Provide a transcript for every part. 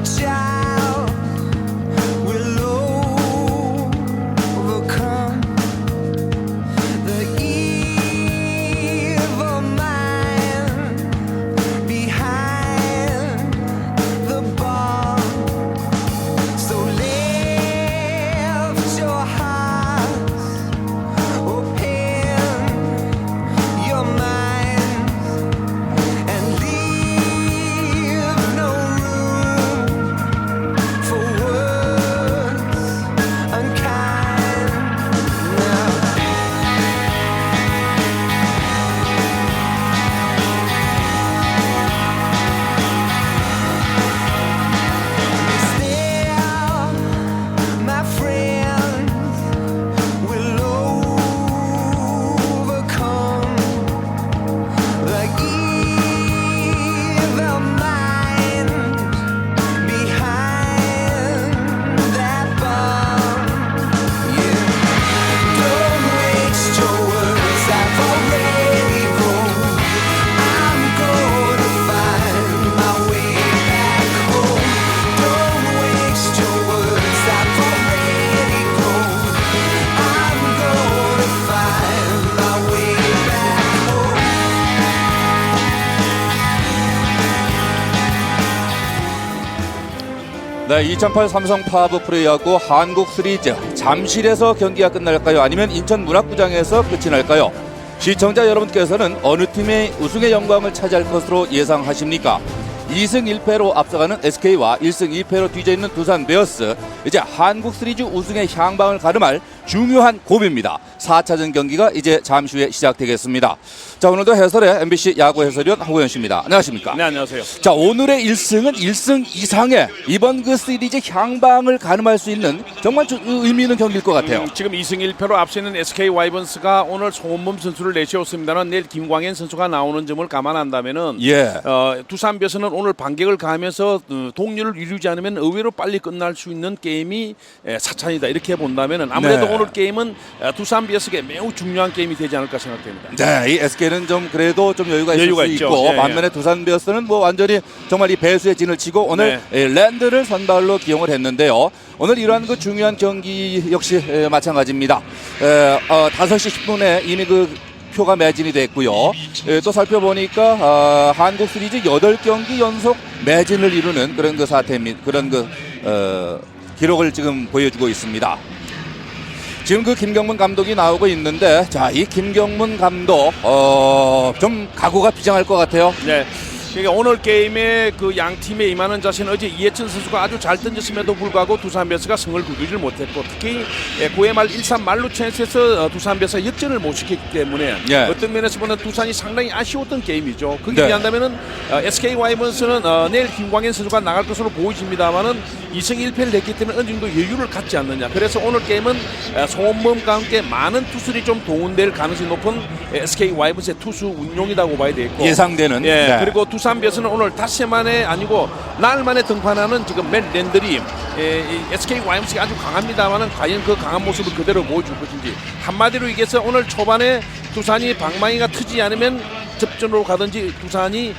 child will overcome the evil mind behind the bar. So lift your hearts, open your minds, and leave no room for words unkind now. Still, my friends will overcome the evil mind behind that bar. Yeah. Don't waste your words, I've already grown. I'm gonna find my way back home. Don't waste your words, I've already grown. I'm gonna find my way back home. 네, 2008 삼성 파브 프로야구 한국 시리즈 잠실에서 경기가 끝날까요? 아니면 인천 문학구장에서 끝이 날까요? 시청자 여러분께서는 어느 팀의 우승의 영광을 차지할 것으로 예상하십니까? 2승 1패로 앞서가는 SK와 1승 2패로 뒤져있는 두산 베어스, 이제 한국 시리즈 우승의 향방을 가름할 중요한 고비입니다. 4차전 경기가 이제 잠시 후에 시작되겠습니다. 자, 오늘도 해설의 MBC 야구 해설위원 하고현 씨입니다. 안녕하십니까? 네, 안녕하세요. 자, 오늘의 1승은 1승 이상의 이번 그 시리즈 향방을 가늠할 수 있는 정말 의미 있는 경기일 것 같아요. 지금 2승 1패로 앞서 있는 SK 와이번스가 오늘 송원범 선수를 내세웠습니다만 내일 김광현 선수가 나오는 점을 감안한다면은 예. 두산 베어스는 오늘 반격을 가하면서 동률을 이루지 않으면 의외로 빨리 끝날 수 있는 게임이 4찬이다 이렇게 본다면은 아무래도 네. 오늘 게임은 두산 베어스에게 매우 중요한 게임이 되지 않을까 생각됩니다. 네, 이 SK는 좀 그래도 좀 여유가 있을 여유가 수 있죠. 있고 예, 예. 반면에 두산 베어스는 뭐 완전히 정말 이 배수의 진을 치고 오늘 랜드를 선발로 기용을 했는데요. 오늘 이러한 그 중요한 경기 역시 마찬가지입니다. 5시 10분에 이미 그 표가 매진이 됐고요. 또 살펴보니까 한국 시리즈 8경기 연속 매진을 이루는 그런 그 사태입니다. 그런 그 기록을 지금 보여주고 있습니다. 지금 그 김경문 감독이 나오고 있는데, 자, 이 김경문 감독 좀 각오가 비장할 것 같아요. 네. 그러니까 오늘 게임에 그 양 팀에 임하는 자세는 어제 이해찬 선수가 아주 잘 던졌음에도 불구하고 두산 베어스가 승을 거두질 못했고 특히 9회 말 1-3 말루 찬스에서 두산 베어스가 역전을 못 시켰기 때문에 예. 어떤 면에서 보면 두산이 상당히 아쉬웠던 게임이죠. 그게 네. 비한다면은 SK 와이번스는 내일 김광현 선수가 나갈 것으로 보여집니다만은 2승 1패를 했기 때문에 어느 정도 여유를 갖지 않느냐. 그래서 오늘 게임은 송원범과 함께 많은 투수들이 좀 동원될 가능성이 높은 SK 와이번스의 투수 운용이라고 봐야 되겠고 예상되는. 예, 네. 그리고 두산 베어스는 오늘 닷새 만에 아니고 날 만에 등판하는 지금 맨 랜들이 이 SK 와이번스가 아주 강합니다만은 과연 그 강한 모습을 그대로 보여줄 것인지 한마디로 얘기해서 오늘 초반에 두산이 방망이가 트지 않으면 접전으로 가든지 두산이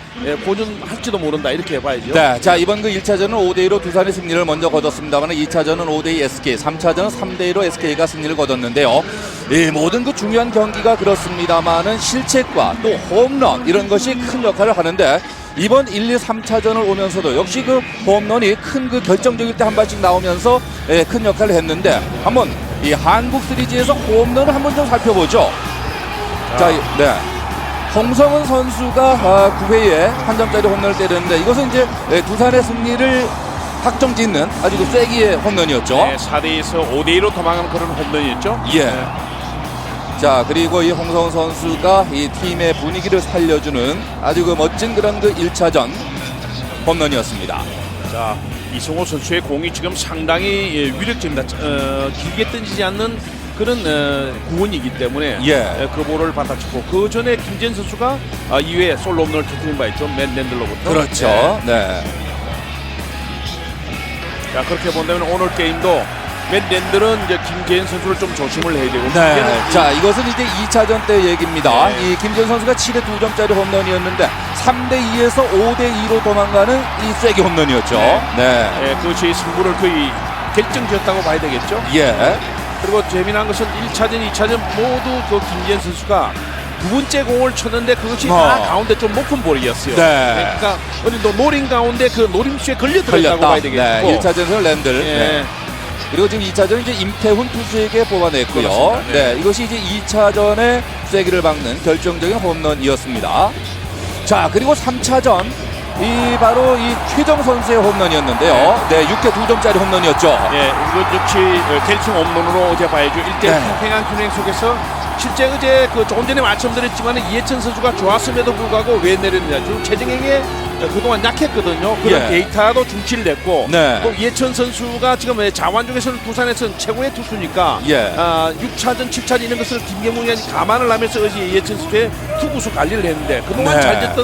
고전할지도 모른다 이렇게 봐야죠. 네, 자, 이번 그 1차전은 5대2로 두산이 승리를 먼저 거뒀습니다만 2차전은 5대2 SK, 3차전은 3대2로 SK가 승리를 거뒀는데요. 이 모든 그 중요한 경기가 그렇습니다만은 실책과 또 홈런 이런 것이 큰 역할을 하는데 이번 1, 2, 3차전을 오면서도 역시 그 홈런이 큰 그 결정적일 때 한 발씩 나오면서 큰 역할을 했는데 한번 이 한국 시리즈에서 홈런을 한번 좀 살펴보죠. 자, 네. 홍성은 선수가 9회에 한 점짜리 홈런을 때렸는데 이것은 이제 두산의 승리를 확정짓는 아주 그 쐐기의 홈런이었죠. 네, 4대2에서 5대2로 도망가는 그런 홈런이었죠. 예. 네. 자, 그리고 이 홍성은 선수가 이 팀의 분위기를 살려주는 아주 그 멋진 그런 그 1차전 홈런이었습니다. 자, 이승호 선수의 공이 지금 상당히 위력적입니다. 길게 던지지 않는 그런 구원이기 때문에 그 볼을 받아치고 그 전에 김재현 선수가 2회에 솔로 홈런을 터뜨린 바 있죠. 맨 랜들로부터. 그렇죠. 네. 자, 그렇게 본다면 오늘 게임도 맨 랜들은 이제 김재현 선수를 좀 조심을 해야 되고. 네. 자, 이것은 이제 2차전 때 얘기입니다. 네. 이 김재현 선수가 7회 2점짜리 홈런이었는데 3대2에서 5대2로 도망가는 이 쐐기 홈런이었죠. 네. 네. 그것이 승부를 거의 결정지었다고 봐야 되겠죠. 예. 그리고 재미난 것은 1차전, 2차전 모두 그 김재현 선수가 두 번째 공을 쳤는데 그것이 다 가운데 좀 높은 볼이었어요. 네. 그러니까 어디 노린 가운데 그 노림수에 걸렸다고 봐야 되겠고. 네. 1차전에서 랜들. 예. 네. 그리고 지금 2차전은 이제 임태훈 투수에게 뽑아냈고요. 그렇습니다. 네. 네. 이것이 이제 2차전에 쐐기를 박는 결정적인 홈런이었습니다. 자, 그리고 3차전. 이 바로 이 최정 선수의 홈런이었는데요. 네, 6회 2점짜리 홈런이었죠. 예, 이거 역시 결승 홈런으로 어제 봐야죠. 1대 네. 팽팽한 균형 속에서 실제 어제 그 조금 전에 말씀드렸지만 이해찬 선수가 좋았음에도 불구하고 왜 내렸느냐. 지금 최정행에 그동안 약했거든요. 그런 예. 데이터도 중치를 냈고 네. 또 이해찬 선수가 지금 자완 중에서는 두산에서는 최고의 투수니까 예. 6차전, 7차전 이런 것을 김경문 위원이 감안을 하면서 어제 이해찬 선수의 투구수 관리를 했는데 그동안 네. 잘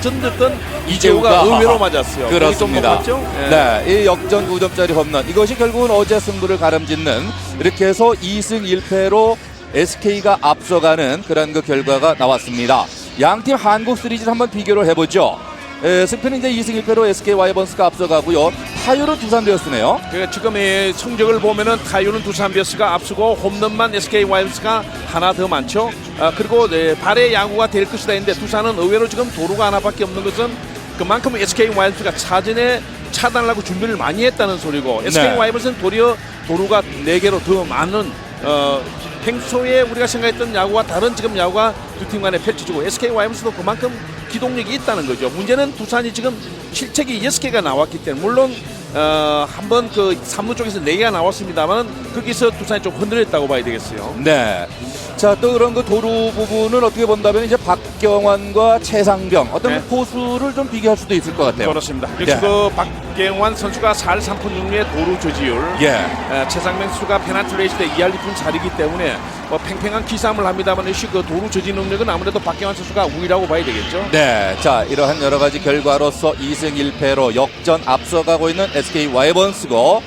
전됐던 이재우가 의외로 맞았어요. 그렇습니다. 거기 좀 높았죠? 예. 네, 이 역전 9점짜리 홈런. 이것이 결국은 어제 승부를 가름짓는 이렇게 해서 2승 1패로 SK가 앞서가는 그런 그 결과가 나왔습니다. 양팀 한국 시리즈를 한번 비교를 해보죠. 승패는 이제 2승 1패로 SK 와이번스가 앞서가고요. 타율은 두산 베어스네요. 그러니까 지금의 성적을 보면은 타율은 두산 베어스가 앞서고 홈런만 SK 와이번스가 하나 더 많죠. 그리고 발의 야구가 될 것이다 했는데 두산은 의외로 지금 도루가 하나밖에 없는 것은 그만큼 SK 와이번스가 사전에 차단을 하고 준비를 많이 했다는 소리고 SK 와이번스는 도리어 도루가 4개로 더 많은 평소에 우리가 생각했던 야구와 다른 지금 야구가 두 팀 간에 펼쳐지고 SK 와이번스도 그만큼 기동력이 있다는 거죠. 문제는 두산이 지금 실책이 6개가 나왔기 때문에 물론 한번 그 3루 쪽에서 4개가 나왔습니다만 거기서 두산이 좀 흔들렸다고 봐야 되겠어요. 네. 자, 또 그런 그 도루 부분을 어떻게 본다면 이제 박경환과 최상병 어떤 네. 포수를 좀 비교할 수도 있을 것 같아요. 그렇습니다. 역시 네. 그 박경환 선수가 4할 3푼 6리의 도루 저지율, 최상명 선수가 페널티 레이스 때 2할 2푼 4리기 때문에 뭐 팽팽한 기싸움을 합니다만 역시 그 도루 저지 능력은 아무래도 박경환 선수가 우위라고 봐야 되겠죠. 네, 자 이러한 여러 가지 결과로서 2승 1패로 역전 앞서가고 있는 SK 와이번스고,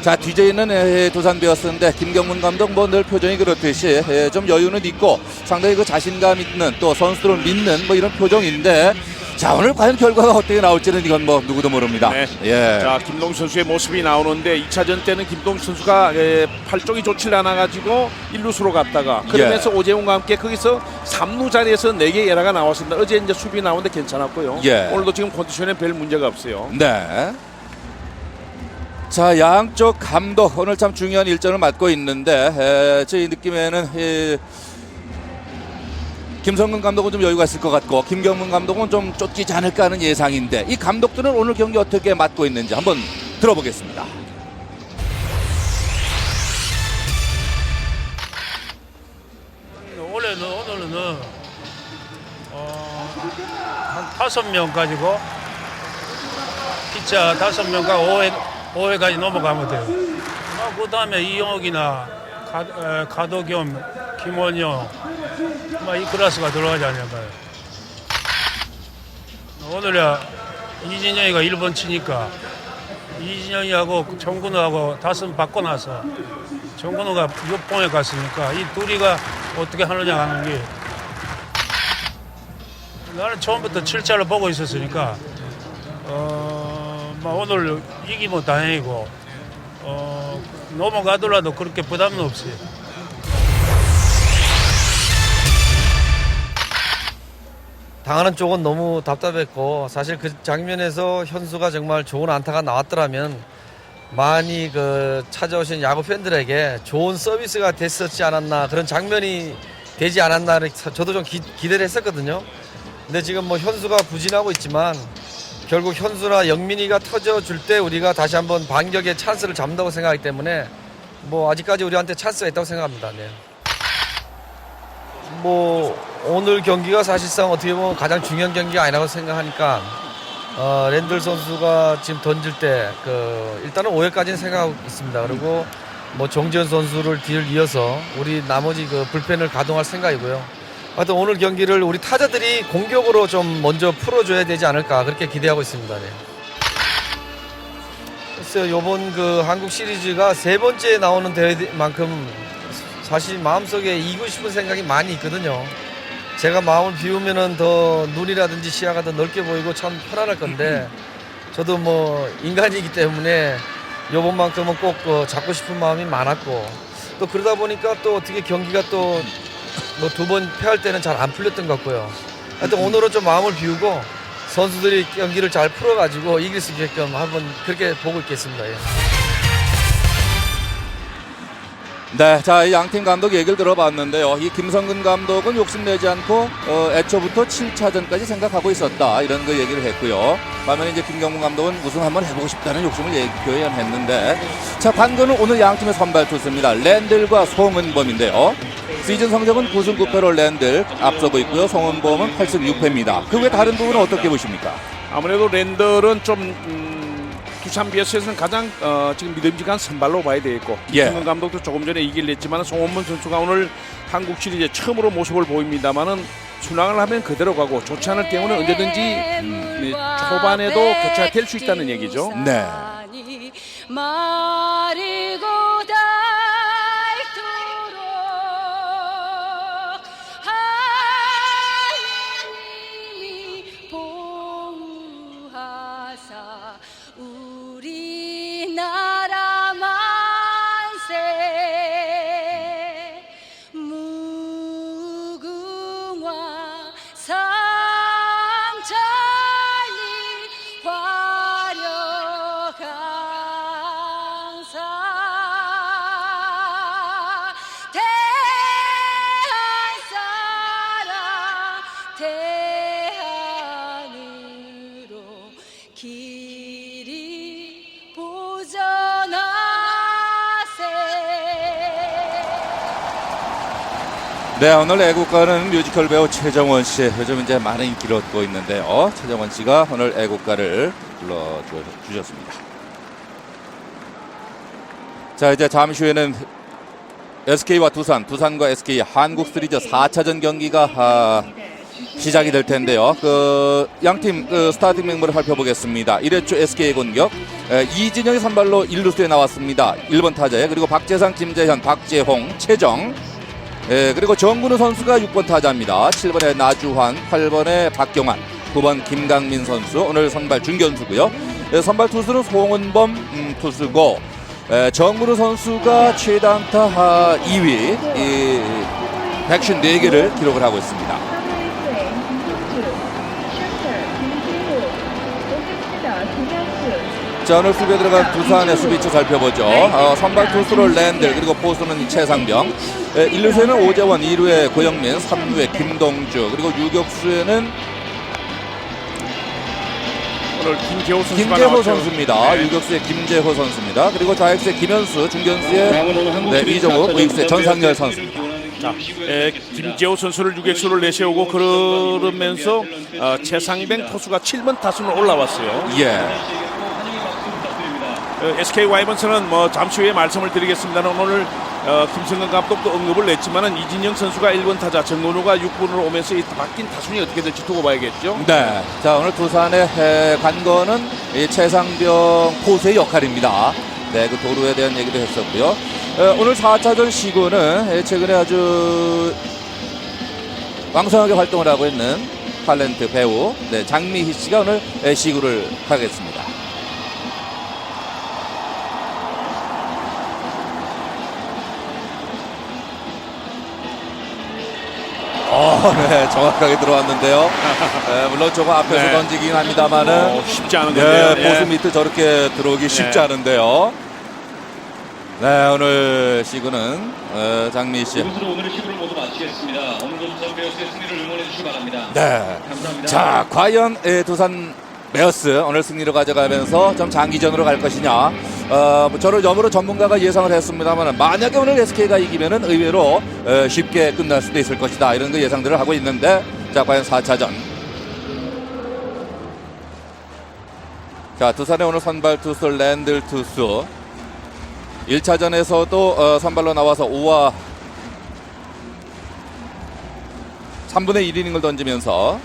자 뒤져 있는 두산 베어스인데 김경문 감독 뭐 늘 표정이 그렇듯이 좀 여유는 있고 상당히 그 자신감 있는 또 선수들을 믿는 뭐 이런 표정인데, 자 오늘 과연 결과가 어떻게 나올지는 이건 뭐 누구도 모릅니다. 네. 예. 자 김동수 선수의 모습이 나오는데 2차전 때는 김동수 선수가 팔 쪽이 좋지 않아가지고 1루수로 갔다가 그러면서 오재훈과 함께 거기서 3루 자리에서 4개 에라가 나왔습니다. 어제 이제 수비 나오는데 괜찮았고요. 예. 오늘도 지금 컨디션에 별 문제가 없어요. 네. 자 양쪽 감독 오늘 참 중요한 일정을 맡고 있는데 제 느낌에는 김성근 감독은 좀 여유가 있을 것 같고 김경문 감독은 좀 쫓기지 않을까 하는 예상인데, 이 감독들은 오늘 경기 어떻게 맡고 있는지 한번 들어보겠습니다. 오늘은 한 5명 가지고 피자 5명과 5회까지 넘어가면 돼요. 그 다음에 이용욱이나 가도겸, 김원영 이 클래스가 들어가지 않을까요? 오늘야 이진영이가 1번 치니까 이진영이하고 정근우하고 다섯 바꿔놔서 정근우가 6봉에 갔으니까 이 둘이가 어떻게 하느냐 하는 게, 나는 처음부터 7차를 보고 있었으니까 오늘 이기면 다행이고 넘어가더라도 그렇게 부담은 없어요. 당하는 쪽은 너무 답답했고, 사실 그 장면에서 현수가 정말 좋은 안타가 나왔더라면 많이 찾아오신 야구 팬들에게 좋은 서비스가 됐었지 않았나, 그런 장면이 되지 않았나 저도 좀 기대를 했었거든요. 근데 지금 뭐 현수가 부진하고 있지만 결국 현수나 영민이가 터져줄 때 우리가 다시 한번 반격의 찬스를 잡는다고 생각하기 때문에 뭐 아직까지 우리한테 찬스가 있다고 생각합니다. 네. 뭐 오늘 경기가 사실상 어떻게 보면 가장 중요한 경기가 아니라고 생각하니까 랜들 선수가 지금 던질 때 일단은 5회까지는 생각하고 있습니다. 그리고 뭐 정지현 선수를 뒤를 이어서 우리 나머지 불펜을 가동할 생각이고요. 하여튼 오늘 경기를 우리 타자들이 공격으로 좀 먼저 풀어줘야 되지 않을까, 그렇게 기대하고 있습니다. 네. 글쎄요, 요번 그 한국 시리즈가 세 번째 나오는 대회만큼 사실 마음속에 이기고 싶은 생각이 많이 있거든요. 제가 마음을 비우면은 더 눈이라든지 시야가 더 넓게 보이고 참 편안할 건데 저도 뭐 인간이기 때문에 요번만큼은 꼭 잡고 싶은 마음이 많았고 또 그러다 보니까 또 어떻게 경기가 또 뭐 두 번 패할 때는 잘 안 풀렸던 것 같고요. 하여튼 오늘은 좀 마음을 비우고 선수들이 경기를 잘 풀어가지고 이길 수 있게끔 한번 그렇게 보고 있겠습니다. 예. 네, 자, 이 양팀 감독 얘기를 들어봤는데요. 이 김성근 감독은 욕심내지 않고 애초부터 7차전까지 생각하고 있었다 이런 거 얘기를 했고요. 반면에 이제 김경문 감독은 우승 한번 해보고 싶다는 욕심을 표현했는데, 자, 관건은 오늘 양팀의 선발 투수입니다. 랜들과 송은범인데요. 시즌 성적은 9승 9패로 랜들 앞서고 있고요. 송은범은 8승 6패입니다. 그 외 다른 부분은 어떻게 보십니까? 아무래도 랜들은 좀 두산 베어스에서는 가장 지금 믿음직한 선발로 봐야 되겠고 예. 김성근 감독도 조금 전에 얘기를 했지만 송원문 선수가 오늘 한국 시리즈에 처음으로 모습을 보입니다만은 순항을 하면 그대로 가고 좋지 않을 경우는 언제든지 초반에도 교체가 될 수 있다는 얘기죠. 네. 마르고 닳도록 하나님이 보호하사 우리나라 만세 무궁화 삼천리 화려강사 대한으로 길이 보전하세. 네, 오늘 애국가는 뮤지컬 배우 최정원 씨. 요즘 이제 많은 인기를 얻고 있는데요. 최정원 씨가 오늘 애국가를 불러주셨습니다. 자, 이제 잠시 후에는 SK와 두산과 SK 한국 시리즈 4차전 경기가 시작이 될 텐데요. 그 양팀 스타팅 멤버를 살펴보겠습니다. 1회초 SK의 공격. 이진영이 선발로 1루수에 나왔습니다. 1번 타자에. 그리고 박재상, 김재현, 박재홍, 최정. 그리고 정근우 선수가 6번 타자입니다. 7번에 나주환, 8번에 박경환, 9번 김강민 선수. 오늘 선발 중견수고요. 선발 투수는 송은범 투수고, 정근우 선수가 최다안타 2위, 154개를 기록을 하고 있습니다. 자, 오늘 수비에 들어간 두산의 수비수 살펴보죠. 선발 투수로 랜들, 그리고 포수는 최상병, 1루수에는 오재원, 2루에 고영민, 3루에 김동주, 그리고 유격수에는 오늘 김재호 선수가 김재호 나왔죠. 선수입니다. 네. 유격수의 김재호 선수입니다. 그리고 좌익수에 김현수, 중견수의 이정욱, 우익수의 전상열 선수입니다. 자, 김재호 선수를 유격수를 내세우고 그러면서 최상병 투수가 7번 타순으로 올라왔어요. 예. SK 와이번스는 뭐 잠시 후에 말씀을 드리겠습니다만 오늘 김성근 감독도 언급을 냈지만은 이진영 선수가 1번 타자, 정근우가 6번으로 오면서 이 바뀐 타순이 어떻게 될지 두고 봐야겠죠. 네. 자, 오늘 두산의 관건은 이 최상병 포수의 역할입니다. 네, 그 도루에 대한 얘기도 했었고요. 오늘 4차전 시구는 최근에 아주 왕성하게 활동을 하고 있는 탤런트 배우 장미희 씨가 오늘 시구를 하겠습니다. 네, 정확하게 들어왔는데요. 물론 조금 앞에서 네. 던지긴 합니다만은 쉽지 않은 건데요. 네, 포수 밑에 저렇게 들어오기 쉽지 않은데요. 네, 오늘 시구는 장미 씨. 이것으로 오늘의 시구를 모두 마치겠습니다. 오늘도 두산 베어스의 승리를 응원해 주시기 바랍니다. 네. 감사합니다. 자, 과연 두산 베어스 오늘 승리를 가져가면서 좀 장기전으로 갈 것이냐. 저를 여러 전문가가 예상을 했습니다만 만약에 오늘 SK가 이기면은 의외로 쉽게 끝날 수도 있을 것이다. 이런 거 예상들을 하고 있는데, 자, 과연 4차전. 자, 두산의 오늘 선발 투수 랜들 투수. 1차전에서도 선발로 나와서 5와 3분의 1이닝을 던지면서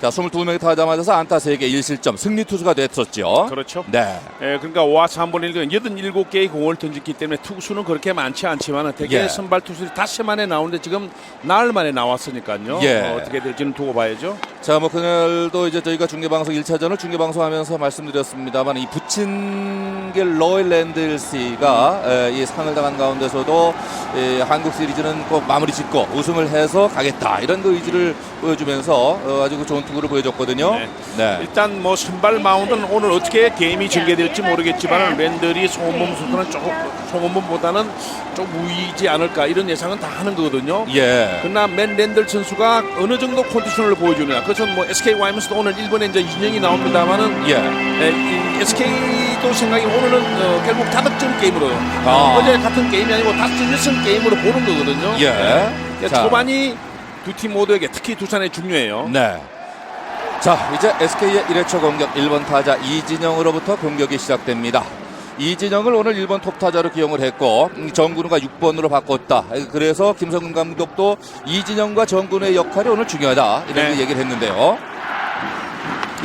자, 22명이 타자 맞아서 안타 3개 1실점 승리 투수가 됐었죠. 그렇죠. 네. 그러니까 5와 3분의 1, 87개의 공을 던졌기 때문에 투수는 그렇게 많지 않지만 대개 예. 선발 투수들이 닷새 만에 나오는데 지금 나흘 만에 나왔으니까요. 예. 어떻게 될지는 두고 봐야죠. 자, 뭐 그날도 이제 저희가 중계방송 1차전을 중계방송하면서 말씀드렸습니다만 이 부친겔 로일랜드스가 이 상을 당한 가운데서도 한국 시리즈는 꼭 마무리 짓고 우승을 해서 가겠다 이런 그 의지를 보여주면서 아주 그 좋은 투구를 보여줬거든요. 네. 네. 일단 뭐 선발 마운드는 오늘 어떻게 게임이 전개될지 모르겠지만 랜들이 송원범 선수는 조금 송원범보다는 좀 우위지 않을까 이런 예상은 다 하는 거거든요. 예. 그러나 맨 랜들 선수가 어느 정도 컨디션을 보여주느냐. 그래서 뭐 SK 와이번스도 오늘 1번에 이제 이진영이 나옵니다만은 예. 이 SK도 생각이 오늘은 결국 다득점 게임으로 아. 어제 같은 게임이 아니고 다득점 1승 게임으로 보는 거거든요. 예. 네. 자. 초반이 두 팀 모두에게 특히 두산에 중요해요. 네. 자, 이제 SK의 1회초 공격 1번 타자 이진영으로부터 공격이 시작됩니다. 이진영을 오늘 1번 톱타자로 기용을 했고 정근우가 6번으로 바꿨다. 그래서 김성근 감독도 이진영과 정근우의 역할이 오늘 중요하다 이런 네. 얘기를 했는데요.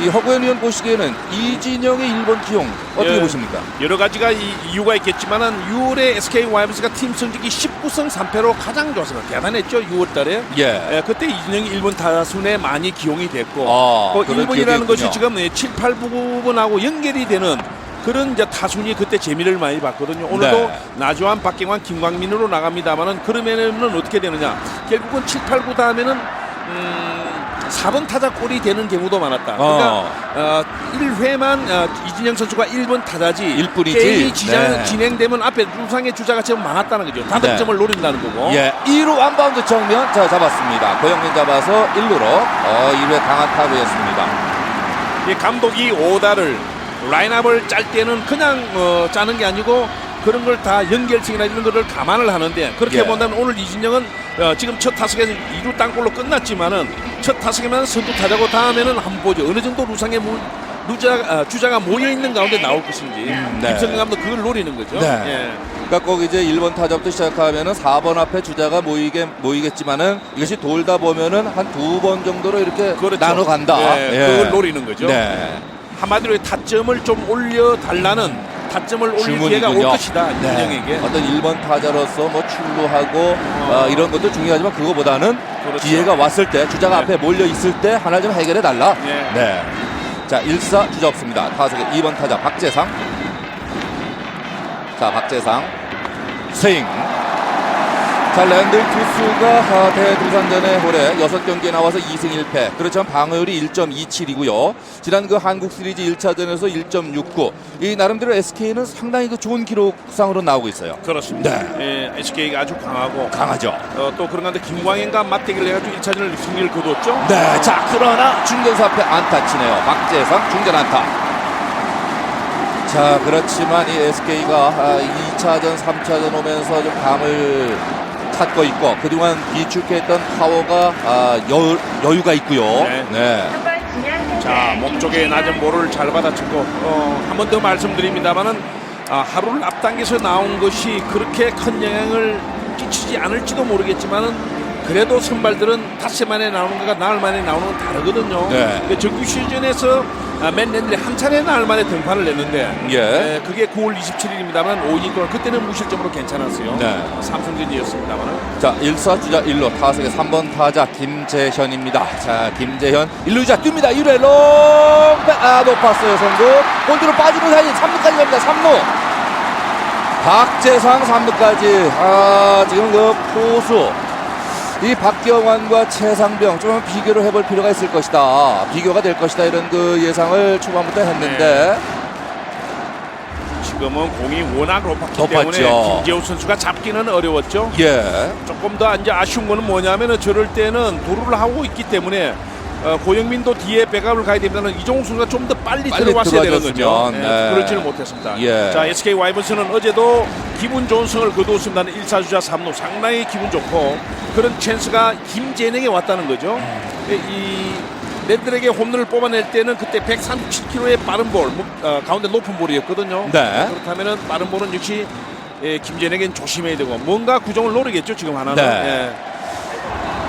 이 허구현 의원 보시기에는 이진영의 1번 기용 어떻게 예. 보십니까? 여러 가지가 이유가 있겠지만은 6월에 SK 와이번스가 팀 성적이 19승 3패로 가장 좋았습니다. 대단했죠. 6월달에. 예. 그때 이진영이 1번 타순에 많이 기용이 됐고 아, 그 그런 1번이라는 것이 기억이 지금 7, 8 부분하고 연결이 되는 그런 이제 타순이 그때 재미를 많이 봤거든요. 오늘도 네. 나주환, 박경환, 김광민으로 나갑니다만은 그러면은 어떻게 되느냐? 결국은 7, 8, 9 다음에는 4번 타자 꼴이 되는 경우도 많았다. 그러니까 1회만 이진영 선수가 1번 타자지 1분이지. 게임이 네. 진행되면 앞에 루상의 주자가 지금 많았다는 거죠. 다득점을 노린다는 거고. 예, 2루 안바운드 정면 자 잡았습니다. 고영민 잡아서 1루로 1회 강한 타구였습니다. 이 감독이 오다를 라인업을 짤 때는 그냥 짜는 게 아니고 그런 걸 다 연결성이나 이런 거를 감안을 하는데 그렇게 예. 본다면 오늘 이진영은 지금 첫 타석에서 2루 땅볼로 끝났지만은 첫 타석에만 선두 타자고 다음에는 한번 보죠. 어느 정도 루상의 주자가 모여 있는 가운데 나올 것인지 네. 김성근 감독 그걸 노리는 거죠. 네. 예. 그러니까 꼭 이제 1번 타자부터 시작하면은 4번 앞에 주자가 모이겠지만은 이것이 돌다 보면은 한 2번 정도로 이렇게 그렇죠. 나눠 간다. 예, 그걸 노리는 거죠. 네. 한마디로 타점을 좀 올려 달라는 타점을 올릴 기회가 올 주문이군요. 것이다. 네. 이진영에게. 어떤 1번 타자로서 뭐 출루하고 이런 것도 중요하지만 그거보다는 그렇죠. 기회가 왔을 때 주자가 네. 앞에 몰려 있을 때 하나 좀 해결해 달라. 네. 네. 자, 1사 주자 없습니다. 타석의 2번 타자 박재상. 자, 박재상 스윙. 자, 랜들 투수가 대두산전에 올해 6경기에 나와서 2승 1패. 그렇지만 방어율이 1.27이고요. 지난 그 한국 시리즈 1차전에서 1.69. 이 나름대로 SK는 상당히 그 좋은 기록상으로 나오고 있어요. 그렇습니다. 예, SK가 아주 강하고 강하죠. 또 그런 가운데 김광현과 맞대결을 해가지고 1차전을 승리를 거뒀죠. 네, 자, 그러나 중견수 앞에 안타 치네요. 박재상 중견 안타. 자, 그렇지만 이 SK가 2차전, 3차전 오면서 좀 감을 찾고 있고 그동안 비축했던 파워가 여유가 있고요. 네. 자, 몸쪽에 낮은 볼을 잘 받아쳤고 한 번 더 말씀드립니다만은 하루를 앞당겨서 나온 것이 그렇게 큰 영향을 끼치지 않을지도 모르겠지만은 그래도 선발들은 닷새 만에 나오는 거가 나흘 만에 나오는 건 다르거든요. 네. 근데 정규 시즌에서 맨 랜들이 한 차례 나흘 만에 등판을 했는데 예. 그게 9월 27일입니다만 5인 동안 그때는 무실점으로 괜찮았어요. 네. 삼성전이었습니다만 1사 주자 1루 타석의 3번 타자 김재현입니다. 자, 김재현 1루자 뜁니다. 1회 롱백 높았어요. 성공. 골드로 빠지는 사이 3루까지 갑니다. 3루. 박재상 3루까지. 지금 그 포수 이 박경환과 최상병 좀 비교를 해볼 필요가 있을 것이다. 비교가 될 것이다. 이런 그 예상을 초반부터 했는데 지금은 공이 워낙 높았기 높았죠. 때문에 김재우 선수가 잡기는 어려웠죠. 예. 조금 더 이제 아쉬운 거는 뭐냐면은 저럴 때는 도루를 하고 있기 때문에 고영민도 뒤에 백업을 가야 됩니다는 이종욱 선수가 좀 더 빨리 들어왔어야 되는 거죠. 들어와줬으면, 네. 그렇지는 못했습니다. 예. 자, SK 와이번스는 어제도 기분 좋은 승을 거두었습니다는 1사주자 3루 상당히 기분 좋고 그런 찬스가 김재능에 왔다는 거죠. 이 랜들에게 홈런을 뽑아낼 때는 그때 137km의 빠른 볼 가운데 높은 볼이었거든요. 네. 그렇다면은 빠른 볼은 역시 김재능에겐 조심해야 되고 뭔가 구종을 노리겠죠 지금 하나는. 네.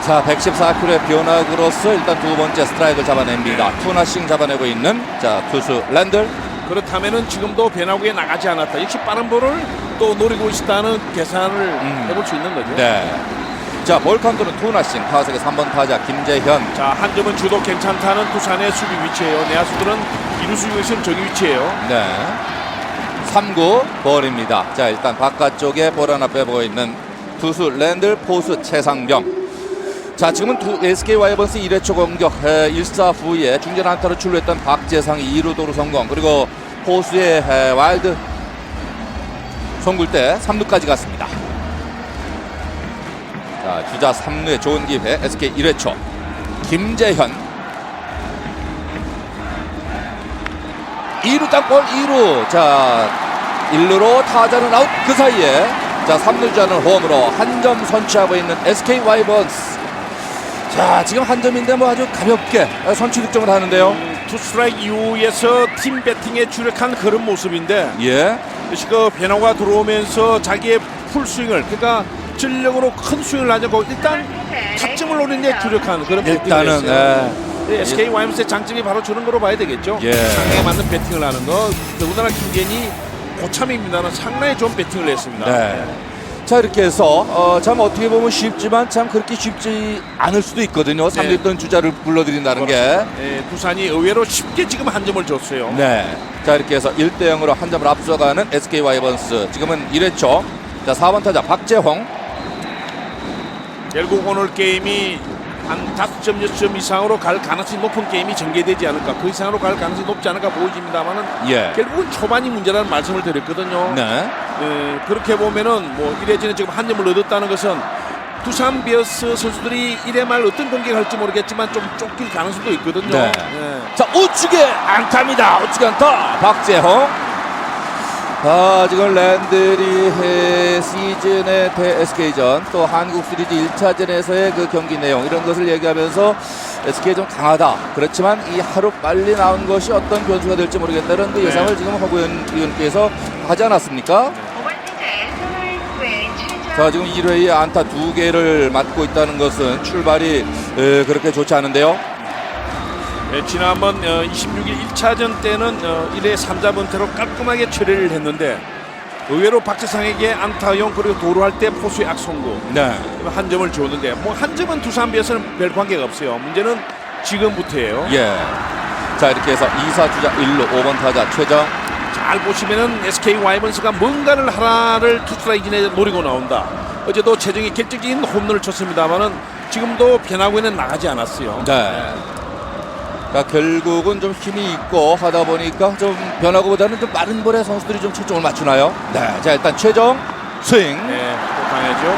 자, 114km의 변화구로서 일단 두 번째 스트라이크를 잡아냅니다. 투나싱 잡아내고 있는 자 투수 랜들. 그렇다면은 지금도 변화구에 나가지 않았다. 역시 빠른 볼을 또 노리고 있다는 계산을 해볼 수 있는 거죠. 네. 자, 볼 카운트는 투나싱. 타석의 3번 타자 김재현. 자, 한 점은 주도 괜찮다는 두산의 수비 위치예요. 내야수들은 이루수 중에서는 저기 위치예요. 네. 3구 볼입니다. 자, 일단 바깥쪽에 볼 하나 빼보고 있는 투수 랜들, 포수 최상병. 자, 지금은 SK 와이번스 1회초 공격 1사 후에 중전 안타로 출루했던 박재상이 2루 도루 성공. 그리고 포수의 와일드 송굴 때 3루까지 갔습니다. 자, 주자 3루에 좋은 기회. SK 1회초 김재현 2루 땅볼 2루. 자, 1루로 타자는 아웃. 그 사이에 자 3루 주자는 홈으로 한 점 선취하고 있는 SK 와이번스. 자, 지금 한 점인데 뭐 아주 가볍게 선취 득점을 하는데요. 투 스트라이크 이후에서 팀 배팅에 주력한 그런 모습인데 예. 역시 그 변화가 들어오면서 자기의 풀 스윙을 그러니까 전력으로 큰 스윙을 하자고 일단 타점을 노리는 데 주력한 그런 배팅을 일단은 했어요. SK 와이번스의 장점이 바로 저런 거로 봐야 되겠죠. 예. 상당히 맞는 배팅을 하는 거. 더군다나 김재현이 고참입니다는 상당히 좋은 배팅을 했습니다. 네. 자, 이렇게 해서 참 어떻게 보면 쉽지만 참 그렇게 쉽지 않을 수도 있거든요. 3루 주자를 불러들인다는 게. 네, 두산이 의외로 쉽게 지금 한 점을 줬어요. 네. 자, 이렇게 해서 1대0으로 한 점을 앞서가는 SK 와이번스. 지금은 1회초. 자, 4번 타자 박재홍. 결국 오늘 게임이 한 5점, 6점 이상으로 갈 가능성이 높은 게임이 전개되지 않을까. 그 이상으로 갈 가능성이 높지 않을까 보여집니다만은 예. 결국은 초반이 문제라는 말씀을 드렸거든요. 네. 그렇게 보면은 뭐 이래저래 지금 한 점을 얻었다는 것은 두산 베어스 선수들이 1회 말 어떤 공격을 할지 모르겠지만 좀 쫓길 가능성도 있거든요. 네. 자, 우측에 안타입니다. 우측에 안타. 박재홍. 아, 지금 랜들이 시즌의 SK전 또 한국 시리즈 1차전에서의 그 경기 내용 이런 것을 얘기하면서 SK가 좀 강하다. 그렇지만 이 하루 빨리 나온 것이 어떤 변수가 될지 모르겠다는 그 예상을 지금 허구현 의원께서 하지 않았습니까? 자, 지금 1회에 안타 2개를 맞고 있다는 것은 출발이 그렇게 좋지 않은데요. 지난번 26일 1차전 때는 1회 3자번태로 깔끔하게 처리를 했는데 의외로 박재상에게 안타용 그리고 도루할 때 포수의 악송구 네. 한 점을 줬는데 뭐 한 점은 두산 베어스는 별 관계가 없어요. 문제는 지금부터예요. 예. 자, 이렇게 해서 2사 주자 1루 5번 타자 최정. 잘 보시면은 SK 와이번스가 뭔가를 하나를 투 스트라이크 이내에 노리고 나온다. 어제도 최정이 결정적인 홈런을 쳤습니다만은 지금도 변화구에는 나가지 않았어요. 네. 그러니까 결국은 좀 힘이 있고 하다 보니까 좀 변화구보다는 좀 빠른 볼에 선수들이 좀 초점을 맞추나요? 네. 자, 일단 최정 스윙. 네, 또 강해죠.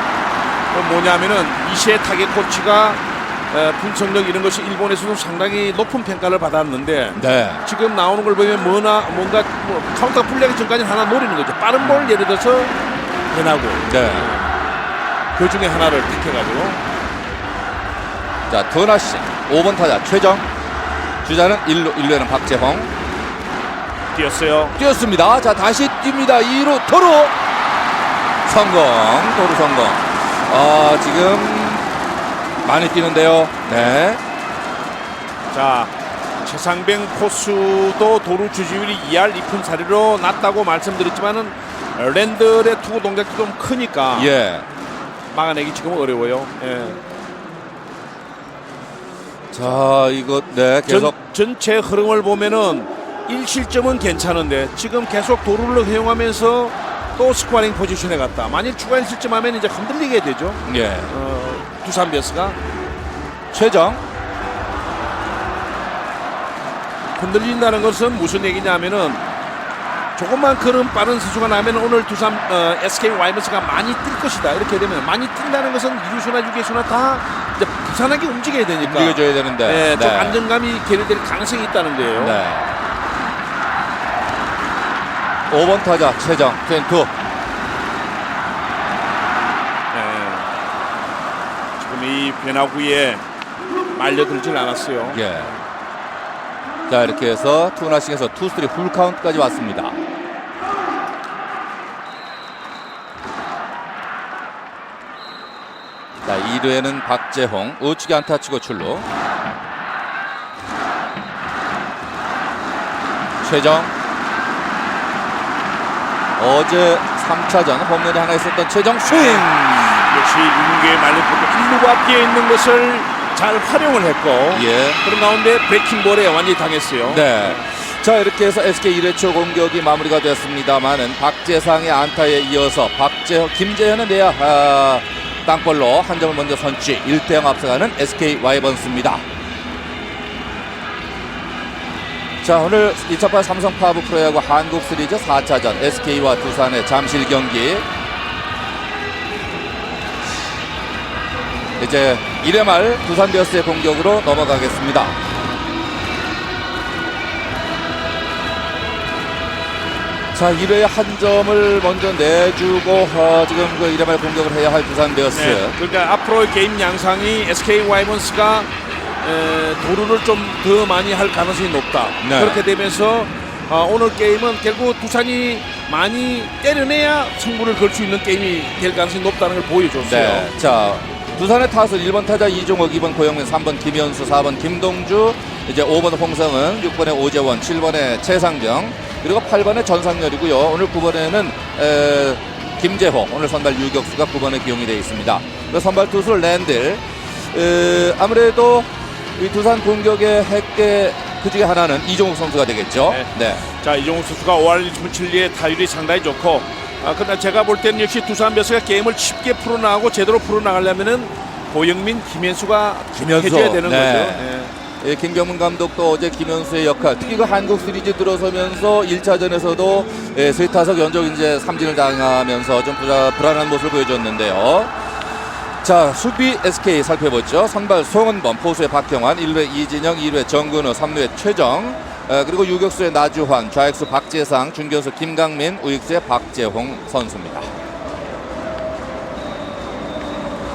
또 뭐냐면은 이시에 타겟 코치가 분석력 이런 것이 일본에서도 상당히 높은 평가를 받았는데 네. 지금 나오는 걸 보면 뭔가 카운터가 풀리기 전까지는 하나 노리는 거죠. 빠른 볼 예를 들어서 변화구. 네. 그 중에 하나를 택해가지고. 자, 더나싱 5번 타자 최정. 주자는 1루 1루에는 박재홍. 뛰었어요. 뛰었습니다. 자, 다시 뜁니다. 2루 도루 성공. 도루 성공. 아, 지금 많이 뛰는데요. 네. 자, 최상병 포수도 도루 주지율이 2할 2푼 4리로 낮다고 말씀드렸지만은 랜들의 투구 동작도 좀 크니까 예. 막아내기 지금 어려워요. 예. 자, 이거 네, 계속 전체 흐름을 보면은 1실점은 괜찮은데 지금 계속 도루를 허용하면서 또 스코어링 포지션에 갔다. 만일 추가 1실점하면 이제 흔들리게 되죠. 예. 두산 베어스가 최정. 흔들린다는 것은 무슨 얘기냐면은 조금만 걸음 빠른 선수가 나면 오늘 두산 SK 와이번스가 많이 뛸 것이다. 이렇게 되면 많이 뛴다는 것은 이루수나 유계수나 다 이제 부산하게 움직여야 되니까. 움직여줘야 되는데. 네, 좀 안정감이 계류될 가능성이 있다는 거예요. 네. 5번 타자 최정 22. 지금 이 변화구에 말려들질 않았어요. 예. 자, 이렇게 해서 투나싱에서 투 스트리 풀 카운트까지 왔습니다. 자, 2루에는 박재홍 우측에 안타 치고 출루. 최정 어제 3차전 홈런이 하나 있었던 최정 스윙. 역시 윤계의 말로부터 1루가 비어 있는 것을 잘 활용을 했고 예. 그런 가운데 브레이킹볼에 완전히 당했어요. 네. 자, 이렇게 해서 SK 1회 초 공격이 마무리가 됐습니다만은 박재상의 안타에 이어서 김재현의 내야 땅볼로 한 점을 먼저 선취 1대0 앞서가는 SK 와이번스입니다. 자, 오늘 2008 삼성 파브 프로야구 한국 시리즈 4차전 SK와 두산의 잠실 경기. 이제 1회 말 두산 베어스의 공격으로 넘어가겠습니다. 자, 1회에 한 점을 먼저 내주고 지금 그 1회 말 공격을 해야 할 두산 베어스. 네, 그러니까 앞으로의 게임 양상이 SK 와이번스가 도루를 좀 더 많이 할 가능성이 높다. 네. 그렇게 되면서 오늘 게임은 결국 두산이 많이 때려내야 승부를 걸 수 있는 게임이 될 가능성이 높다는 걸 보여줬어요. 네. 자, 두산의 타선 1번 타자 이종욱, 2번 고영민, 3번 김현수, 4번 김동주, 이제 5번 홍성은, 6번에 오재원, 7번에 최상병, 그리고 8번에 전상렬이고요. 오늘 9번에는 김재호, 오늘 선발 유격수가 9번에 기용이 되어 있습니다. 그리고 선발 투수 랜들. 아무래도 이 두산 공격의 핵계 그 중에 하나는 이종욱 선수가 되겠죠. 네. 네. 자, 이종욱 선수가 5할 1푼7리의 타율이 상당히 좋고 그러나 제가 볼 때는 역시 두산 베어스가 게임을 쉽게 풀어나가고 제대로 풀어나가려면은 고영민, 김현수가 해줘야 되는 네. 거죠. 네. 예, 김경문 감독도 어제 김현수의 역할, 특히 그 한국 시리즈 들어서면서 1차전에서도 세 타석 연속 이제 삼진을 당하면서 좀 불안한 모습을 보여줬는데요. 자, 수비 SK 살펴보죠. 선발 송은범, 포수의 박경환, 1루에 이진영, 2루에 정근우, 3루에 최정, 그리고 유격수의 나주환, 좌익수 박재상, 중견수 김강민, 우익수의 박재홍 선수입니다.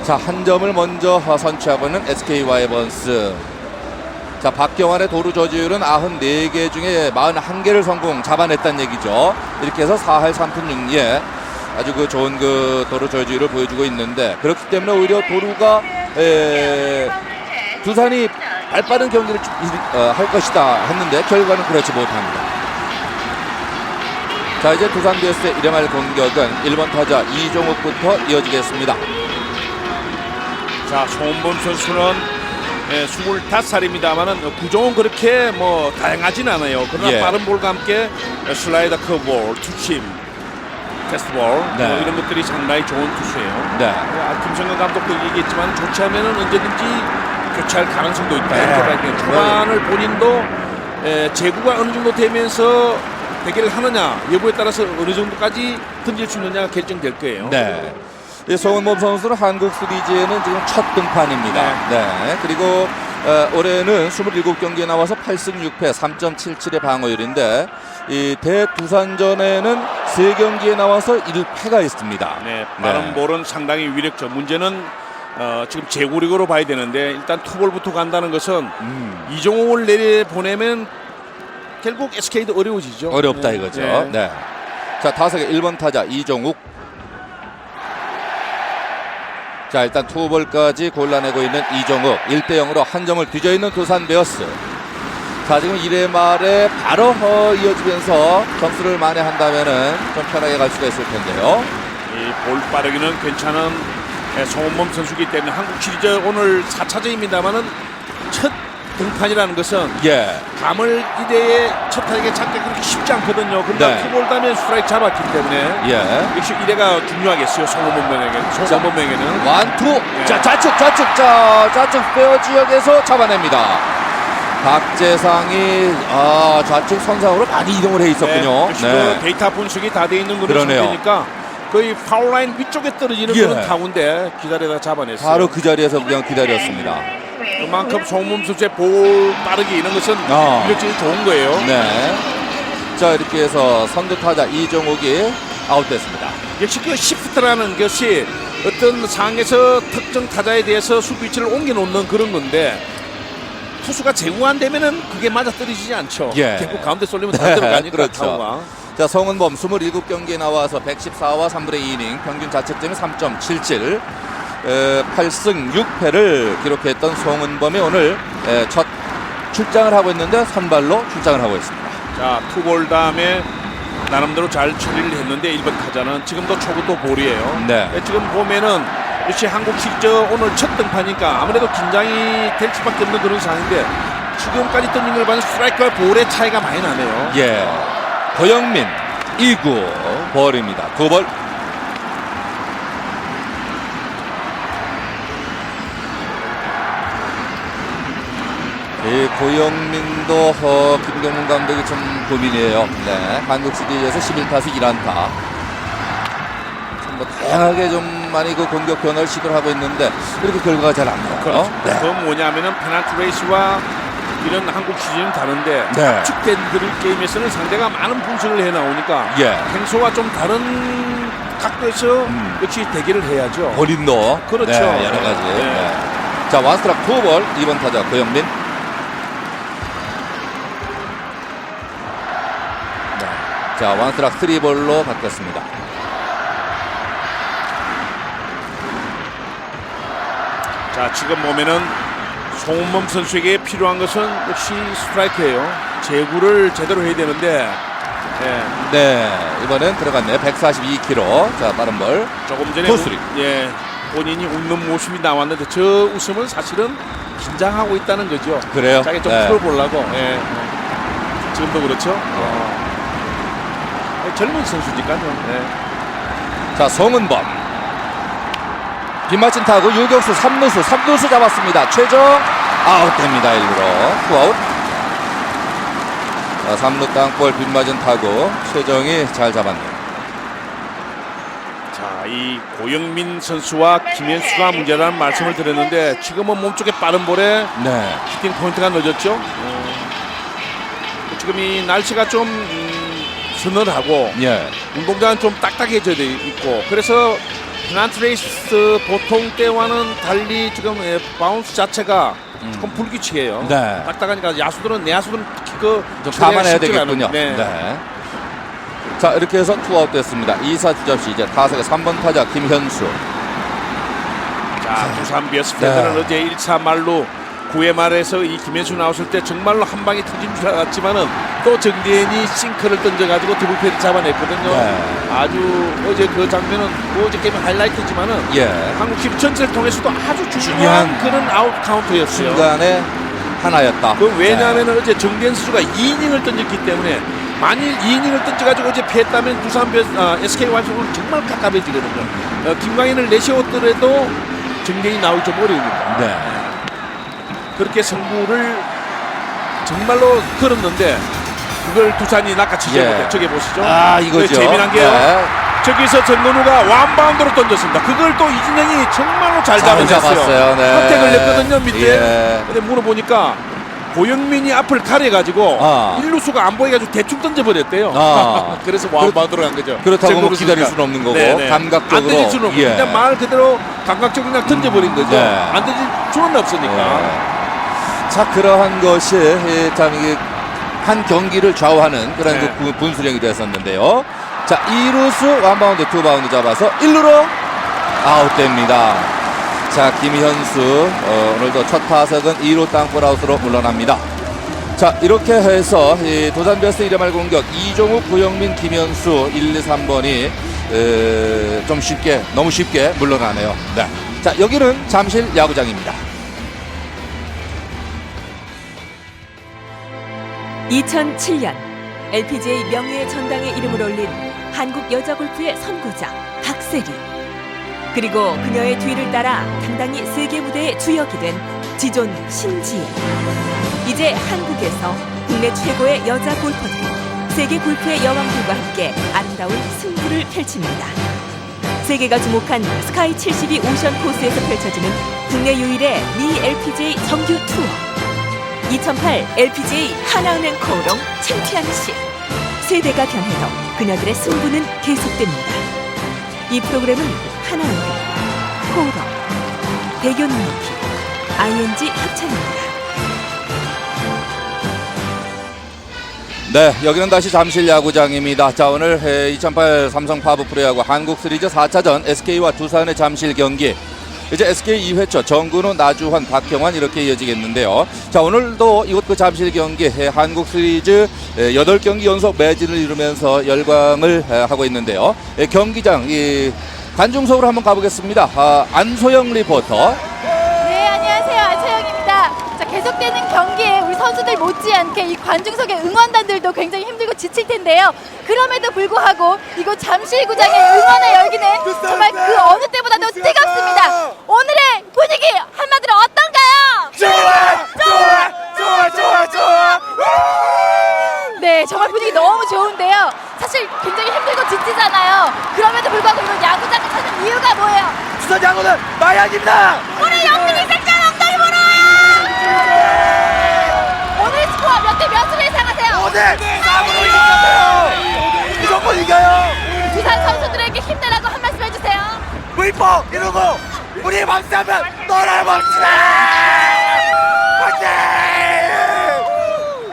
자, 한 점을 먼저 선취하고 있는 SK 와이번스. 자, 박경환의 도루 저지율은 94개 중에 41개를 잡아냈다는 얘기죠. 이렇게 해서 4할 3푼 6리 아주 그 좋은 그 도루 저지율을 보여주고 있는데, 그렇기 때문에 오히려 도루가 두산이 발빠른 경기를 할 것이다 했는데 결과는 그렇지 못합니다. 자, 이제 두산 베어스의 1회 말 공격은 1번 타자 이종욱부터 이어지겠습니다. 자, 송은범 선수는 25살입니다만은 구종은 그렇게 뭐 다양하진 않아요. 그러나 예. 빠른 볼과 함께 슬라이더, 커브볼, 투심, 패스트볼 네. 뭐 이런 것들이 상당히 좋은 투수예요. 네. 김성현 감독도 얘기했지만 좋지 않으면 언제든지 교체할 가능성도 있다. 네. 이렇게 초반을 본인도 제구가 어느 정도 되면서 대결을 하느냐 여부에 따라서 어느 정도까지 던질 수 있느냐가 결정될 거예요. 네. 송은범 선수는 한국 시리즈에는 지금 첫 등판입니다. 네. 그리고 올해는 27경기에 나와서 8승 6패 3.77의 방어율인데, 이 대두산전에는 3경기에 나와서 1패가 있습니다. 네, 빠른 볼은 상당히 위력적. 문제는 지금 제구력으로 봐야 되는데 일단 투볼부터 간다는 것은 이종욱을 내려보내면 결국 SK도 어려워지죠. 어렵다 이거죠. 네. 네. 자, 타석에 1번 타자 이종욱. 자, 일단 투볼까지 골라내고 있는 이종욱. 1대0으로 한 점을 뒤져있는 두산 베어스. 자, 지금 1회 말에 바로 이어지면서 점수를 만회한다면은 좀 편하게 갈 수가 있을 텐데요. 이 볼 빠르기는 괜찮은 송은범 선수이기 때문에 한국 시리즈 오늘 4차전입니다만은 첫 등판이라는 것은 예. 감을 기대에 첫 타격에 잡기 그렇게 쉽지 않거든요. 그러나 네. 투볼 따면 스트라이크 잡았기 때문에 예. 역시 1회가 중요하겠어요. 송은범에게는. 완투. 네. 자, 좌측 페어 지역에서 잡아냅니다. 박재상이 좌측 선상으로 많이 이동을 해 있었군요. 역시 그 데이터 분석이 다 돼 있는 그런 그러네요. 상태니까 거의 파울라인 위쪽에 떨어지는 예. 그런 타구인데 기다리다가 잡아냈어요. 바로 그 자리에서 그냥 기다렸습니다. 그만큼 송은범 선수의 볼 빠르기 이런 것은 위력질이 좋은 거예요. 네. 자, 이렇게 해서 선두 타자 이종욱이 아웃됐습니다. 역시 그 시프트라는 것이 어떤 상황에서 특정 타자에 대해서 수비 위치를 옮겨 놓는 그런 건데 투수가 제구 안 되면은 그게 맞아 떨어지지 않죠. 예. 결국 가운데 쏠리면 다 들어가니까 그렇죠. 타구가. 자, 송은범 27경기에 나와서 114와 3분의 2이닝, 평균 자책점이 3.77. 8승 6패를 기록했던 송은범이 오늘 첫 출장을 하고 있는데 선발로 출장을 하고 있습니다. 자, 투볼 다음에 나름대로 잘 처리를 했는데 1번 타자는 지금도 초구도 볼이에요. 네. 지금 보면은 역시 한국 시저 오늘 첫 등판이니까 아무래도 긴장이 될 수밖에 없는 그런 상황인데 지금까지 던진 걸 봐도 스트라이크와 볼의 차이가 많이 나네요. 예, 고영민 2구 볼입니다. 2볼. 이 고영민도 김경문 감독이 좀 고민이에요. 네, 한국 시리즈에서 11타수 1안타. 뭐 다양하게 좀 많이 그 공격 변화를 시도를 하고 있는데 이렇게 결과가 잘 안 나와요. 그렇죠. 네. 그건 뭐냐면은 페널티 레이스와 이런 한국 시즌은 다른데 네. 압축된 드릴 게임에서는 상대가 많은 분석을 해 나오니까 예. 평소와 좀 다른 각도에서 역시 대결을 해야죠. 본인도 그렇죠. 네, 여러 가지. 네. 네. 자, 원스트라이크 2볼 2번 타자 고영민. 네. 자, 원스트라이크 3볼로 바뀌었습니다. 자, 지금 보면은 송은범 선수에게 필요한 것은 역시 스트라이크예요. 제구를 제대로 해야 되는데 네, 이번엔 들어갔네요. 142km. 자, 빠른 볼. 조금 전에 투수리. 본인이 웃는 모습이 나왔는데 저 웃음은 사실은 긴장하고 있다는 거죠. 그래요? 자기 좀 네. 풀어보려고. 지금도 그렇죠. 젊은 선수니까요. 자, 송은범. 빗맞힌 타구 유격수 3루수 잡았습니다. 최정 아웃됩니다. 1루로 투아웃. 자, 3루 땅볼 빗맞은 타구 최정이 잘 잡았네요. 자, 이 고영민 선수와 김현수가 문제라는 말씀을 드렸는데 지금은 몸쪽에 빠른 볼에 네. 히팅 포인트가 늦었죠. 지금 이 날씨가 좀 서늘하고 예. 운동장은 좀 딱딱해져 있고 그래서 페널티 레이스 보통 때와는 달리 지금 바운스 자체가 조금 불규칙해요. 네. 딱딱하니까 야수들은 내야수들은 그 좀 감안해야 쉽지가 되겠군요. 않은- 네. 네. 자, 이렇게 해서 투아웃 됐습니다. 2사 주접시 이제 타석의 3번 타자 김현수. 자, 두산 베어스 팬들은 네. 어제 1차 말로 9회 말에서 이 김현수 나왔을 때 정말로 한 방에 터진 줄 알았지만은 또 정대현이 싱크를 던져가지고 더블패를 잡아냈거든요. 네. 아주 어제 그 장면은 어제 게임 하이라이트지만은 예. 한국 시리 전체를 통해서도 아주 중요한 중요한 그런 아웃 카운트였어요. 순간에 하나였다. 그 왜냐하면 어제 정대현 선수가 2이닝을 던졌기 때문에 만일 2이닝을 던져가지고 어제 피했다면 두산 SK 와이프는 정말 깝깝해지거든요. 김광현을 내세웠더라도 정대현이 나오기 좀 어려우니까. 네. 그렇게 승부를 정말로 걸었는데 그걸 두산이 낚아치지 예. 못해. 저기 보시죠. 아, 이거죠. 재미난 게요. 네. 저기서 정근우가 완바운드로 던졌습니다. 그걸 또 이진영이 정말로 잘 잘 잡아냈어요. 잡았어요. 네. 한테 걸렸거든요 밑에. 예. 근데 물어보니까 고영민이 앞을 가려가지고 아. 1루수가 안 보여가지고 대충 던져버렸대요. 아. 그래서 완바운드로 간 거죠. 그렇다고 뭐 정근우 기다릴 선수가. 수는 없는 거고 네네. 감각적으로. 안 던질 수는 없고 예. 그냥 말 그대로 감각적으로 그냥 던져버린 거죠. 네. 안 던질 수는 없으니까. 네. 자, 그러한 것이 참 이게 한 경기를 좌우하는 그런 네. 그 분수령이 됐었는데요. 자, 2루수 원바운드 투바운드 잡아서 1루로 아웃됩니다. 자, 김현수 오늘도 첫 타석은 2루 땅볼 아웃으로 물러납니다. 자, 이렇게 해서 이 두산 베어스 1회말 공격 이종욱, 고영민, 김현수 1, 2, 3번이 좀 너무 쉽게 물러나네요. 네. 자, 여기는 잠실 야구장입니다. 2007년 LPGA 명예의 전당에 이름을 올린 한국 여자 골프의 선구자 박세리, 그리고 그녀의 뒤를 따라 당당히 세계 무대의 주역이 된 지존 신지혜. 이제 한국에서 국내 최고의 여자 골퍼들이 세계 골프의 여왕들과 함께 아름다운 승부를 펼칩니다. 세계가 주목한 스카이 72 오션 코스에서 펼쳐지는 국내 유일의 미 LPGA 정규 투어. 2008 LPGA 하나은행 코오롱 챔피언십. 세대가 변해도 그녀들의 승부는 계속됩니다. 이 프로그램은 하나은행, 코오롱, 대교능력기, ING 협찬입니다. 네, 여기는 다시 잠실 야구장입니다. 자, 오늘 2008 삼성 파브 프로야구 한국 시리즈 4차전 SK와 두산의 잠실 경기 이제 SK 2회초 정근우, 나주환, 박경환 이렇게 이어지겠는데요. 자, 오늘도 이곳 그 잠실 경기 한국 시리즈 8경기 연속 매진을 이루면서 열광을 하고 있는데요. 경기장 이 관중석으로 한번 가보겠습니다. 안소영 리포터. 네, 안녕하세요. 안소영입니다. 자, 계속되는 경기에 우리 선수들 못지않게 이 관중석의 응원단들도 굉장히 힘들고 지칠 텐데요. 그럼에도 불구하고 이곳 잠실구장의 응원의 열기는 정말 그 어느 때보다도 뜨겁습니다. 오늘의 분위기 한마디로 어떤가요? 네, 정말 분위기 너무 좋은데요. 사실 굉장히 힘들고 지치잖아요. 그럼에도 불구하고 이런 야구장을 찾는 이유가 뭐예요? 부산 야구는 마약입니다. 오늘 영민이 색깔 엉덩이 보러 오늘 스코어 몇 대 몇으로 예상하세요? 오늘 4으로 이겨요. 무조건 이겨요. 부산 선수들에게 힘내라고 한 말씀 해주세요. 물포 이러고 우리 박수하면 놀아봅시다.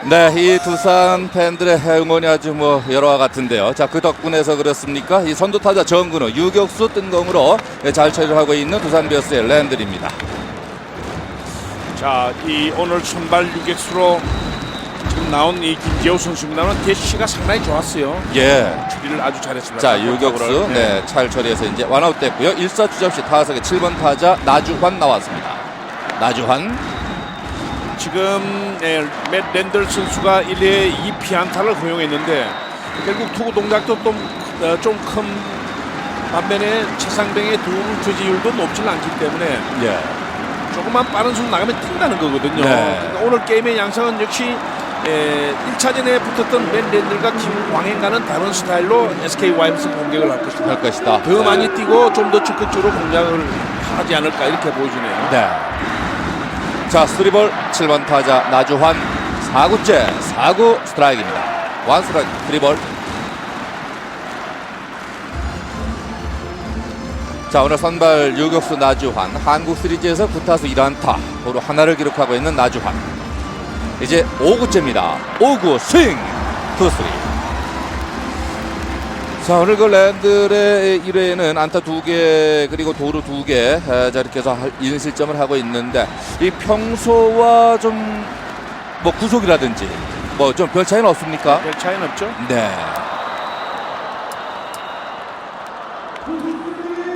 네, 이 두산 팬들의 응원이 아주 여러와 같은데요. 자, 그 덕분에서 그렇습니까? 이 선두타자 정근우, 유격수 뜬공으로 잘 처리를 하고 있는 두산 베어스의 랜들입니다. 자, 이 오늘 선발 유격수로 지금 나온 이 김재호 선수입니다만 대시가 상당히 좋았어요. 예. 처리를 아주 잘했습니다. 자, 유격수 네, 잘 처리해서 이제 완아웃됐고요. 1사 주잡시 타석의 7번 타자 나주환 나왔습니다. 나주환. 지금 맷 랜들 선수가 1회 2피 안타를 허용했는데 결국 투구 동작도 좀 큰 반면에 최상병의 도움 투지율도 높지 않기 때문에 예. 조금만 빠른 수로 나가면 뛴다는 거거든요. 네. 그러니까 오늘 게임의 양상은 역시 1차전에 붙었던 맷 랜들과 김광행과는 다른 스타일로 SK 와이번스 공격을 할 것이다. 더 많이 뛰고 좀 더 적극적으로 공략을 하지 않을까 이렇게 보여지네요. 네. 자, 3볼 7번 타자 나주환 4구째 4구 스트라이크입니다. 1 스트라이크 3볼. 자, 오늘 선발 유격수 나주환 한국 시리즈에서 9타수 1안타 도루 하나를 기록하고 있는 나주환. 이제 5구째입니다. 5구 스윙 2-3. 자, 오늘 그 랜들의 1회에는 안타 2개 그리고 도루 2개 자, 이렇게 해서 1실점을 하고 있는데 이 평소와 좀 구속이라든지 좀 별 차이는 없습니까? 별 차이는 없죠. 네.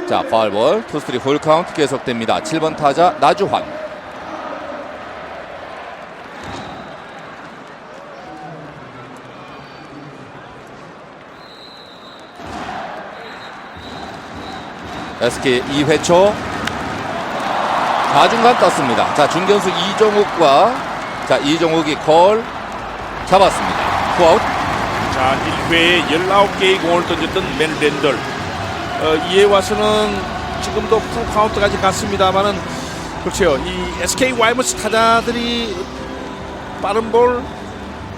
자, 파울볼 2-3 홀카운트 계속됩니다. 7번 타자 나주환. SK 2회초 좌중간 떴습니다. 자, 중견수 이종욱과 자, 이종욱이 콜 잡았습니다. 투아웃. 자, 1회에 19개의 공을 던졌던 맷 랜들. 2회 와서는 지금도 풀 카운트까지 갔습니다만은 그렇죠. 이 SK 와이번스 타자들이 빠른 볼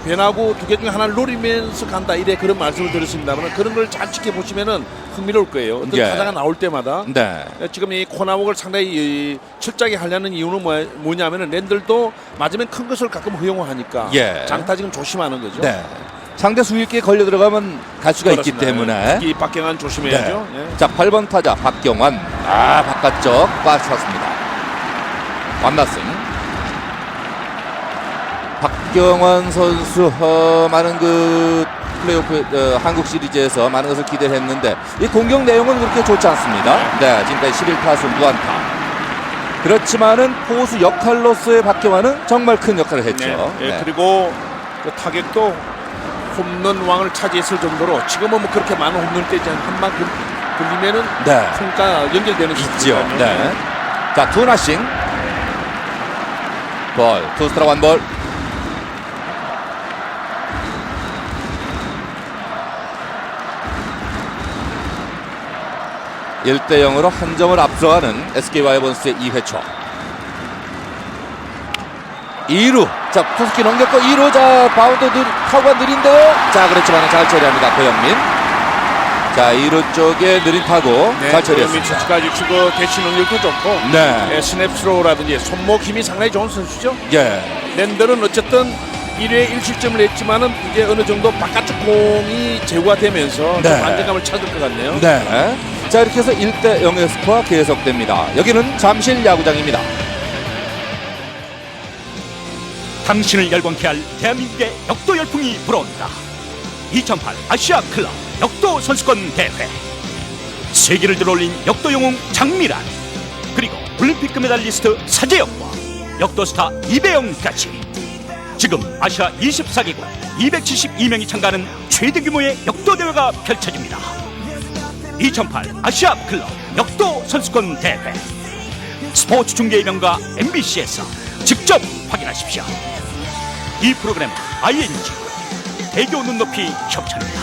변하고 2개 중에 하나를 노리면서 간다 이래 그런 말씀을 드렸습니다만 그런 걸 잘 지켜보시면은 흥미로울 거예요. 어떤 예. 타자가 나올 때마다 네. 지금 이 코나목을 상당히 철저하게 하려는 이유는 뭐냐면은 랜들도 맞으면 큰 것을 가끔 허용하니까 예. 장타 지금 조심하는 거죠. 네. 상대 수익기에 걸려 들어가면 갈 수가 있기 그렇습니다. 때문에. 특히 박경환 조심해야죠. 네. 예. 자, 8번 타자 박경환. 바깥쪽 빠졌습니다. 완나승. 박경환 선수 많은 그 플레이오프 한국 시리즈에서 많은 것을 기대했는데 이 공격 내용은 그렇게 좋지 않습니다. 네, 지금까지 11타수 무안타. 그렇지만은 포수 역할로서의 박경환은 정말 큰 역할을 했죠. 네. 예, 네. 그리고 그 타격도 홈런 왕을 차지했을 정도로 지금은 그렇게 많은 홈런 때지 않은 한방 걸리면은 네. 평가 연결되는 있죠. 네. 자, 2-0. 볼, 2스트라이크 1볼. (1대 0으로) 한 점을 앞서가는 SK 와이번스의 2회초. 2루. 자, 투수키 넘겼고 2루. 자, 바운드 타구가 느린데요. 자, 그렇지만 잘 처리합니다. 고영민. 자, 2루 쪽에 느린 타구 잘 처리했습니다. 선수까지 치고 대치 능력도 좋고 네. 스냅 스로우라든지 손목 힘이 상당히 좋은 선수죠. 예. 랜들은 어쨌든 1회 1실점을 했지만은 이제 어느 정도 바깥쪽 공이 제구가 되면서 네. 좀 안정감을 찾을 것 같네요. 네. 자, 이렇게 해서 1대0의 스코어 계속됩니다. 여기는 잠실 야구장입니다. 당신을 열광케 할 대한민국의 역도 열풍이 불어온다. 2008 아시아 클럽 역도 선수권 대회. 세계를 들어올린 역도 영웅 장미란, 그리고 올림픽 금메달리스트 사재영과 역도 스타 이배영까지 지금 아시아 24개국 272명이 참가하는 최대 규모의 역도 대회가 펼쳐집니다. 2008 아시아 클럽 역도 선수권 대회. 스포츠 중계의 명가 MBC에서 직접 확인하십시오. 이 프로그램은 ING 대교 눈높이 협찬입니다.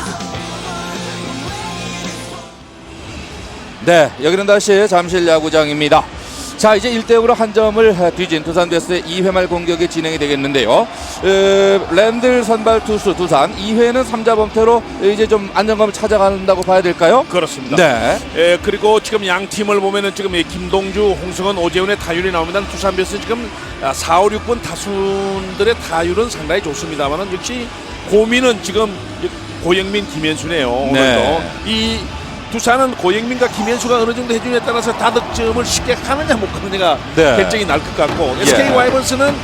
네, 여기는 다시 잠실 야구장입니다. 자, 이제 1대0으로 한 점을 뒤진 두산 베어스의 2회 말 공격이 진행이 되겠는데요. 랜들 선발 투수 두산 2회는 3자 범퇴로 이제 좀 안정감을 찾아간다고 봐야 될까요? 그렇습니다. 네. 그리고 지금 양 팀을 보면은 지금 김동주, 홍성은, 오재훈의 타율이 나옵니다. 두산 베어스는 지금 4, 5, 6번 타순들의 타율은 상당히 좋습니다만은 역시 고민은 지금 고영민, 김현수네요. 오늘도 네. 이 두산은 고영민과 김현수가 어느 정도 해주냐에 따라서 다득점을 쉽게 하느냐 못 하느냐가 네. 결정이 날 것 같고, 예. SK 와이번스는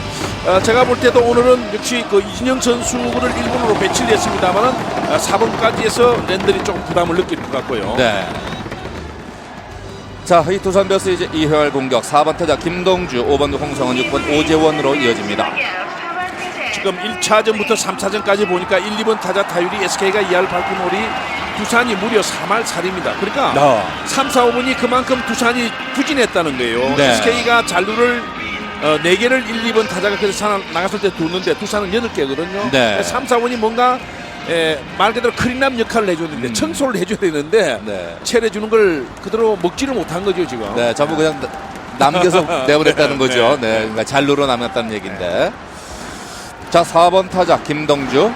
제가 볼 때도 오늘은 역시 그 이진영 선수를 1군으로 배치를 했습니다만은 4번까지 해서 랜들이 조금 부담을 느낄 것 같고요. 네. 자, 이 두산 베어스 이제 2회 말 공격 4번 타자 김동주, 5번 홍성은, 6번 오재원으로 이어집니다. 지금 1차전부터 3차전까지 보니까 1, 2번 타자 타율이 SK가 2할 8푼 5리, 두산이 무려 3할 4리입니다. 그러니까 3, 4, 5번이 그만큼 두산이 부진했다는 거예요. 네. SK가 잔루를 4개를 1, 2번 타자가 그래서 나갔을 때 뒀는데 두산은 8개거든요. 네. 3, 4번이 뭔가 말 그대로 크리남 역할을 해줬는데 청소를 해줘야 되는데 네. 채려주는 걸 그대로 먹지를 못한 거죠 지금. 네, 전부 그냥 남겨서 내보냈다는 거죠. 네. 네, 그러니까 잔루로 남았다는 얘기인데. 자, 4번 타자 김동주.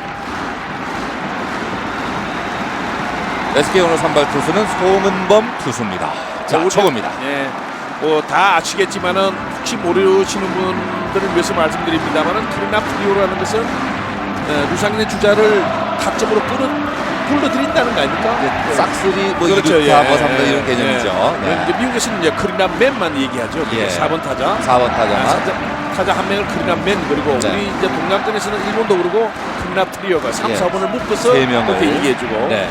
SK 오늘 선발 투수는 송은범 투수입니다. 자, 초구입니다. 예, 다 아시겠지만은 혹시 모르시는 분들을 위해서 말씀드립니다만은 크리나 프리오라는 것은 루상인의 주자를 타점으로 불러들인다는 거 아닙니까? 싹쓸이 뭐 그렇죠, 2루타 뭐 3루 이런 개념이죠. 네. 네. 이제 미국에서는 이제 크리나 맨만 얘기하죠. 예. 4번 타자. 4번 타자만. 타자 한 명을 크리나 맨, 그리고 네. 우리 이제 동남권에서는 일본도 그러고 크리나 프리오가 3, 예. 4번을 묶어서 3명을 그렇게 얘기해주고. 네.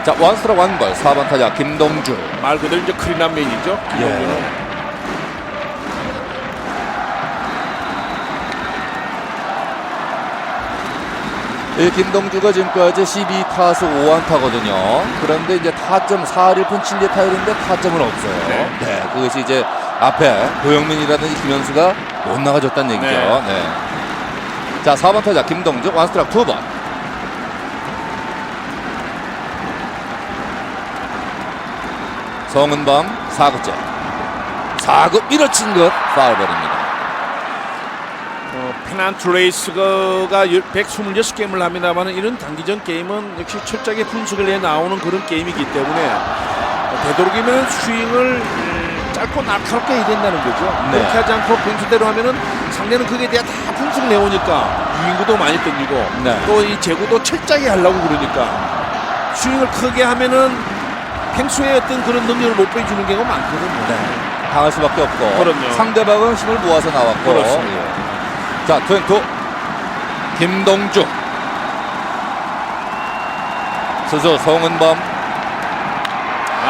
자, 원스트라이크 원볼 4번 타자 김동주. 말 그대로 이제 크리나 맨이죠. 김동주는. 이 김동주가 지금까지 12타수 5안타거든요. 그런데 이제 타점 4할 1푼 7리 타율인데 타점은 없어요. 네. 그것이 이제 앞에 고영민이라든지 김현수가 못 나가줬다는 얘기죠. 네. 자, 4번 타자 김동주 원스트라이크 2번. 송은범 4구째. 4구 밀어친 것 파울볼입니다. 페난트 레이스가 126게임을 합니다만 이런 단기전 게임은 역시 철저하게 분석을 해 나오는 그런 게임이기 때문에 되도록이면 스윙을 짧고 날카롭게 해야 된다는 거죠. 네. 그렇게 하지 않고 변수대로 하면은 상대는 그게 대해 다 분석을 해오니까 유인구도 많이 던지고 네. 또 이 제구도 철저하게 하려고 그러니까 스윙을 크게 하면은 평소에 어떤 그런 능력을 못 보여주는 경우가 많거든요. 네. 당할 수밖에 없고 그럼요. 상대방은 힘을 모아서 나왔고. 그렇습니다. 예. 자, 투앤투 김동주 수수 송은범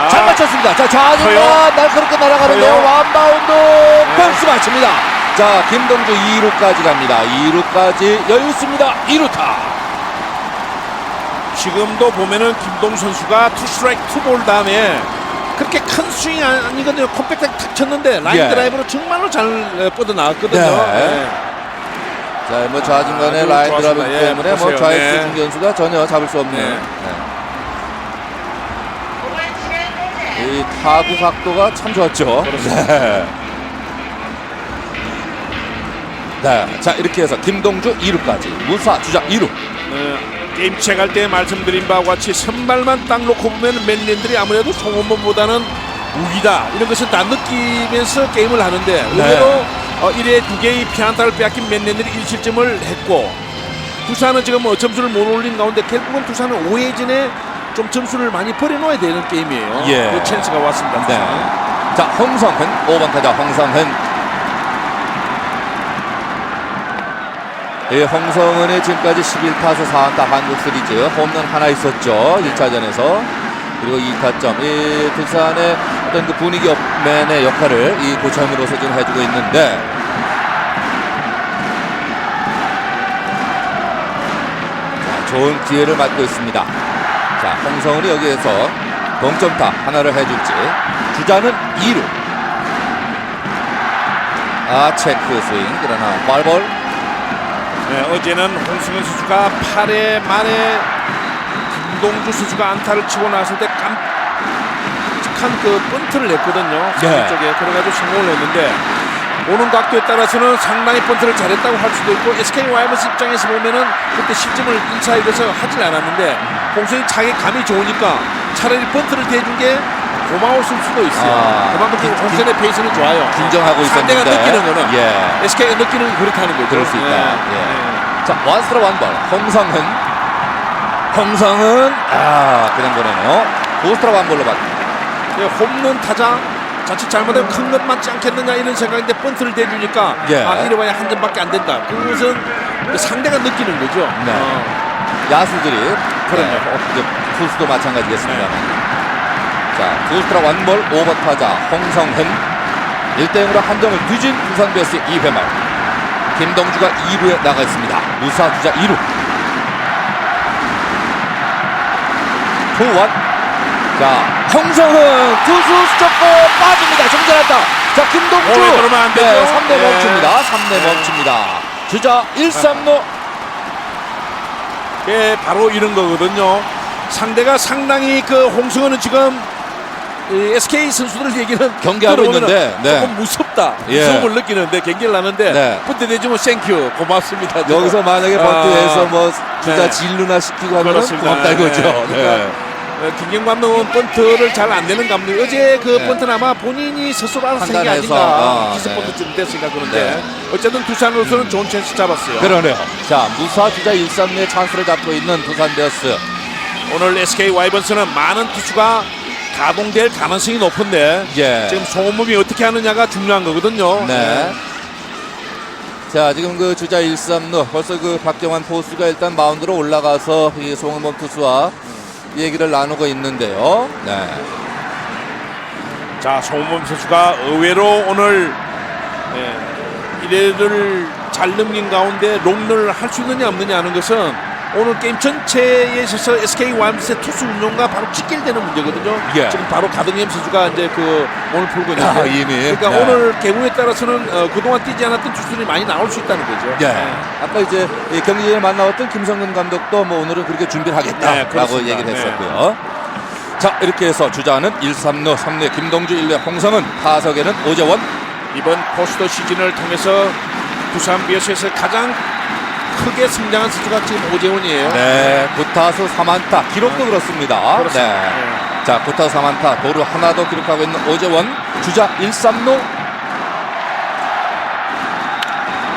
잘 맞췄습니다. 자, 좌중간 날카롭게 날아가는데요. 커요. 원바운드 펜스 맞춥니다. 자, 김동주 2루까지 갑니다. 2루까지 여유 있습니다. 2루타. 지금도 보면은 김동 선수가 투 스트라이크 투볼 다음에 그렇게 큰 스윙 아니거든요. 컴팩트하게 탁 쳤는데 라인 예. 드라이브로 정말로 잘 뻗어 나왔거든요. 네. 자, 뭐 좌중간에 아주 라인 드라이브 좋았습니다. 예, 때문에 뭐 보세요. 좌익수 네. 중견수가 전혀 잡을 수 없는 네. 이 타구 각도가 참 좋았죠. 네. 네. 자, 이렇게 해서 김동주 2루까지 무사 주자 2루. 게임 시작할 때 말씀드린 바와 같이 선발만 딱 놓고 보면 맨랜들이 아무래도 송원범보다는 우위다 이런 것을 다 느끼면서 게임을 하는데 의외로 1회 2개의 피안타를 빼앗긴 맨랜들이 1실점을 했고 두산은 지금 점수를 못 올린 가운데 결국은 두산은 5회 전에 좀 점수를 많이 버려놓아야 되는 게임이에요. 예. 그 찬스가 왔습니다. 네. 자, 홍성훈 5번 타자 홍성훈. 예, 홍성은의 지금까지 11타수 4안타 한국 시리즈 홈런 하나 있었죠. 1차전에서. 그리고 2타점. 이 두산의 어떤 그 분위기 업맨의 역할을 이 고참으로서 지금 해주고 있는데, 자, 좋은 기회를 맞고 있습니다. 자, 홍성은이 여기에서 동점타 하나를 해줄지. 주자는 2루. 체크 스윙. 그러나 발볼. 네, 어제는 홍승현 선수가 8회 말에 김동주 선수가 안타를 치고 나섰을 때 깜찍한 그 번트를 냈거든요. 네. 쪽에 그래가지고 성공을 했는데 오는 각도에 따라서는 상당히 번트를 잘했다고 할 수도 있고 SK 와이번스 입장에서 보면은 그때 실점을 인사이드에서 하질 않았는데 홍승이 자기 감이 좋으니까 차라리 번트를 대준 게 고마웠을 수도 있어요. 그만큼 홍승의 페이스는 좋아요. 긴장하고 있었는데 상대가 느끼는 거는 예. SK가 느끼는 게 그렇다는 거죠. 그럴 수 있다. 네. 예. 자, 원스트라 원볼 홍성은 그냥 보내네요. 투스트라 원볼로 받습니다. 예, 홈런 타자 자칫 잘못하면 큰 것 맞지 않겠느냐 이런 생각인데 번트를 대주니까 예. 이래봐야 한 점밖에 안 된다. 그것은 상대가 느끼는 거죠. 네. 야수들이 그럼요. 이제 투수도 마찬가지겠습니다. 자, 투스트라 원볼 5번 타자 홍성은 1대0으로 한 점을 뒤진 두산 베어스의 2회 말. 김동주가 2루에 나가 있습니다. 무사 주자 2루. 투원. 자, 홍성은 투수 스쳤고 빠집니다. 정전했다. 자, 김동주. 그러면 안 되죠. 3대 예. 멈춥니다. 3대 멈춥니다. 주자 1-3루. 예, 바로 이런 거거든요. 상대가 상당히 그 홍승호는 지금 이 SK 선수들 얘기는 경기하고 들어보면은 있는데, 네. 조금 무섭다. 예. 무서움을 느끼는데 경기를 하는데 네. 번트 내주면 땡큐 고맙습니다. 여기서 만약에 번트해서 뭐 주자 네. 진루나 시키고 하면 그렇습니다. 고맙다 이거죠. 네. 그러니까 김경 감독은 번트를 잘 안 내는 감독. 어제 그 네. 번트는 아마 본인이 스스로 알아서 한게 판단해서, 아닌가. 기습 네. 번트쯤 됐으니까 그런데 네. 어쨌든 두산으로서는 좋은 찬스 잡았어요. 그러네요. 자, 무사 주자 1-3루의 찬스를 잡고 있는 두산 베어스. 오늘 SK 와이번스는 많은 투수가 가동될 가능성이 높은데 예. 지금 송은범이 어떻게 하느냐가 중요한 거거든요. 네. 자, 지금 그 주자 1-3루 벌써 그 박경환 포수가 일단 마운드로 올라가서 이 송은범 투수와 얘기를 나누고 있는데요. 네. 자, 송은범 선수가 의외로 오늘 1회를 잘 넘긴 가운데 롱런을 할 수 있느냐 없느냐 하는 것은 오늘 게임 전체에 있어서 SK 와이번스의 투수 운용과 바로 직결되는 문제거든요. 예. 지금 바로 가등iem 선수가 이제 그 오늘 풀고 있는데 아, 이미. 그러니까 네. 오늘 개구에 따라서는 그동안 뛰지 않았던 투수들이 많이 나올 수 있다는 거죠. 예. 아까 이제 이 경기 전에 만나왔던 김성근 감독도 뭐 오늘은 그렇게 준비를 네, 하겠다라고 그렇습니다. 얘기를 했었고요. 자, 이렇게 해서 주자는 1-3루, 3루에 김동주, 1루에 홍성은, 타석에는 오재원. 이번 포스트 시즌을 통해서 두산 베어스에서 가장 크게 성장한 선수가 지금 오재원이에요. 네, 9타수 3안타. 기록도 그렇습니다. 그렇습니다. 네. 자, 9타수 3안타. 도루 하나 더 기록하고 있는 오재원. 주자 1-3루.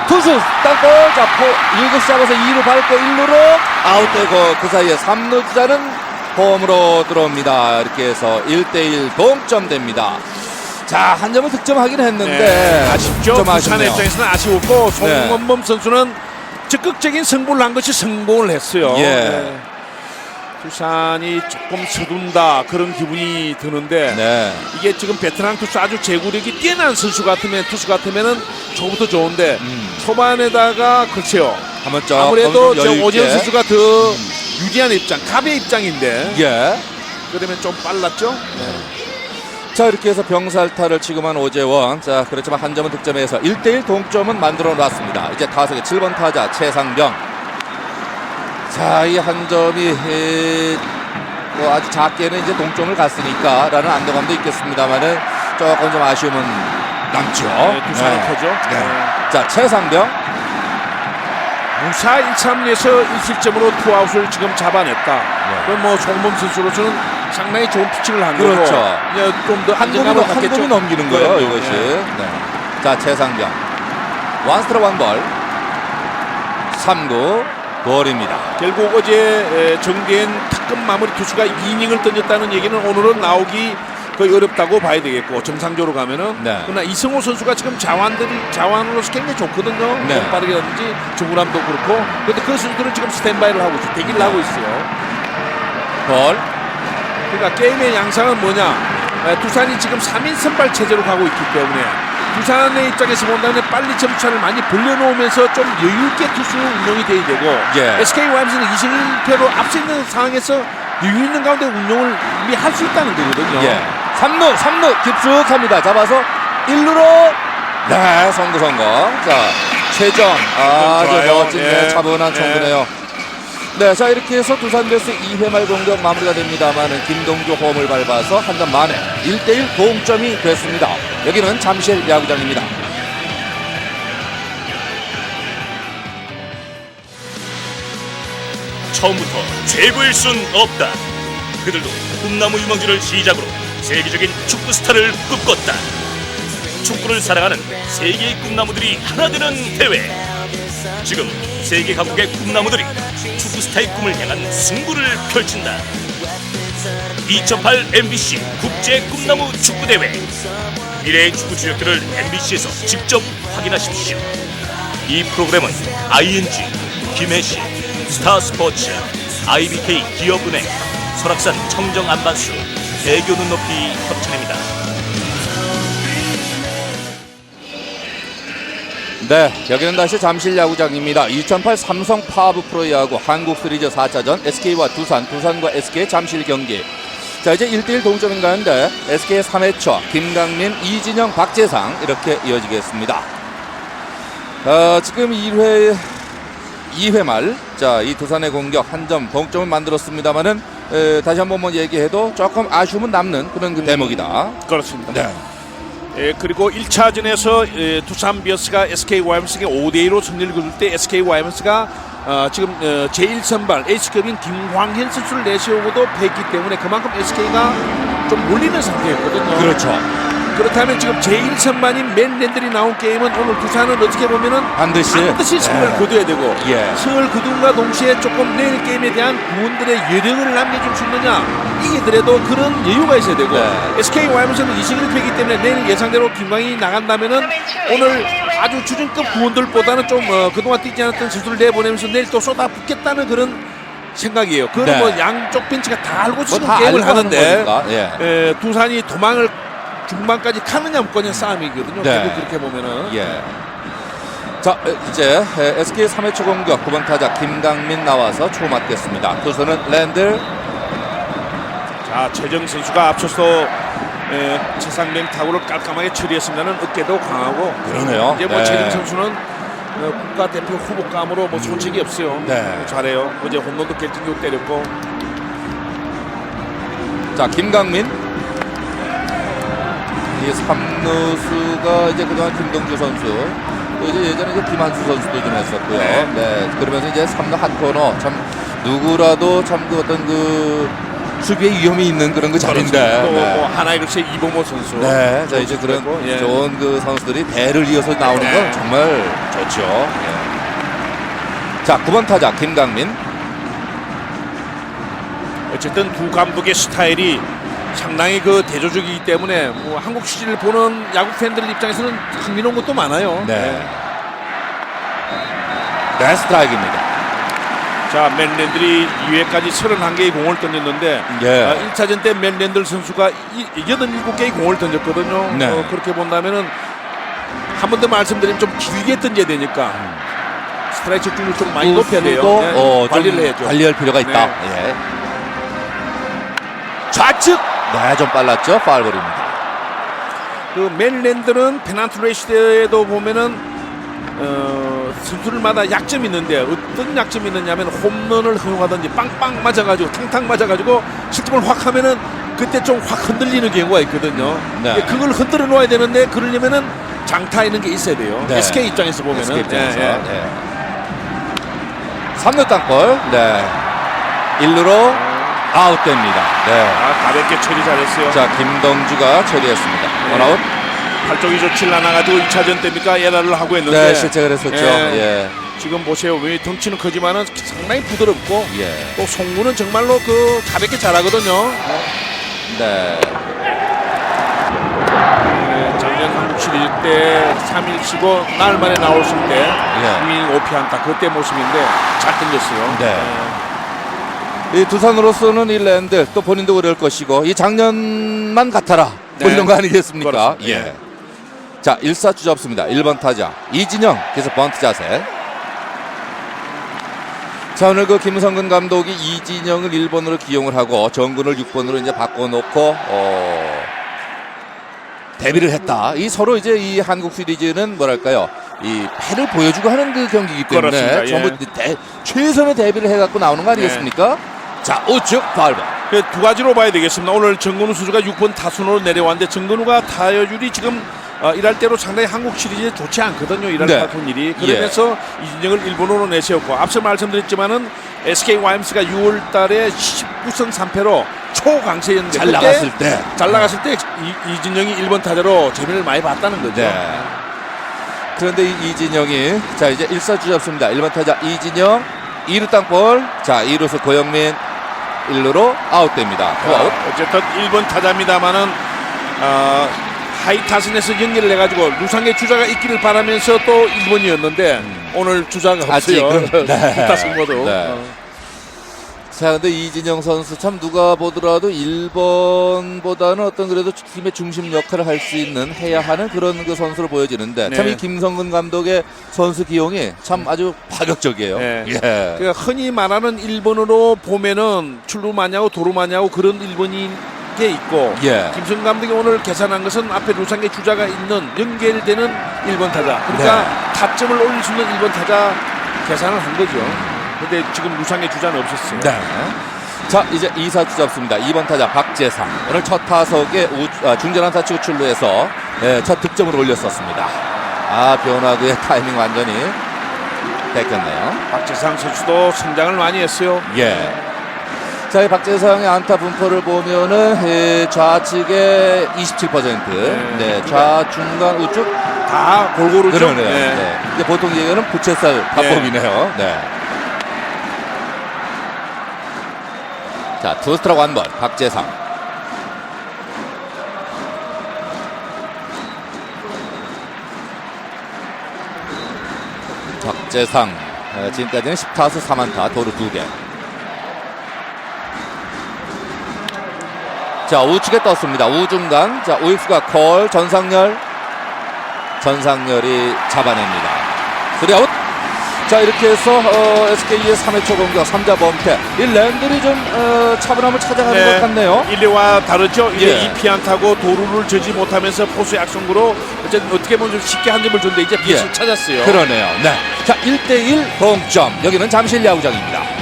투수 땅볼 잡고 1구 잡아서 2루 밟고 1루로 아웃되고 그 사이에 3루 주자는 홈으로 들어옵니다. 이렇게 해서 1대1 동점됩니다. 자, 한 점을 득점하긴 했는데 네, 아쉽죠. 좀 두산 아쉽네요. 입장에서는 아쉬웠고 송원범 선수는 적극적인 승부를 한 것이 성공을 했어요. 예. 네. 두산이 조금 서둔다 그런 기분이 드는데 네. 이게 지금 베테랑 투수 아주 제구력이 뛰어난 선수 같으면 초부터 좋은데 초반에다가 글쎄요. 한번 좀 아무래도 좀 저 여유 오재원 있게. 선수가 더 유리한 입장, 갑의 입장인데 예. 그러면 좀 빨랐죠. 자, 이렇게 해서 병살타를 치고만 오재원. 자, 그렇지만 한 점은 득점해서 1대1 동점은 만들어 놨습니다. 이제 타석의 7번 타자 최상병. 자, 이 한 점이 뭐 아주 작게는 이제 동점을 갔으니까 라는 안도감도 있겠습니다만은 조금 좀 아쉬움은 남죠. 네, 두산이 커죠. 네. 자, 최상병. 무사 1-3루에서 1실점으로 투아웃을 지금 잡아냈다. 그럼 뭐 송범 선수로서는 상당히 좋은 피칭을 한 거고 그렇죠. 이제 좀 더 한 안정감을 갖겠죠. 부분 넘기는 거예요, 그럼요. 이것이. 네. 네. 자, 최상병. 원스트라 원볼. 3구. 볼입니다. 결국 어제 정대현 특급 마무리 투수가 2이닝을 던졌다는 얘기는 오늘은 나오기 거의 어렵다고 봐야 되겠고 정상적으로 가면은. 네. 그러나 이승호 선수가 지금 자완으로서 굉장히 좋거든요. 네. 빠르게라든지 정우람도 그렇고. 그런데 그 선수들은 지금 스탠바이를 하고 있어요. 대기를 하고 있어요. 볼. 그러니까 게임의 양상은 뭐냐? 두산이 지금 3인 선발 체제로 가고 있기 때문에 두산의 입장에서 본다면 빨리 점차를 많이 벌려놓으면서 좀 여유있게 투수 운영이 돼야 되고 예. SK 와이번스는 2승 1패로 앞서 있는 상황에서 여유 있는 가운데 운영을 이미 할 수 있다는 거거든요. 예. 3루 깊숙합니다. 잡아서 1루로 네, 성공. 자, 최정 아주 좋아요. 멋진 예. 차분한 예. 청구네요. 네, 자 이렇게 해서 두산 베어스 2회 말 공격 마무리가 됩니다만은 김동주 홈을 밟아서 한 점 만에 1대1 동점이 됐습니다. 여기는 잠실 야구장입니다. 처음부터 최고일 순 없다. 그들도 꿈나무 유망주를 시작으로 세계적인 축구 스타를 꿈꿨다. 축구를 사랑하는 세계의 꿈나무들이 하나 되는 대회. 지금 세계 각국의 꿈나무들이 축구 스타의 꿈을 향한 승부를 펼친다. 2008 MBC 국제 꿈나무 축구대회. 미래의 축구 주역들을 MBC에서 직접 확인하십시오. 이 프로그램은 ING, 김혜시, 스타스포츠, IBK 기업은행, 설악산 청정안반수, 대교 눈높이 협찬입니다. 네, 여기는 다시 잠실 야구장입니다. 2008 삼성 파브 프로야구 한국 시리즈 4차전 SK와 두산과 SK의 잠실 경기. 자, 이제 1대1 동점인 가운데 SK의 3회초 김강민, 이진영, 박재상 이렇게 이어지겠습니다. 지금 2회 말, 자, 이 두산의 공격 한 점 동점을 만들었습니다만은 다시 한번 얘기해도 조금 아쉬움은 남는 그런 그 대목이다. 그렇습니다. 네. 그리고 1차전에서 두산 베어스가 SK 와이번스에게 5대2로 승리를 거둘 때 SK 와이번스가 지금 제1선발 에이스급인 김광현 선수를 내세우고도 패했기 때문에 그만큼 SK가 좀 몰리는 상태였거든요. 그렇죠. 그렇다면 지금 제1선발인 맨 랜들이 나온 게임은 오늘 두산은 어떻게 보면은 반드시 승리를 거둬야 되고 예. 승을 거둔과 동시에 조금 내일 게임에 대한 구원들의 여력을 남겨줄 수 있느냐 이기더라도 그런 여유가 있어야 되고 네. SK 와이번스는 2승 1패이기 때문에 내일 예상대로 김광현이 나간다면은 오늘 아주 주전급 구원들보다는 좀 그동안 뛰지 않았던 선수를 내보내면서 내일 또 쏟아붓겠다는 그런 생각이에요. 그건 네. 뭐 양쪽 벤치가 다 알고 지금 다 게임을 알고 하는 하는데 거니까. 예. 두산이 도망을 중반까지 가느냐 못 가느냐 싸움이거든요. 네. 결국 그렇게 보면은. 예. 자, 이제 SK의 3회 초 공격 9번 타자 김강민 나와서 초 맞겠습니다. 투수는 랜들. 자, 최정 선수가 앞서서 최상병 타구를 깔끔하게 처리했습니다는 어깨도 강하고. 그러네요. 이제 뭐 네. 최정 선수는 국가대표 후보감으로 뭐 손책이 없어요. 네. 잘해요. 어제 홈런도 결정적으로 때렸고. 자, 김강민. 이 3루수가 이제 그동안 김동주 선수, 또 이제 예전에 이제 김한수 선수도 좀 했었고요. 네. 네. 그러면서 이제 3루 한 코너 참 누구라도 참 그 어떤 그 수비에 위험이 있는 그런 그 자리인데. 또 네. 뭐 하나이글스의 이봉호 선수. 네, 자 이제 그런 했고, 예. 좋은 그 선수들이 대를 이어서 나오는 네. 건 정말 좋죠. 예. 자, 9번 타자 김강민. 어쨌든 두 감독의 스타일이 상당히 그 대조적이기 때문에 뭐 한국 시리즈를 보는 야구 팬들 입장에서는 흥미로운 것도 많아요. 네. 네, 스트라이크입니다. 자, 맨 랜들이 2회까지 31개의 공을 던졌는데 예. 1차전 때 맨 랜들 선수가 87개의 공을 던졌거든요. 네. 그렇게 본다면은 한 번 더 말씀드리면 좀 길게 던져야 되니까 스트라이크 적중률 좀 많이 높여야 돼요. 투수도, 네, 관리를 좀 해야죠. 관리할 필요가 있다. 네. 예. 좌측. 네, 좀 빨랐죠. 파울볼입니다. 그 맨 랜들은 페넌트 레이시대에도 보면은 선수들마다 약점이 있는데 어떤 약점이 있느냐면 홈런을 허용하든지 빵빵 맞아가지고 탕탕 맞아가지고 실점을 확 하면은 그때 좀 확 흔들리는 경우가 있거든요. 네. 그걸 흔들어 놓아야 되는데 그러려면은 장타 있는 게 있어야 돼요. 네. SK 입장에서 보면은. SK 입장에서. 예, 예. 네. 3루 땅볼. 네. 1루로 아웃됩니다. 네. 가볍게 처리 잘했어요. 자, 김동주가 처리했습니다. 네. 원아웃. 팔 쪽이 좋질 않아가지고 2차전 때니까 에러를 하고 했는데. 네, 실책을 했었죠. 예. 예. 지금 보세요. 왜 덩치는 크지만은 상당히 부드럽고 예. 또 송구는 정말로 그 가볍게 잘하거든요. 네. 작년 한국 시리즈 때 3일 쉬고 나흘 만에 나왔을 때 예. 3인 5피안타 그때 모습인데 잘 던졌어요. 네. 이 두산으로서는 이 랜들 또 본인도 그럴 것이고 이 작년만 같아라 뭐 네. 이런 거 아니겠습니까? 그렇습니다. 예. 자 1사주 없습니다. 1번 타자 이진영 계속 번트 자세. 자 오늘 그 김성근 감독이 이진영을 1번으로 기용을 하고 정근을 6번으로 이제 바꿔놓고 데뷔를 했다. 이 서로 이제 이 한국 시리즈는 뭐랄까요? 이 패를 보여주고 하는 그 경기이기 때문에 그렇습니다. 예. 전부 최선의 데뷔를 해갖고 나오는 거 아니겠습니까? 자 우측 파울볼. 두 가지로 봐야 되겠습니다. 오늘 정근우 수주가 6번 타순으로 내려왔는데 정근우가 타율이 지금 일할 때로 상당히 한국 시리즈에 좋지 않거든요. 일할 네. 타순일이. 그러면서 이진영을 1번으로 내세웠고 앞서 말씀드렸지만은 SK 와임스가 6월 달에 19승 3패로 초강세였는데 잘 나갔을 때. 잘 나갔을 때 이진영이 1번 타자로 재미를 많이 봤다는 거죠. 네. 그런데 이 이진영이 자 이제 1사주 잡습니다. 1번 타자 이진영 2루 땅볼. 자 2루수 고영민 1루로 아웃됩니다. 투아웃. 어쨌든 1번 타자입니다만은 하이 타선에서 연결을 해가지고 루상의 주자가 있기를 바라면서 또 1번이었는데 오늘 주자가 아직 없어요. 네. 타선 모두. 네. 자, 근데 이진영 선수 참 누가 보더라도 1번보다는 어떤 그래도 팀의 중심 역할을 할 수 있는 해야 하는 그런 그 선수로 보여지는데 네. 참 이 김성근 감독의 선수 기용이 참 아주 파격적이에요. 네. 예. 그러니까 흔히 말하는 1번으로 보면은 출루 마냐고 도루 마냐고 그런 1번인 게 있고 예. 김성근 감독이 오늘 계산한 것은 앞에 루상의 주자가 있는 연결되는 1번 타자. 그러니까 네. 타점을 올릴 수 있는 1번 타자 계산을 한 거죠. 근데 지금 루상의 주자는 없었어요. 네. 자, 이제 2사주 잡습니다. 2번 타자 박재상. 오늘 첫 타석에 중전환타 치고 출루해서 첫 득점을 올렸었습니다. 변화구의 타이밍 완전히 뺏겼네요. 박재상 선수도 성장을 많이 했어요. 예. 자, 이 박재상의 안타 분포를 보면은 좌측에 27%, 네, 좌중간 우측 다 골고루 좀. 그러네요. 네. 네. 이제 보통 얘기하는 부채살 밥법이네요. 네. 자, 투 스트라이크 원볼 박재상. 박재상 지금까지는 10타수 3안타 도루 2개. 자 우측에 떴습니다. 우중간. 자 우익수가 콜. 전상열이 잡아냅니다. 3아웃. 자 이렇게 해서 SK의 3회 초 공격 3자 범퇴. 이 랜들이 좀 차분함을 찾아가는 것 같네요. 1회와 다르죠. 1회 예. 2피안타고 도루를 저지 못하면서 포수의 악성구로 어떻게 보면 좀 쉽게 한 점을 줬는데 이제 빛을 예. 찾았어요. 그러네요. 네. 자 1대1 동점. 여기는 잠실 야구장입니다.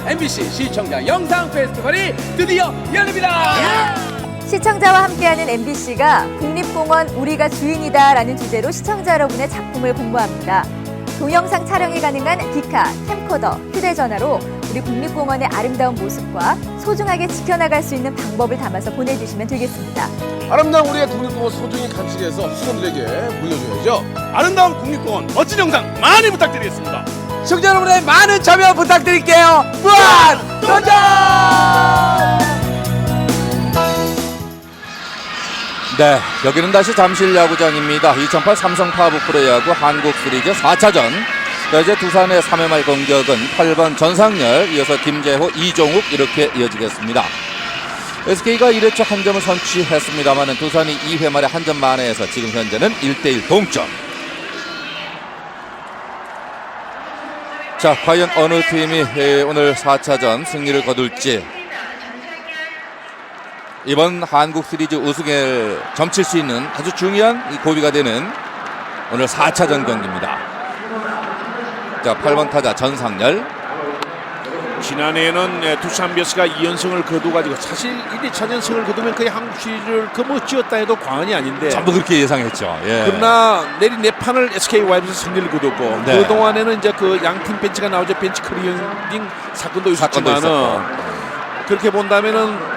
MBC 시청자 영상 페스티벌이 드디어 열립니다. 시청자와 함께하는 MBC가 국립공원 우리가 주인이다라는 주제로 시청자 여러분의 작품을 공모합니다. 동영상 촬영이 가능한 디카, 캠코더, 휴대전화로 우리 국립공원의 아름다운 모습과 소중하게 지켜나갈 수 있는 방법을 담아서 보내주시면 되겠습니다. 아름다운 우리의 국립공원 소중히 간직해서 수험들에게 물려줘야죠. 아름다운 국립공원 멋진 영상 많이 부탁드리겠습니다. 시청자 여러분의 많은 참여 부탁드릴게요. 무한 도전! 네, 여기는 다시 잠실 야구장입니다. 2008 삼성 파워북 프로야구 한국 시리즈 4차전. 자, 이제 두산의 3회 말 공격은 8번 전상열, 이어서 김재호, 이종욱 이렇게 이어지겠습니다. SK가 1회초 한 점을 선취했습니다만 두산이 2회 말에 한 점 만회해서 지금 현재는 1대1 동점. 자, 과연 어느 팀이 오늘 4차전 승리를 거둘지. 이번 한국 시리즈 우승에 점칠 수 있는 아주 중요한 이 고비가 되는 오늘 4차전 경기입니다. 자, 8번 타자 전상열. 지난해에는 두산 베어스가 2연승을 거두가지고 사실 1, 2차전승을 거두면 거의 한국 시리즈를 거머쥐었다 해도 과언이 아닌데 전부 그렇게 예상했죠. 예. 그러나 내린 4판을 SK 와이번스 승리를 거뒀고 네. 그동안에는 이제 그 양팀 벤치가 나오죠. 벤치 클리어링 사건도 있었지만은 그렇게 본다면은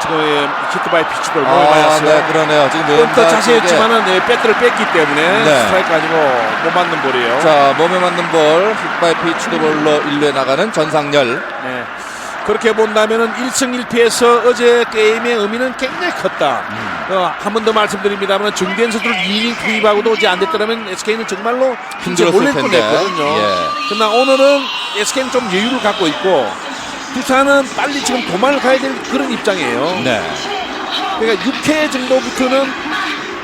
지금 히트바이 피치볼 맞았어요. 네, 그러네요. 지금 또 자세했지만은 배트를 뺐기 때문에 네. 스트라이크 아니고 못 맞는 볼이에요. 자, 몸에 맞는 볼, 힙바이 피치볼로 1루에 나가는 전상열. 네. 그렇게 본다면은 1승 1패에서 어제 게임의 의미는 굉장히 컸다. 한 번 더 말씀드립니다만 정대현 선수를 2이닝 투입하고도 어제 안 됐더라면 SK는 정말로 힘들었을 몰릴 텐데. 뻔했거든요. 예. 그러나 오늘은 SK는 좀 여유를 갖고 있고 두산은 빨리 지금 도망을 가야 될 그런 입장이에요. 네. 그러니까 6회 정도부터는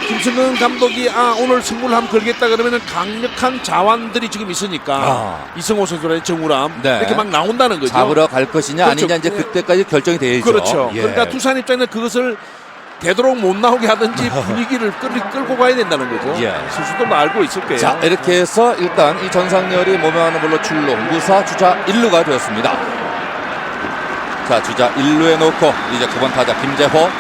김승근 감독이 오늘 승부를 한번 걸겠다 그러면은 강력한 자완들이 지금 있으니까 이승호 선수랑 정우람 네. 이렇게 막 나온다는 거죠. 잡으러 갈 것이냐 그렇죠. 아니냐 이제 그때까지 결정이 돼야죠. 그렇죠. 예. 그러니까 두산 입장에는 그것을 되도록 못 나오게 하든지 분위기를 끌고 가야 된다는 거죠. 예. 선수들도 알고 있을 거예요. 자, 이렇게 해서 일단 이 전상열이 몸에 하는 볼로 출루, 무사 주자 1루가 되었습니다. 자, 주자 1루에 놓고 이제 9번 타자 김재호.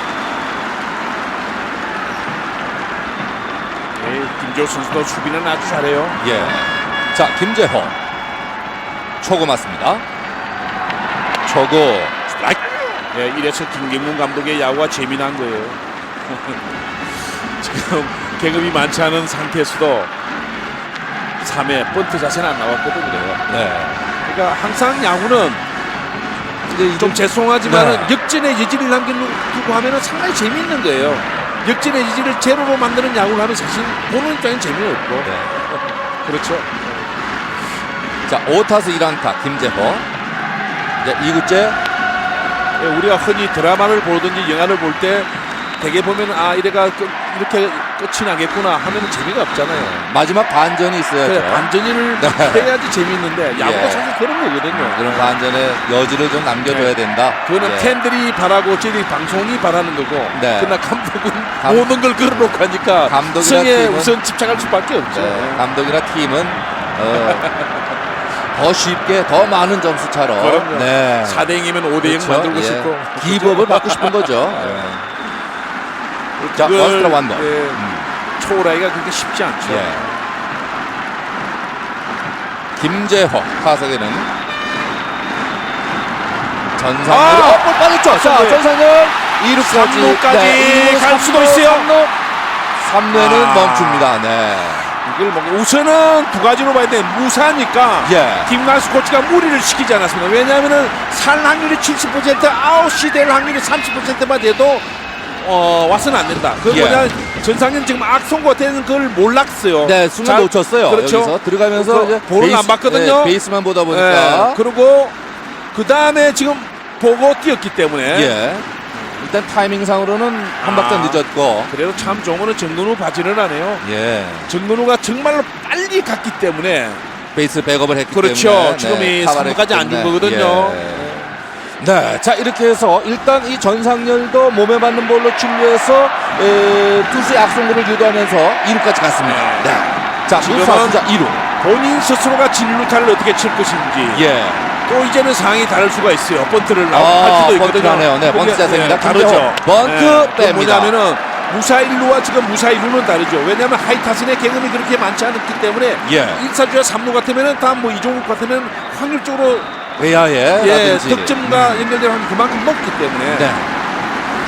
네, 김재호 선수도 수비는 아주 잘해요. 예. 자, 김재호. 초구 맞습니다. 초구. 스트라이크. 네, 이래서 김경문 감독의 야구가 재미난 거예요. 지금 계급이 많지 않은 상태에서도 3회 번트 자세는 안 나왔거든요. 네. 그러니까 항상 야구는 좀 죄송하지만은 역전의 여지를 남겨두고 하면은 상당히 재미있는 거예요. 역전의 여지를 제로로 만드는 야구를 하면 사실 보는 입장엔 재미없고. 그렇죠. 자, 5타수 1안타 김재호. 이제 2구째. 우리가 흔히 드라마를 보든지 영화를 볼 때 되게 보면 이래가 이렇게 끝이 나겠구나 하면 재미가 없잖아요. 마지막 반전이 있어야죠. 그래, 반전을 해야지 재미있는데 야구가 사실 그런 거거든요. 그런 반전에 여지를 좀 남겨둬야 된다. 그거는 예. 팬들이 바라고 저희들이 방송이 바라는 거고 네. 그러나 감독은 모든 걸 걸어놓고 하니까 감독이나 승에 팀은- 우선 집착할 수밖에 없죠. 네, 감독이나 팀은 더 쉽게 더 많은 점수 차로 그럼요. 네. 4대0이면 5대0 만들고 싶고 기법을 받고 싶은 거죠. 자, 그걸, 원스트라 완더. 초월하기가 그렇게 쉽지 않죠. 예. 김재호 타석에는 전상열. 볼 빠졌죠. 자, 네. 전상열 2루까지 3루까지 갈 수도 있어요. 3루에는 멈춥니다. 네. 이걸 뭐 우선은 두 가지로 봐야 돼. 무사니까 예. 김광수 코치가 무리를 시키지 않았습니다. 왜냐하면은 살 확률이 70% 아웃이 될 확률이 30%만 돼도 와서는 안 된다. 그 예. 뭐냐 전상현 지금 악송구가 되는 걸 몰랐어요. 네, 순간 놓쳤어요. 그렇죠. 여기서 들어가면서 이제 볼은 안 봤거든요. 네, 베이스만 보다 보니까. 네, 그리고 그 다음에 지금 보고 뛰었기 때문에 예. 일단 타이밍상으로는 한 박자 늦었고. 그래도 참 좋은 거는 정근우 바지를 하네요. 예. 정근우가 정말로 빨리 갔기 때문에 베이스 백업을 했기 그렇죠. 때문에. 지금 이 카바를 3루까지 안 준 했기 거거든요. 때문에. 예. 네, 자 이렇게 해서 일단 이 전상열도 몸에 맞는 볼로 출루해서 투수의 악송구를 유도하면서 2루까지 갔습니다. 네. 자, 지금은 무사 2루. 본인 스스로가 진루타를 어떻게 칠 것인지 예. 또 이제는 상황이 다를 수가 있어요. 번트를 할 수도 있거든요. 번트하네요. 네, 번트 자세입니다. 다르죠. 번트 뺍니다. 뭐냐면은 무사 1루와 지금 무사 2루는 다르죠. 왜냐하면 하이타슨의 개념이 그렇게 많지 않기 때문에 예. 1사주와 3루 같으면은 다 뭐 이종국 같으면 확률적으로 외야에 득점과 연결된 확률이 그만큼 높기 때문에 네.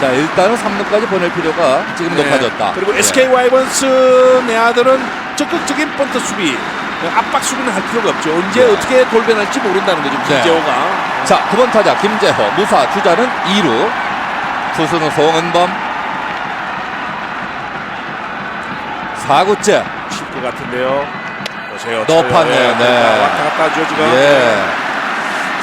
자, 일단은 3루까지 보낼 필요가 지금 높아졌다. 그리고 예. SK 와이번스 내야들은 적극적인 번트 수비, 압박 수비는 할 필요가 없죠. 언제 어떻게 돌변할지 모른다는 거죠. 김재호가. 자, 9번 타자 김재호. 무사 주자는 2루. 투수는 송은범. 4구째. 칠 것 같은데요. 보세요. 높았네요. 네. 왔다 갔다 하죠 지금. 예.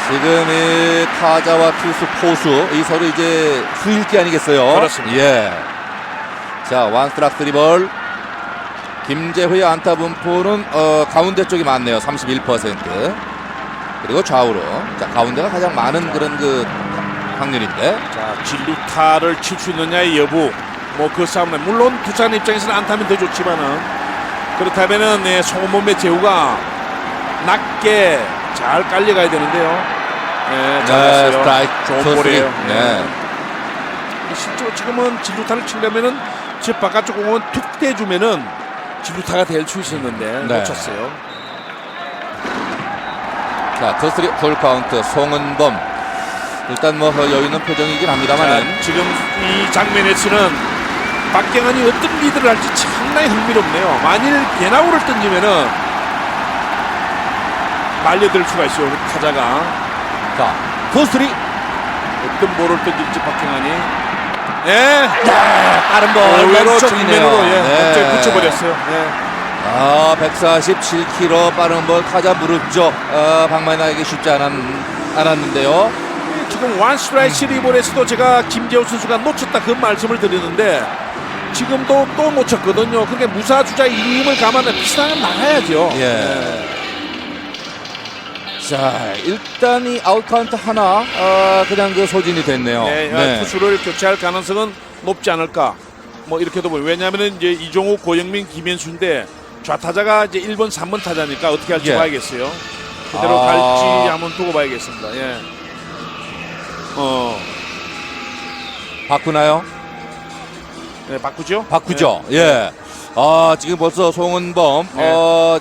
지금 이 타자와 투수, 포수 이 서로 이제 수일기 아니겠어요? 그렇습니다. 예. 자, 원스트라이크 3볼. 김재호의 안타 분포는 가운데 쪽이 많네요. 31%. 그리고 좌우로. 자, 가운데가 가장 많은 그런 그 확률인데. 자, 진루타를 칠 수 있느냐의 여부. 뭐 그 싸움에 물론 두산 입장에서는 안타면 더 좋지만은 그렇다면은 송은범의 제우가 낮게 잘 깔려가야 되는데요. 네, 잘 봤어요. 스트라이크 좋은 투, 볼이에요. 쓰리. 네. 실제로 지금은 진루타를 치려면은 저 바깥쪽 공은 툭 떼주면은 진루타가 될 수 있었는데 네. 놓쳤어요. 자, 투, 쓰리 풀 카운트 송은범. 일단 뭐 여유 있는 표정이긴 합니다만은. 자, 지금 이 장면에서는 박경환이 어떤 리드를 할지 상당히 흥미롭네요. 만일 개나우를 던지면은 말려들 수가 있어요. 타자가 자, 투, 쓰리. 어떤 볼을 던질지 박경환이. 네, 빠른 볼 의외로 왼쪽이네요. 정면으로 네. 네. 붙여버렸어요. 네. 아, 147km 빠른 볼 타자 무릎죠. 방망이에게 쉽지 않았는데요. 지금 원 스트라이크 3볼에서도 제가 김재호 선수가 놓쳤다 그 말씀을 드렸는데 지금도 또 놓쳤거든요. 그러니까 무사 주자 이임을 감안해 비슷하게 나가야죠. 예. 네. 자, 일단 이 아웃 카운트 하나 그냥 그 소진이 됐네요. 네, 투수를 교체할 가능성은 높지 않을까. 뭐 이렇게도 보여. 왜냐하면은 이제 이종욱, 고영민, 김현수인데 좌타자가 이제 1번, 3번 타자니까 어떻게 할지 예. 봐야겠어요. 그대로 갈지 한번 두고 봐야겠습니다. 예. 바꾸나요? 네, 바꾸죠? 바꾸죠. 네. 예. 지금 벌써 송은범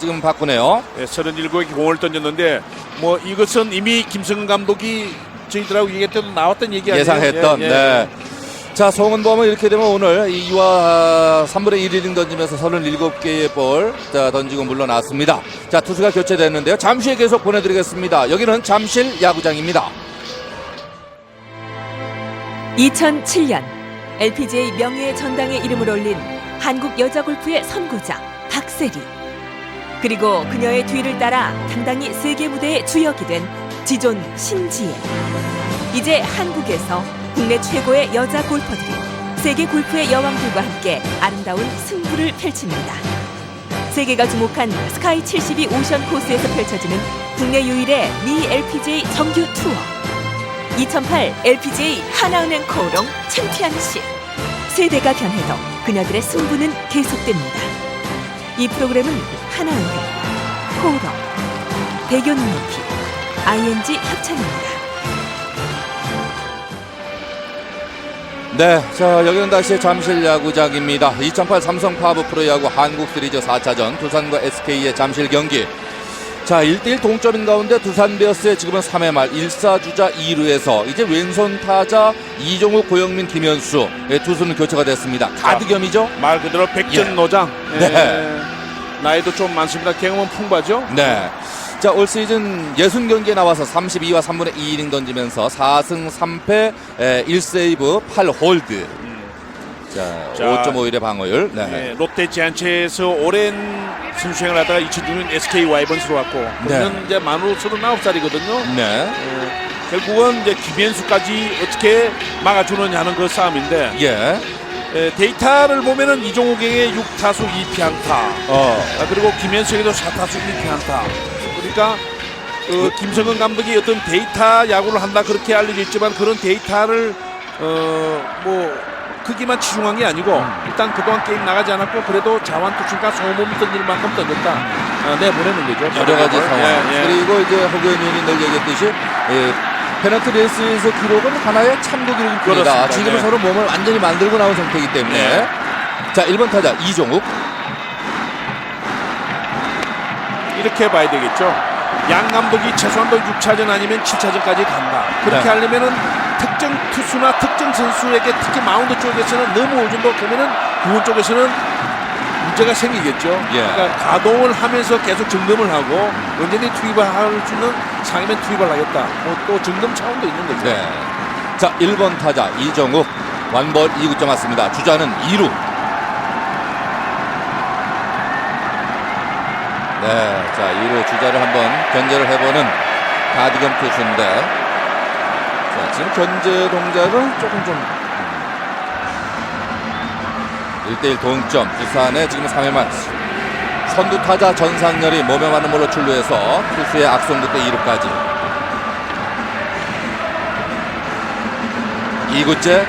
지금 바꾸네요. 네, 37개 공을 던졌는데 뭐 이것은 이미 김성근 감독이 저희들하고 얘기할 때도 나왔던 얘기 아니에요? 예상했던. 예, 예. 네. 자, 송은범은 이렇게 되면 오늘 2와 3분의 1이닝 던지면서 37개의 볼 던지고 물러났습니다. 자, 투수가 교체됐는데요. 잠시 후에 계속 보내드리겠습니다. 여기는 잠실 야구장입니다. 2007년 LPGA 명예의 전당에 이름을 올린 한국 여자 골프의 선구자 박세리, 그리고 그녀의 뒤를 따라 당당히 세계 무대의 주역이 된 지존 신지혜. 이제 한국에서 국내 최고의 여자 골퍼들이 세계 골프의 여왕들과 함께 아름다운 승부를 펼칩니다. 세계가 주목한 스카이 72 오션 코스에서 펼쳐지는 국내 유일의 미 LPGA 정규 투어 2008 LPGA 하나은행 코오롱 챔피언십. 세대가 변해도 그녀들의 승부는 계속됩니다. 이 프로그램은 하나은행, 코오롱, 대교눈높이, ING 협찬입니다. 네, 자, 여기는 다시 잠실 야구장입니다. 2008 삼성 파브 프로야구 한국 시리즈 4차전 두산과 SK의 잠실 경기. 자, 1대1 동점인 가운데 두산 베어스의 지금은 3회 말 1사주자 2루에서 이제 왼손 타자 이종욱, 고영민, 김현수 투수는 교체가 됐습니다. 가드겸이죠? 말 그대로 백전 예. 노장. 네. 나이도 좀 많습니다. 경험은 풍부하죠. 네. 자, 올 시즌 60경기에 나와서 32와 3분의 2이닝 던지면서 4승 3패 1세이브 8홀드. 자, 5.51의 방어율. 네. 네, 롯데 지한체에서 오랜 선수생활 하다가 2006년 SK 와이번스로 왔고 그는 이제 만으로 39살이거든요. 네. 결국은 이제 김현수까지 어떻게 막아주느냐 하는 그 싸움인데 예. 데이터를 보면은 이종욱에게 6타수 2피안타 그리고 김현수에게도 4타수 1피안타. 그러니까 김성근 감독이 어떤 데이터 야구를 한다 그렇게 알려져 있지만 그런 데이터를 뭐 크기만 치중한 게 아니고 일단 그동안 게임 나가지 않았고 그래도 자완투수가 소몸 던질 만큼 던졌다 내보내는 거죠. 여러 가지 상황. 예. 그리고 이제 허구 의원이 늘 얘기했듯이 페널티 레이스에서 기록은 하나의 참고 기록입니다. 그렇습니다. 지금은 네. 서로 몸을 완전히 만들고 나온 상태이기 때문에. 네. 자, 1번 타자 이종욱. 이렇게 봐야 되겠죠. 양 감독이 최소한도 6차전 아니면 7차전까지 간다. 그렇게 네. 하려면은 특정 투수나 특정 선수에게 특히 마운드 쪽에서는 너무 어느 정도 보면은 구원 쪽에서는 문제가 생기겠죠. 예. 그러니까 가동을 하면서 계속 점검을 하고 언제든지 투입을 할 수 있는 상임에 투입을 하겠다. 또 점검 차원도 있는 거죠. 네. 자, 1번 타자 이종욱. 완볼 2구점 맞습니다. 주자는 2루. 네, 자, 2루 주자를 한번 견제를 해보는 가디건 투수인데, 자, 지금 견제 동작은 조금 좀 1대1 동점. 두산의 지금 3회 말 선두 타자 전상렬이 몸에 맞는 볼로 출루해서 투수의 악송부터 2루까지. 2구째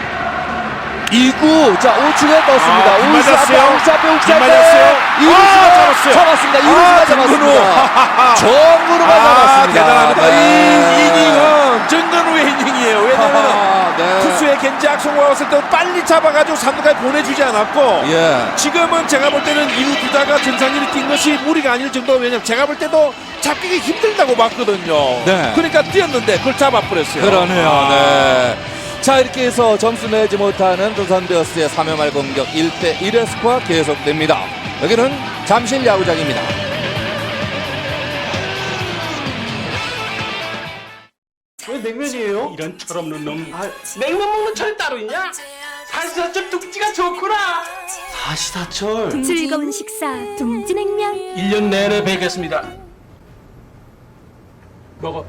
2구. 자, 우측에 떴습니다. 빗 우측 맞았어요. 앞에 빗 맞았어요. 2루수가 잡았어요. 잡았습니다. 2루수가 잡았습니다. 정근우가 잡았습니다. 대단합니다. 네. 이 이닝은 렌즈 악송과 왔을 때 빨리 잡아가지고 3루까지 보내주지 않았고 예. 지금은 제가 볼 때는 2루 주자가 전상일이 뛴 것이 무리가 아닐 정도로 왜냐면 제가 볼 때도 잡기가 힘들다고 봤거든요. 네. 그러니까 뛰었는데 그걸 잡아버렸어요. 그러네요. 네. 자, 이렇게 해서 점수 내지 못하는 두산 베어스의 3회 말 공격 1대1의 스코어 계속됩니다. 여기는 잠실 야구장입니다. 왜 냉면이에요? 이런 철없는 놈. 냉면 먹는 철이 따로 있냐? 사시사철 둥지가 좋구나. 사시사철. 즐거운 식사 둥지냉면. 1년 내내 베겠습니다. 먹어.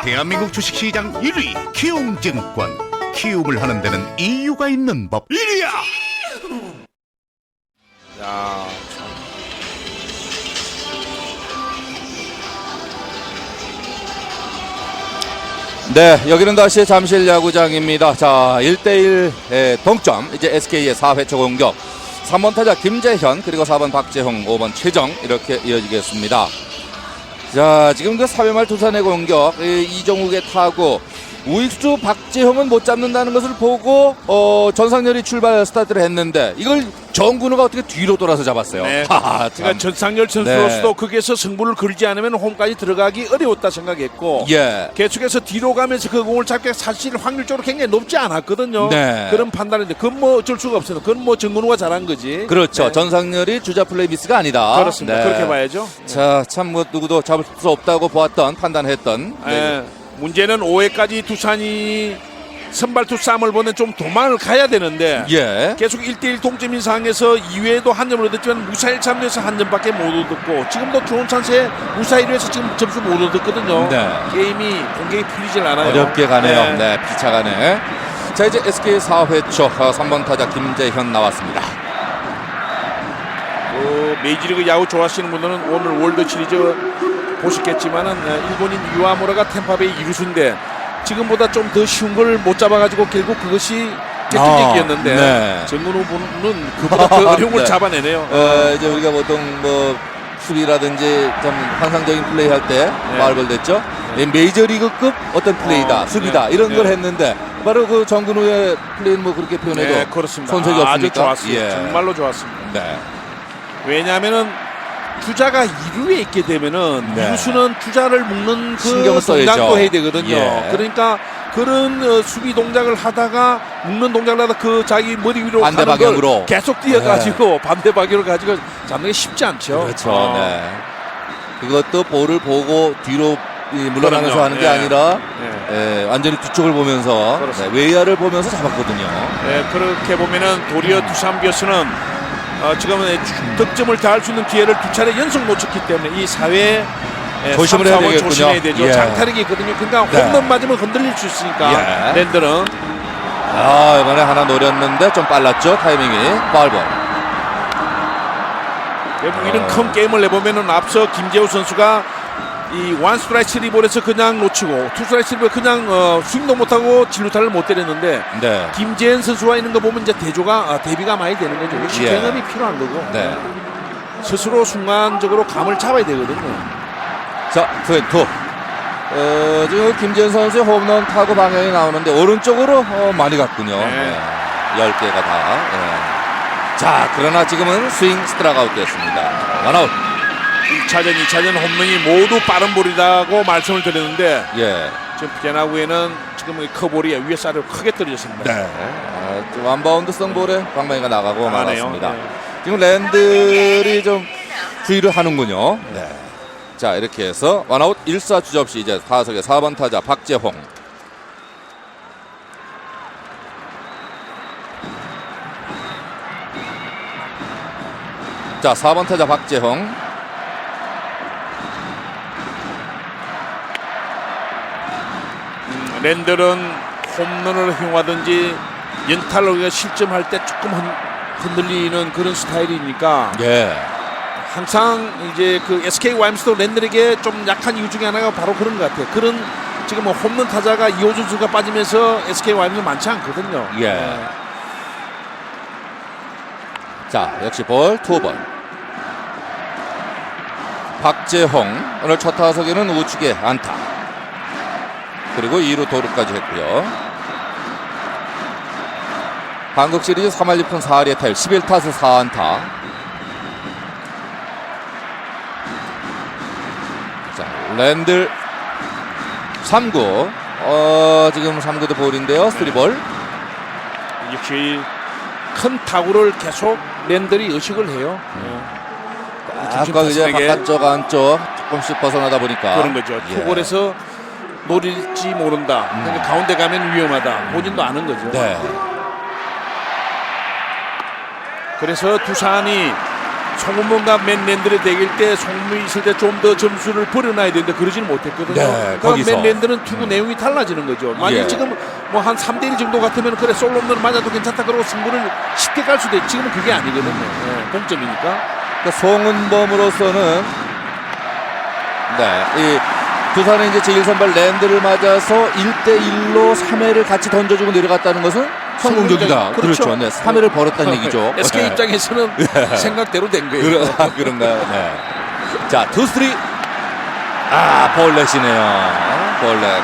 대한민국 주식시장 1위 키움증권. 키움을 하는 데는 이유가 있는 법. 이리야. 야, 네, 여기는 다시 잠실 야구장입니다. 자, 1대1 동점. 이제 SK의 4회 초 공격. 3번 타자 김재현, 그리고 4번 박재홍, 5번 최정 이렇게 이어지겠습니다. 자, 지금 그 4회 말 두산의 공격, 이정욱의 타구, 우익수 박재홍은 못 잡는다는 것을 보고 전상렬이 출발 스타트를 했는데 이걸 정근우가 어떻게 뒤로 돌아서 잡았어요. 네. 하하, 그러니까 전상열 선수로서도 거기에서 승부를 걸지 않으면 홈까지 들어가기 어려웠다 생각했고 예. 계속해서 뒤로 가면서 그 공을 잡기가 사실 확률적으로 굉장히 높지 않았거든요. 네. 그런 판단인데 그건 뭐 어쩔 수가 없어요. 그건 뭐 정근우가 잘한 거지. 그렇죠. 네. 전상렬이 주자 플레이 미스가 아니다. 그렇습니다. 네. 그렇게 봐야죠. 자, 참 뭐 누구도 잡을 수 없다고 보았던 판단했던. 네. 문제는 5회까지 두산이 선발투 싸움을 보는 좀 도망을 가야 되는데 예. 계속 1대1 동점인 상황에서 2회에도 한 점을 얻었지만 무사히 참여해서 한 점밖에 못 얻었고 지금도 좋은 찬스에 무사히로 해서 지금 점수 못 얻었거든요. 네. 게임이 공격이 풀리질 않아요. 어렵게 가네요. 네. 네, 피차가네. 자, 이제 SK 4회 초 3번 타자 김재현 나왔습니다. 메이저리그 야구 좋아하시는 분들은 오늘 월드 시리즈 보셨겠지만은 일본인 유아무라가 템파베이 이루수인데 지금보다 좀 더 쉬운 걸 못 잡아가지고 결국 그것이 결정적이었는데 네. 정근우 분은 그보다 더 어려운 걸 네. 잡아내네요. 이제 우리가 보통 뭐 수비라든지 좀 환상적인 플레이 할 때 말벌 됐죠. 메이저리그급 어떤 플레이다, 수비다 네. 이런 네. 걸 했는데 바로 그 정근우의 플레이는 뭐 그렇게 표현해도 네, 그렇습니다. 손색이 아주 없습니까? 좋았어요. 예. 정말로 좋았습니다. 네. 왜냐하면은 주자가 2루에 있게 되면은 네. 이루수는 주자를 묶는 그 신경을 써야죠. 동작도 해야 되거든요. 예. 그러니까 그런 수비 동작을 하다가 묶는 동작을 하다 그 자기 머리 위로 반대 가는 걸 방향으로. 계속 뛰어가지고 반대 방향으로 가지고 잡는 게 쉽지 않죠. 그렇죠. 네. 그것도 볼을 보고 뒤로 물러나면서 그럼요. 하는 게 예. 아니라 예. 완전히 뒤쪽을 보면서 그렇습니다. 외야를 보면서 잡았거든요. 네, 그렇게 보면은 도리어 두산 베어스는 지금은 득점을 다 할 수 있는 기회를 두 차례 연속 놓쳤기 때문에 이 사회에 조심을 해야 되겠군요. 조심해야 되죠. 예. 장타력이 있거든요. 그러니까 네. 홈런 맞으면 흔들릴 수 있으니까 예. 랜드는 이번에 하나 노렸는데 좀 빨랐죠. 타이밍이. 파울볼. 결국 이런 큰 게임을 내보면은 앞서 김재호 선수가 이 원 스트라이크 3볼에서 그냥 놓치고 투 스트라이크 3볼 그냥 스윙도 못하고 진루타를 못 때렸는데 네. 김재현 선수와 있는 거 보면 이제 대비가 많이 되는 거죠. 역시 예. 경험이 필요한 거고 네. 스스로 순간적으로 감을 잡아야 되거든요. 자, 2&2. 지금 김재현 선수의 홈런 타구 방향이 나오는데 오른쪽으로 많이 갔군요. 네. 10개가 다. 자, 그러나 지금은 스윙 스트라이크 아웃 됐습니다. 원아웃. 1차전, 2차전 홈런이 모두 빠른 볼이라고 말씀을 드렸는데 예. 지금 피아나구에는 지금 커볼이 위에 쌀을 크게 떨어졌습니다. 네. 좀 원바운드성 볼에 방망이가 나가고 나가네요. 말았습니다. 네. 지금 랜들이 좀 주의를 하는군요. 네. 자, 이렇게 해서 원아웃 1사 주자 없이 이제 타석의 4번 타자 박재홍. 자, 4번 타자 박재홍. 랜들은 홈런을 휘용하든지 연타를 실점할 때 조금 흔들리는 그런 스타일이니까 예. 항상 이제 그 SK 와임스도 랜들에게 좀 약한 이유 중에 하나가 바로 그런 것 같아요. 그런 지금 뭐 홈런 타자가 이호준 선수가 빠지면서 SK 와임스 많지 않거든요. 예. 자, 역시 볼, 투볼. 박재홍 오늘 첫 타석에는 우측에 안타. 그리고 2루 도루까지 했고요. 한국 시리즈 3할 6푼 4할의 타율 11타수 4안타. 자, 랜들 3구. 지금 3구도 볼인데요. 3볼. 역시 큰 타구를 계속 랜들이 의식을 해요. 아까 이제 바깥쪽 안쪽 조금씩 벗어나다 보니까 그런 거죠. 투볼에서 노릴지 모른다. 그러니까 가운데 가면 위험하다. 본인도 아는 거죠. 네. 그래서 두산이 송은범과 맨 랜들의 대결 때 송문이 있을 때 좀 더 점수를 벌여놔야 되는데 그러지는 못했거든요. 네, 그러니까 맨 거기서. 랜들은 투구 내용이 달라지는 거죠. 만약 예. 지금 뭐 한 3대1 정도 같으면 그래 솔로 홈런을 맞아도 괜찮다 그러고 승부를 쉽게 갈 수도 있지. 지금은 그게 아니거든요. 동점이니까. 그러니까 송은범으로서는 이 두산의 이제 제1선발 랜드를 맞아서 1대1로 3회를 같이 던져주고 내려갔다는 것은 성공적이다. 그렇죠. 네, 3회를 벌었다는 얘기죠. SK 입장에서는 생각대로 된 거예요. 그런가요? 네. 자, 2-3. 볼넷이네요. 볼넷.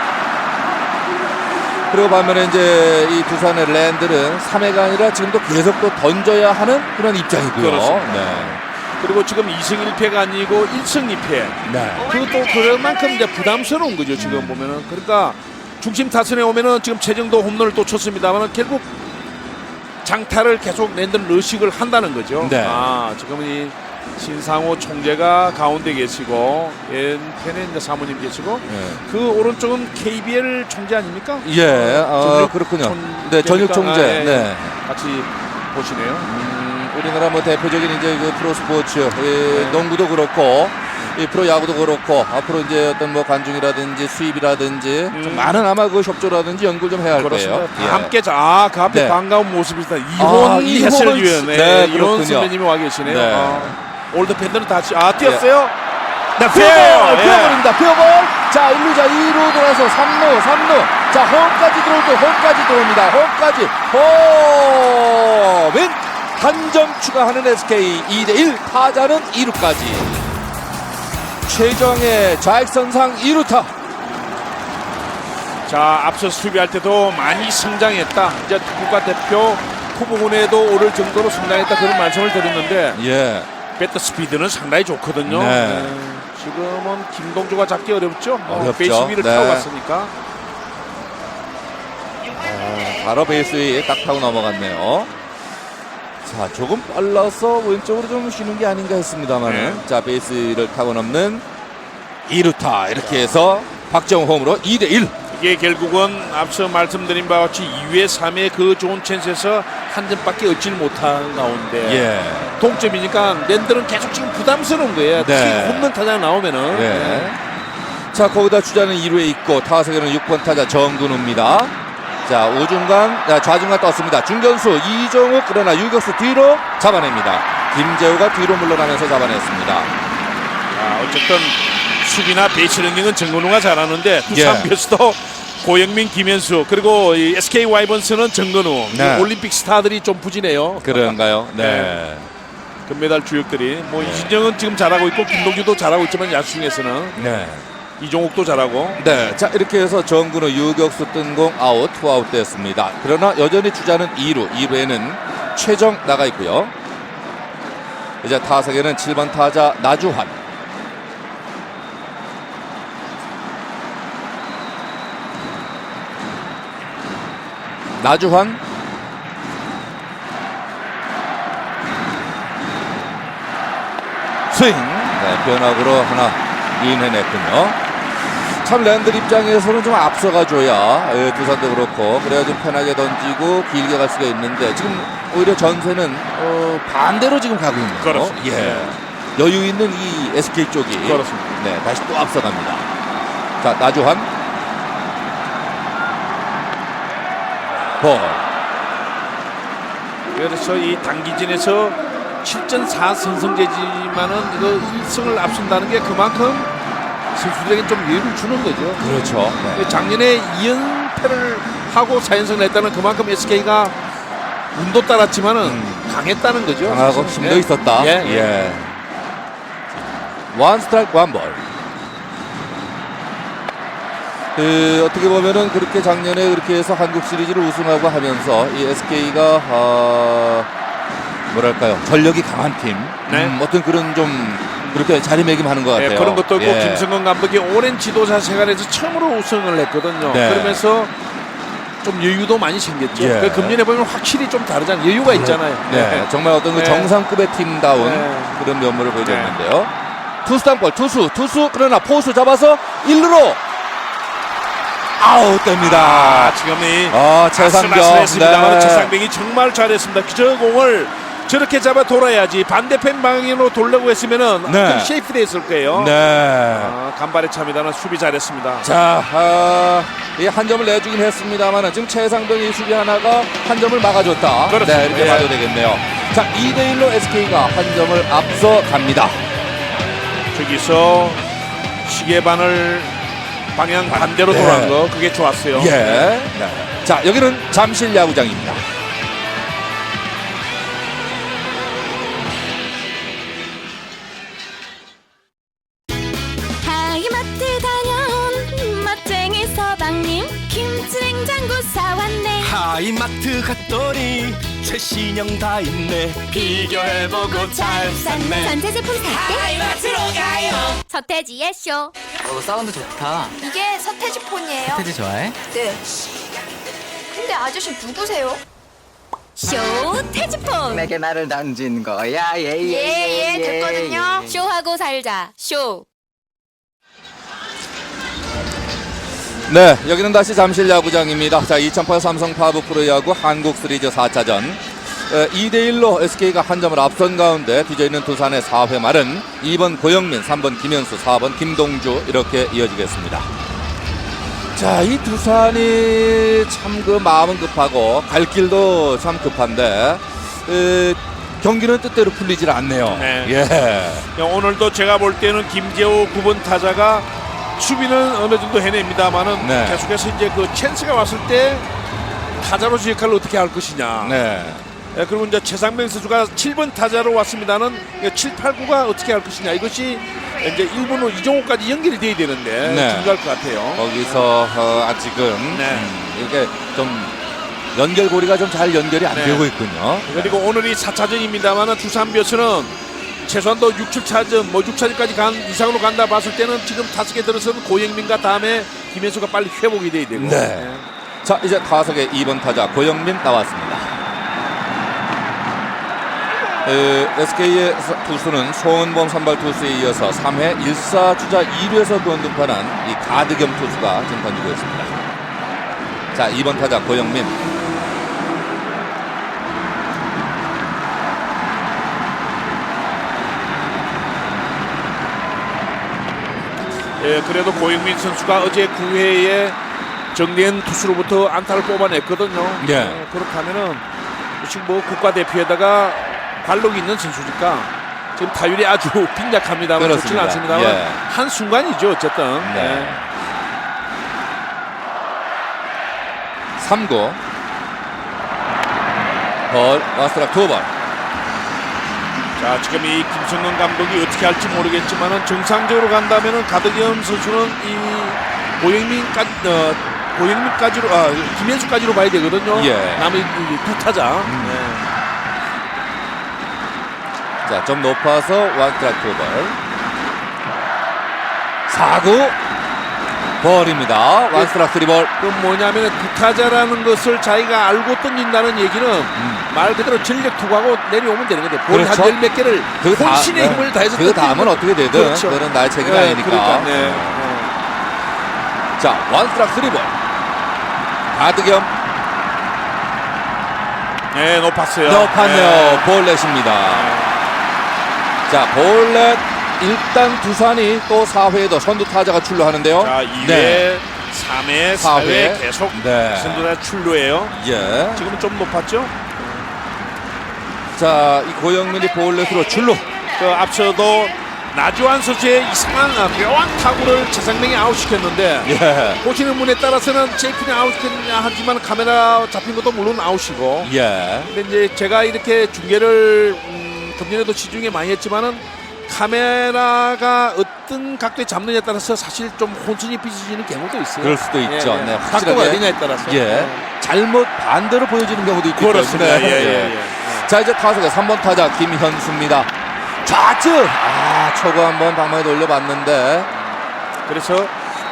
그리고 반면에 이제 이 두산의 랜들은 3회가 아니라 지금도 계속 또 던져야 하는 그런 입장이고요. 그렇습니다. 네. 그리고 지금 2승 1패가 아니고 1승 2패. 네. 그것도 그만큼 이제 부담스러운 거죠. 지금 보면은. 그러니까 중심 타선에 오면은 지금 최정도 홈런을 또 쳤습니다만 결국 장타를 계속 랜드는 의식을 한다는 거죠. 네. 지금 이 신상호 총재가 가운데 계시고 왼편에 이제 사모님 계시고 그 오른쪽은 KBL 총재 아닙니까? 예, 그렇군요. 네, 전육 총재. 네. 같이 보시네요. 우리나라 뭐 대표적인 이제 그 프로 스포츠, 농구도 그렇고, 이 프로 야구도 그렇고, 앞으로 이제 어떤 뭐 관중이라든지 수입이라든지 좀 많은 아마 그 협조라든지 연구를 좀 해야 할 그렇습니다. 거예요. 다 함께 그 앞에 반가운 모습이다. 이혼 이혼 해설위원, 이혼 그렇군요. 선배님이 와 계시네요. 네. 올드 팬들은 다 뛰었어요. 피어볼입니다. 피어볼. 자, 1루자 2루 돌아서 3루. 자, 홈까지 들어오고 홈까지 들어옵니다. 홈! 한 점 추가하는 SK 2대1. 타자는 2루까지. 최정의 좌익선상 2루타. 자, 앞서 수비할 때도 많이 성장했다. 이제 국가대표 후보군에도 오를 정도로 성장했다. 그런 말씀을 드렸는데 배트 스피드는 상당히 좋거든요. 지금은 김동조가 잡기 어렵죠. 베이스 위를 타고 갔으니까. 바로 베이스 위에 딱 타고 넘어갔네요. 자, 조금 빨라서 왼쪽으로 좀 쉬는 게 아닌가 했습니다만 자, 베이스를 타고 넘는 2루타. 이렇게 해서 박정호 홈으로 2대1. 이게 결국은 앞서 말씀드린 바와 같이 2회 3회 그 좋은 찬스에서 한 점밖에 얻질 못한 가운데 동점이니까 랜들은 계속 지금 부담스러운 거예요. 특히 홈런 타자가 나오면은. 자, 거기다 주자는 2루에 있고 타석에는 6번 타자 정근우입니다. 자, 좌중간 떴습니다. 중견수 이종욱, 그러나 유격수 뒤로 잡아냅니다. 김재우가 뒤로 물러나면서 잡아냈습니다. 어쨌든 수비나 베이스 런닝은 정근우가 잘하는데 두산 베스도 고영민, 김현수, 그리고 이 SK 와이번스는 정근우. 올림픽 스타들이 좀 부진해요. 그런가요? 네. 금메달 주역들이 뭐 이진영은 지금 잘하고 있고 김동규도 잘하고 있지만 야수 중에서는 이종욱도 잘하고. 자, 이렇게 해서 정근우 유격수 뜬공 아웃, 투아웃 되었습니다. 그러나 여전히 주자는 2루에는 최정 나가 있고요. 이제 타석에는 7번 타자 나주환. 스윙. 변화구로 하나 인해냈군요. 참 랜들 입장에서는 좀 앞서가줘야 두산도 그렇고 그래야 좀 편하게 던지고 길게 갈 수가 있는데 지금 오히려 전세는 반대로 지금 가고 있는 거. 여유 있는 이 SK 쪽이 다시 또 앞서갑니다. 자, 나주환 볼. 그래서 이 단기전에서 7전 4선승제지만은 이거 1승을 앞선다는 게 그만큼 선수들에게 좀 여유를 주는 거죠. 그렇죠. 작년에 2연패를 하고 4연승을 했다는 그만큼 SK가 운도 따랐지만은 강했다는 거죠. 강하고 힘도 있었다. 원 스트라이크 원 볼. 어떻게 보면은 그렇게 작년에 그렇게 해서 한국 시리즈를 우승하고 하면서 이 SK가 뭐랄까요, 전력이 강한 팀, 어떤 그런 좀 그렇게 자리매김하는 것 같아요. 그런 것도 있고 김성근 감독이 오랜 지도자 생활에서 처음으로 우승을 했거든요. 그러면서 좀 여유도 많이 생겼죠. 그 금년에 보면 확실히 좀 다르잖아요. 여유가 있잖아요. 정말 어떤 그 정상급의 팀다운 그런 면모를 보여줬는데요. 투수 땅볼, 투수 그러나 포수 잡아서 1루로 아웃됩니다. 지금 이 최상병. 했습니다만 최상병이 정말 잘했습니다. 저 공을 저렇게 잡아 돌아야지 반대편 방향으로 돌려고 했으면은 세이프 됐을 거예요. 간발의 차입니다만 수비 잘했습니다. 자, 이 한 점을 내주긴 했습니다만 지금 최상병이 수비 하나가 한 점을 막아줬다. 그렇습니다. 이렇게 봐도 되겠네요. 자, 2대1로 SK가 한 점을 앞서 갑니다. 저기서 시계반을 방향 반대로 돌아간 거 그게 좋았어요. 자, 여기는 잠실 야구장입니다. 하이마트 다녀온 멋쟁이 서방님 김치냉장고 사왔네. 하이마트 갔더니 최신형 다 있네. 비교해보고 잘 샀네. 전체 제품 살 때 하이마트로 가요. 서태지의 쇼. 사운드 좋다. 이게 서태지 폰이에요. 서태지 좋아해? 네. 근데 아저씨 누구세요? 쇼 태지폰. 내게 나를 던진 거야. 예, 됐거든요. 쇼하고 살자. 쇼. 네, 여기는 다시 잠실 야구장입니다. 자, 2008 삼성 파브 프로야구 한국 시리즈 4차전 2대1로 SK가 한 점을 앞선 가운데 뒤져있는 두산의 4회 말은 2번 고영민, 3번 김현수, 4번 김동주 이렇게 이어지겠습니다. 자, 이 두산이 참 그 마음은 급하고 갈 길도 참 급한데 경기는 뜻대로 풀리질 않네요. 오늘도 제가 볼 때는 김재호 9번 타자가 수비는 어느 정도 해냅니다만은 계속해서 이제 그 찬스가 왔을 때 타자로서 역할을 어떻게 할 것이냐. 그리고 이제 최상병 선수가 7번 타자로 왔습니다는 7, 8, 9가 어떻게 할 것이냐. 이것이 이제 1번으로 이종호까지 연결이 돼야 되는데 중요할 것 같아요. 거기서 아직은 이렇게 좀 연결고리가 좀 잘 연결이 안 되고 있군요. 그리고 오늘이 4차전입니다만은 두산 벼스는 최소한도 6, 7차전, 6차전까지 간 이상으로 간다 봤을 때는 지금 5개 들어서는 고영민과 다음에 김현수가 빨리 회복이 돼야 되고. 자, 이제 타석의 2번 타자 고영민 나왔습니다. SK의 투수는 송은범 선발 투수에 이어서 3회 1사주자 2루에서 권등판한 이 가드겸 투수가 지금 던지고 있습니다. 자, 2번 타자 고영민. 그래도 고영민 선수가 어제 9회에 정대현 투수로부터 안타를 뽑아냈거든요. 그렇다면은 지금 뭐 국가대표에다가 관록이 있는 선수니까 지금 타율이 아주 빈약합니다만 좋지는 않습니다만 한 순간이죠 어쨌든. 3구 볼 와스트락 2번. 자, 지금 이 김성근 감독이 어떻게 할지 모르겠지만은 정상적으로 간다면은 가드겸 선수는 이 고영민까지로 김현수까지로 봐야 되거든요. 남은 두 타자. 자, 좀 높아서 원트라이크 2볼. 4구 볼입니다. 원스트라이크 3볼. 그럼 뭐냐면 두 타자라는 것을 자기가 알고 던진다는 얘기는 말 그대로 전력 투구하고 내려오면 되는 건데 볼 한 열 몇 개를 혼신의 힘을 다해서 그 다음은 어떻게 되든 그거는 나의 책임이 아니니까. 자, 원스트라이크 3볼. 가드겸. 높았어요. 높았네요. 볼넷입니다. 자, 볼넷. 일단 두산이 또 4회에도 선두 타자가 출루하는데요. 자, 2회, 3회, 4회 계속 선두타 출루예요. 지금은 좀 높았죠? 자, 이 고영민이 볼넷으로 출루. 앞서도 나주환 선수의 이상한 묘한 타구를 최상병이 아웃시켰는데 보시는 분에 따라서는 제이크는 아웃시켰냐 하지만 카메라 잡힌 것도 물론 아웃이고. 근데 이제 제가 이렇게 중계를 금년에도 시중에 많이 했지만은 카메라가 어떤 각도에 잡느냐에 따라서 사실 좀 혼선이 빚어지는 경우도 있어요. 그럴 수도 있죠. 네, 각도가 확실하게. 어디냐에 따라서. 예. 잘못 반대로 보여지는 경우도 있기 그렇습니다. 때문에. 예. 자, 이제 타석의 3번 타자 김현수입니다. 좌측! 초구 한번 방망이 돌려봤는데. 그래서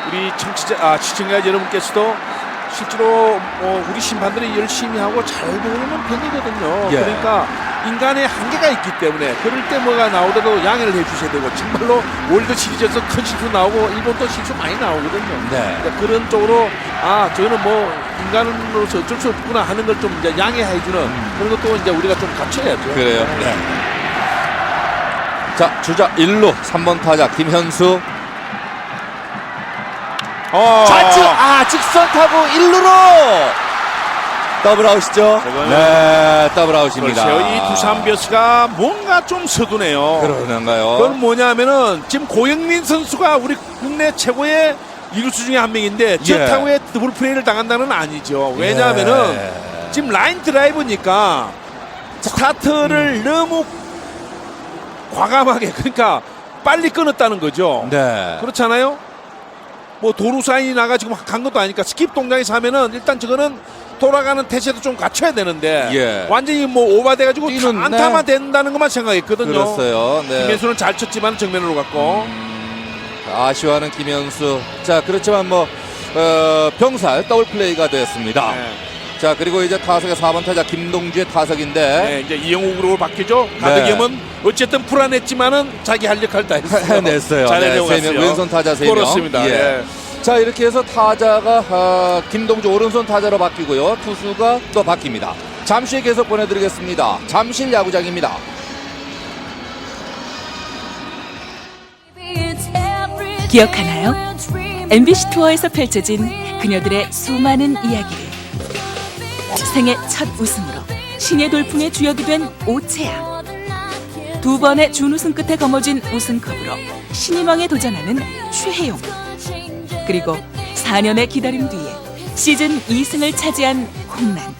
우리 시청자 여러분께서도 실제로 우리 심판들이 열심히 하고 잘 보는 편이거든요. 예. 그러니까 인간의 한계가 있기 때문에 그럴 때 뭐가 나오더라도 양해를 해주셔야 되고, 정말로 월드 시리즈에서 큰 실수 나오고 일본도 실수 많이 나오거든요. 네. 그러니까 그런 쪽으로 저는 뭐 인간으로서 어쩔 수 없구나 하는 걸 좀 이제 양해해주는 그런 것도 이제 우리가 좀 갖춰야죠. 그래요. 네. 자, 주자 1루 3번 타자 김현수. 좌측! 직선 타고 1루로! 더블 아웃이죠? 네, 더블 아웃입니다. 그렇죠. 이 두산 베어스가 뭔가 좀 서두네요. 그러는가요? 그건 뭐냐면은 지금 고영민 선수가 우리 국내 최고의 이루수 중에 한 명인데 저 타구에 더블 플레이를 당한다는 아니죠. 왜냐하면은 지금 라인 드라이브니까 스타트를 너무 과감하게, 그러니까 빨리 끊었다는 거죠. 네. 그렇잖아요. 뭐 도루 사인이 나가 지금 간 것도 아니니까 스킵 동작에서 하면은 일단 저거는 돌아가는 태세도 좀 갖춰야 되는데 완전히 뭐 오버돼가지고 안타만 된다는 것만 생각했거든요. 그렇어요. 네. 김현수는 잘 쳤지만 정면으로 갔고 아쉬워하는 김현수. 자, 그렇지만 뭐 병살 더블 플레이가 됐습니다. 자, 그리고 이제 타석의 4번 타자 김동주의 타석인데 이제 이영욱으로 바뀌죠. 가득염은 어쨌든 불안했지만은 자기 할 역할 다 했어요. 해냈어요. 잘 네, 해내갔어요. 3명, 왼손 타자 3명. 그렇습니다. 자, 이렇게 해서 타자가 김동주 오른손 타자로 바뀌고요. 투수가 또 바뀝니다. 잠시 후에 계속 보내드리겠습니다. 잠실 야구장입니다. 기억하나요? MBC 투어에서 펼쳐진 그녀들의 수많은 이야기를 생애 첫 우승으로 신의 돌풍의 주역이 된 오채아, 두 번의 준우승 끝에 거머쥔 우승컵으로 신인왕에 도전하는 최혜용, 그리고 4년의 기다림 뒤에 시즌 2승을 차지한 홍란.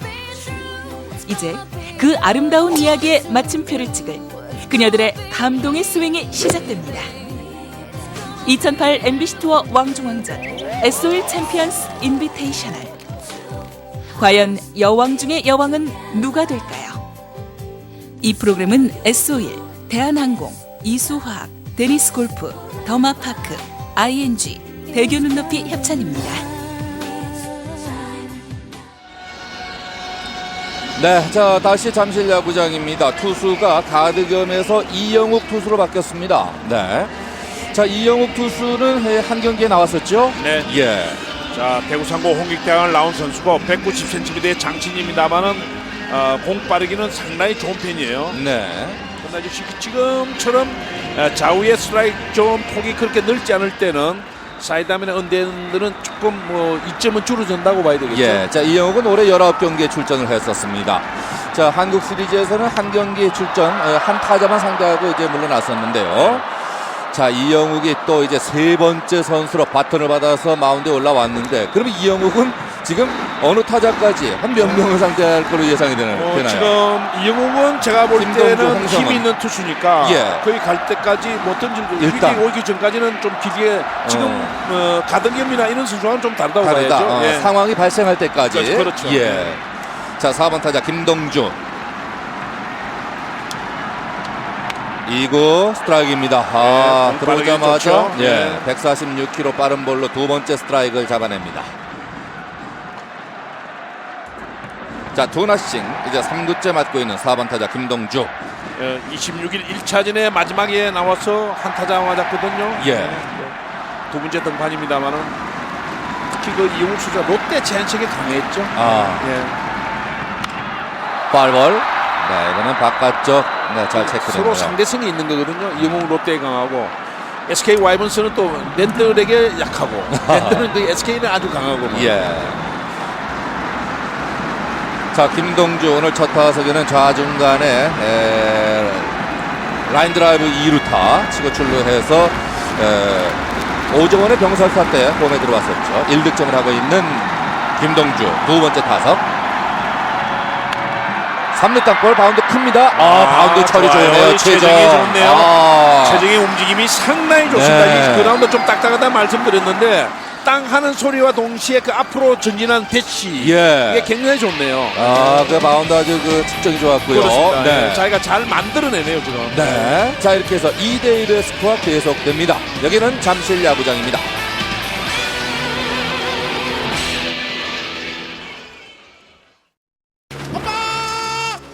이제 그 아름다운 이야기에 마침표를 찍을 그녀들의 감동의 스윙이 시작됩니다. 2008 MBC 투어 왕중왕전 SOL 챔피언스 인비테이셔널. 과연 여왕 중의 여왕은 누가 될까요? 이 프로그램은 SOL, 대한항공, 이수화학, 데니스골프, 더마파크, ING, 대교 눈높이 협찬입니다. 네, 자, 다시 잠실 야구장입니다. 투수가 가드겸에서 이영욱 투수로 바뀌었습니다. 네. 자, 이영욱 투수는 한 경기에 나왔었죠? 네. 예. 자, 대구 상고 홍익대학을 나온 선수고 190cm의 장신입니다만은 공 빠르기는 상당히 좋은 편이에요. 네. 그러나 지금처럼 좌우의 스트라이크 존 폭이 그렇게 넓지 않을 때는 사이드하면 언더들은 조금 뭐 이점은 줄어든다고 봐야 되겠죠. 예. 자, 이영욱은 올해 19경기에 출전을 했었습니다. 자, 한국 시리즈에서는 한 경기에 출전, 한 타자만 상대하고 이제 물러났었는데요. 자, 이영욱이 또 이제 세 번째 선수로 바톤을 받아서 마운드에 올라왔는데, 그러면 이영욱은 지금 어느 타자까지 한 몇 명을 상대할 걸로 예상이 되나요? 지금 이영욱은 제가 볼 때는 힘이 있는 투수니까 거의 갈 때까지 뭐 던지고 일단 오기 전까지는 좀 길게 지금 가등겸이나 이런 선수와는 좀 다르다고 봐야죠. 상황이 발생할 때까지. 그렇죠. 예. 자, 4번 타자 김동주. 2구 스트라이크입니다. 들어오자마자 146km 빠른 볼로 두 번째 스트라이크를 잡아냅니다. 자, 투나싱 이제 3구째 맞고 있는 4번 타자 김동주. 26일 1차전에 마지막에 나와서 한 타자 맞았거든요. 두 번째 등판입니다만은 특히 그 이용욱 선수가 롯데 제한책에 강했죠. 파울볼. 네, 이거는 바깥쪽. 네, 잘 체크됩니다. 서로 상대성이 있는 거거든요. 이용욱 롯데에 강하고 SK 와이번스는 또 랜들에게 약하고 랜들은 그 SK는 아주 강하고. 자, 김동주 오늘 첫 타석에는 좌중간에 라인 드라이브 2루타 치고 출루해서 오정원의 병살타 때 홈에 들어왔었죠. 1득점을 하고 있는 김동주 두 번째 타석. 3루 땅볼 바운드 큽니다. 바운드 처리 좋아요. 좋네요. 최정이 좋네요. 최정의 최정. 움직임이 상당히 좋습니다. 네. 이 그라운드 좀 딱딱하다 말씀드렸는데 땅 하는 소리와 동시에 그 앞으로 전진한 배치 예. 이게 굉장히 좋네요. 그 바운드 아주 그 측정이 좋았고요. 그렇습니다. 네. 예, 자기가 잘 만들어내네요 지금. 네. 자, 이렇게 해서 2대1의 스코어 계속됩니다. 여기는 잠실 야구장입니다.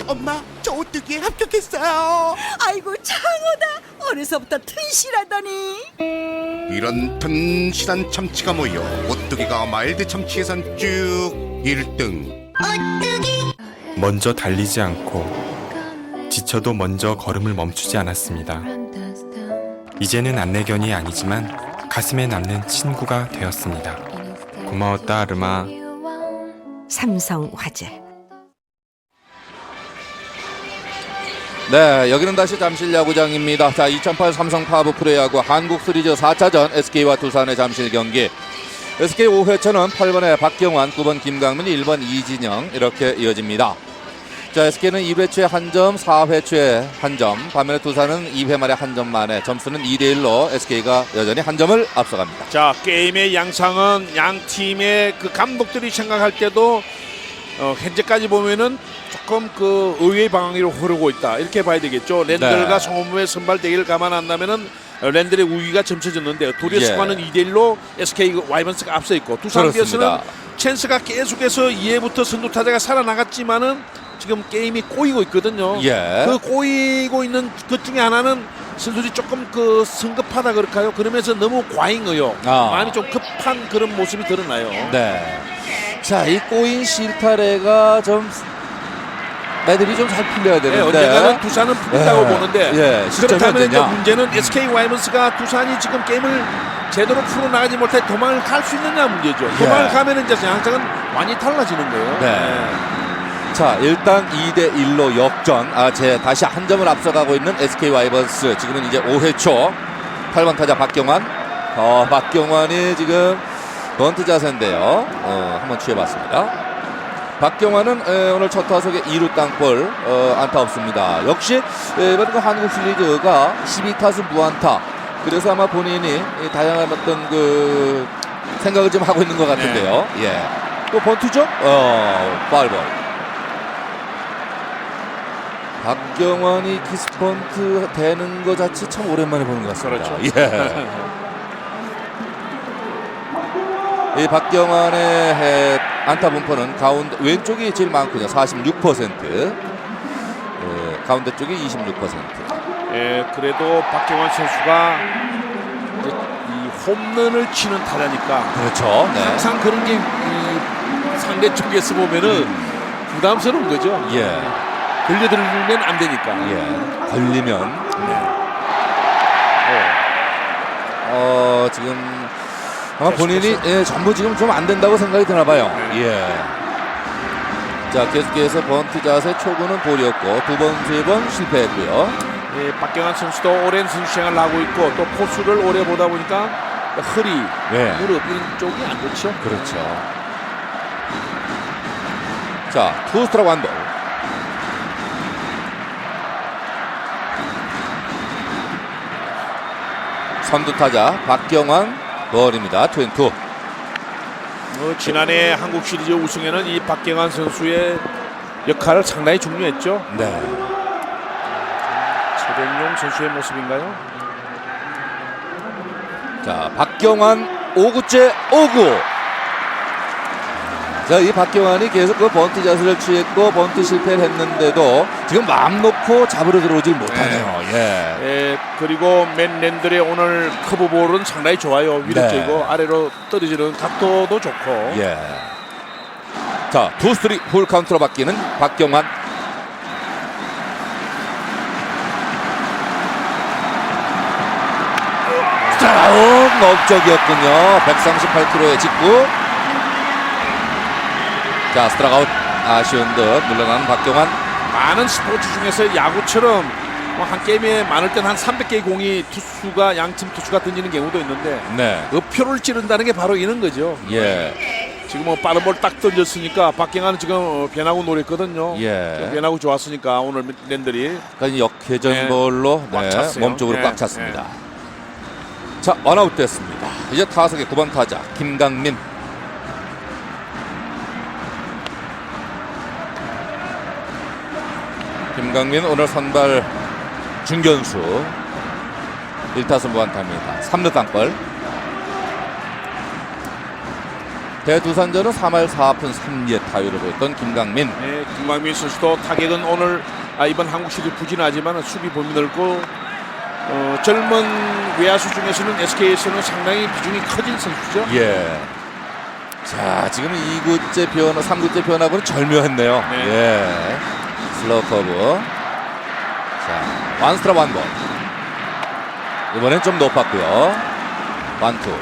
엄마, 저 오뚜기에 합격했어요. 아이고 창호다. 어려서부터 튼실하더니. 이런 튼실한 참치가 모여 오뚜기가 마일드 참치 예산 쭉 1등. 먼저 달리지 않고 지쳐도 먼저 걸음을 멈추지 않았습니다. 이제는 안내견이 아니지만 가슴에 남는 친구가 되었습니다. 고마웠다 아르마. 삼성화재. 네, 여기는 다시 잠실 야구장입니다. 자, 2008 삼성 파브 프로야구 한국 시리즈 4차전 SK와 두산의 잠실 경기. SK 5회초는 8번에 박경환, 9번 김강민, 1번 이진영 이렇게 이어집니다. 자, SK는 2회 초에 한 점, 4회 초에 한 점, 반면에 두산은 2회 말에 한 점 만에 점수는 2대1로 SK가 여전히 한 점을 앞서갑니다. 자, 게임의 양상은 양 팀의 그 감독들이 생각할 때도 현재까지 보면은 조금 그 의외의 방향으로 흐르고 있다 이렇게 봐야 되겠죠. 랜들과 네. 송원무의 선발 대결을 감안한다면은 랜들의 우위가 점쳐졌는데 둘의 예. 스코어는 2대1로 SK 와이번스가 앞서 있고 두산 비어스는 그렇습니다. 찬스가 계속해서 2회부터 선두 타자가 살아나갔지만은 지금 게임이 꼬이고 있거든요. 예. 그 꼬이고 있는 것 중에 하나는 선수들이 조금 그 성급하다 그럴까요? 그러면서 너무 과잉해요. 마음이 좀 급한 그런 모습이 드러나요. 네. 자, 이 꼬인 실타래가 좀 애들이 좀 잘 풀려야 네, 되는데 언젠가는 두산은 풀린다고 보는데 그렇다면 이제 되냐? 문제는 SK 와이번스가 두산이 지금 게임을 제대로 풀어나가지 못해 도망을 갈 수 있느냐 문제죠. 도망을 가면 이제 양상은 많이 달라지는 거예요. 네. 자, 일단 2대1로 역전. 다시 한 점을 앞서가고 있는 SK 와이번스. 지금은 이제 5회 초 8번 타자 박경환. 박경환이 지금 번트 자세인데요. 한번 취해봤습니다. 박경환은 오늘 첫 타석에 2루 땅볼 안타 없습니다. 역시 이번 그 한국 시리즈가 12타수 무안타. 그래서 아마 본인이 다양한 어떤 그 생각을 좀 하고 있는 것 같은데요. 네. 예. 또 번투죠? 파울볼. 박경환이 키스펀트 되는 것 자체 참 오랜만에 보는 것 같습니다. 그렇죠. 예. 이 박경환의 안타 분포는 가운데 왼쪽이 제일 많군요. 46%. 가운데 쪽이 26%. 예, 그래도 박경환 선수가 이제 이 홈런을 치는 타자니까. 그렇죠. 네. 항상 그런 게 이 상대 쪽에서 보면은 부담스러운 거죠. 예. 걸려들면 안 되니까. 예. 걸리면. 지금 아마 본인이 전부 지금 좀 안 된다고 생각이 드나 봐요. 예. 자, 계속해서 번트 자세 초구는 볼이었고 두 번, 세 번 실패했고요. 예, 박경환 선수도 오랜 선수 생활을 하고 있고 또 포수를 오래 보다 보니까 허리, 무릎 이런 쪽이 안 좋죠. 그렇죠. 자, 투 스트라이크 완볼. 선두 타자 박경환 볼입니다. 2&2. 지난해 한국 시리즈 우승에는 이 박경환 선수의 역할을 상당히 중요했죠. 네. 최병용 선수의 모습인가요? 자, 박경환 5구째 5구. 자, 이 박경환이 계속 그 번트 자세를 취했고 번트 실패를 했는데도 지금 마음 놓고 잡으러 들어오질 못하네요. 예, 그리고 맨 랜들의 오늘 커브볼은 상당히 좋아요. 위로 찌고 아래로 떨어지는 각도도 좋고. 예. 자, 투 스트리 풀 카운트로 바뀌는 박경환. 스트라이크 넓적이었군요. 138km의 직구. 자, 스트라이크 아웃. 아쉬운 듯 물러나는 박경환. 많은 스포츠 중에서 야구처럼 한 게임에 많을 때는 한 300개의 공이 투수가 양팀 투수가 던지는 경우도 있는데 네. 어표를 찌른다는 게 바로 이런 거죠. 예. 지금 뭐 빠른 볼 딱 던졌으니까 박경환은 지금 변하고 노렸거든요. 예. 변하고 좋았으니까 오늘 랜들이 그러니까 역회전 볼로 꽉 찼어요. 몸쪽으로 예. 꽉 찼습니다. 자, 원아웃 됐습니다. 이제 타석의 9번 타자 김강민. 김강민 오늘 선발 중견수 1타수 무안타입니다. 3루 땅볼. 대두산전은 3할 4푼 3리 타율을 보였던 김강민. 네, 김광민 선수도 타격은 오늘 이번 한국 시리즈 부진하지만 수비 범위 넓고 젊은 외야수 중에서는 SK에서는 상당히 비중이 커진 선수죠. 예. 자, 지금 2구째 변화, 3구째 변화고는 절묘했네요. 네. 예. 슬로우 커브. 자, 완스트라 완볼. 이번엔 좀 높았고요. 완투.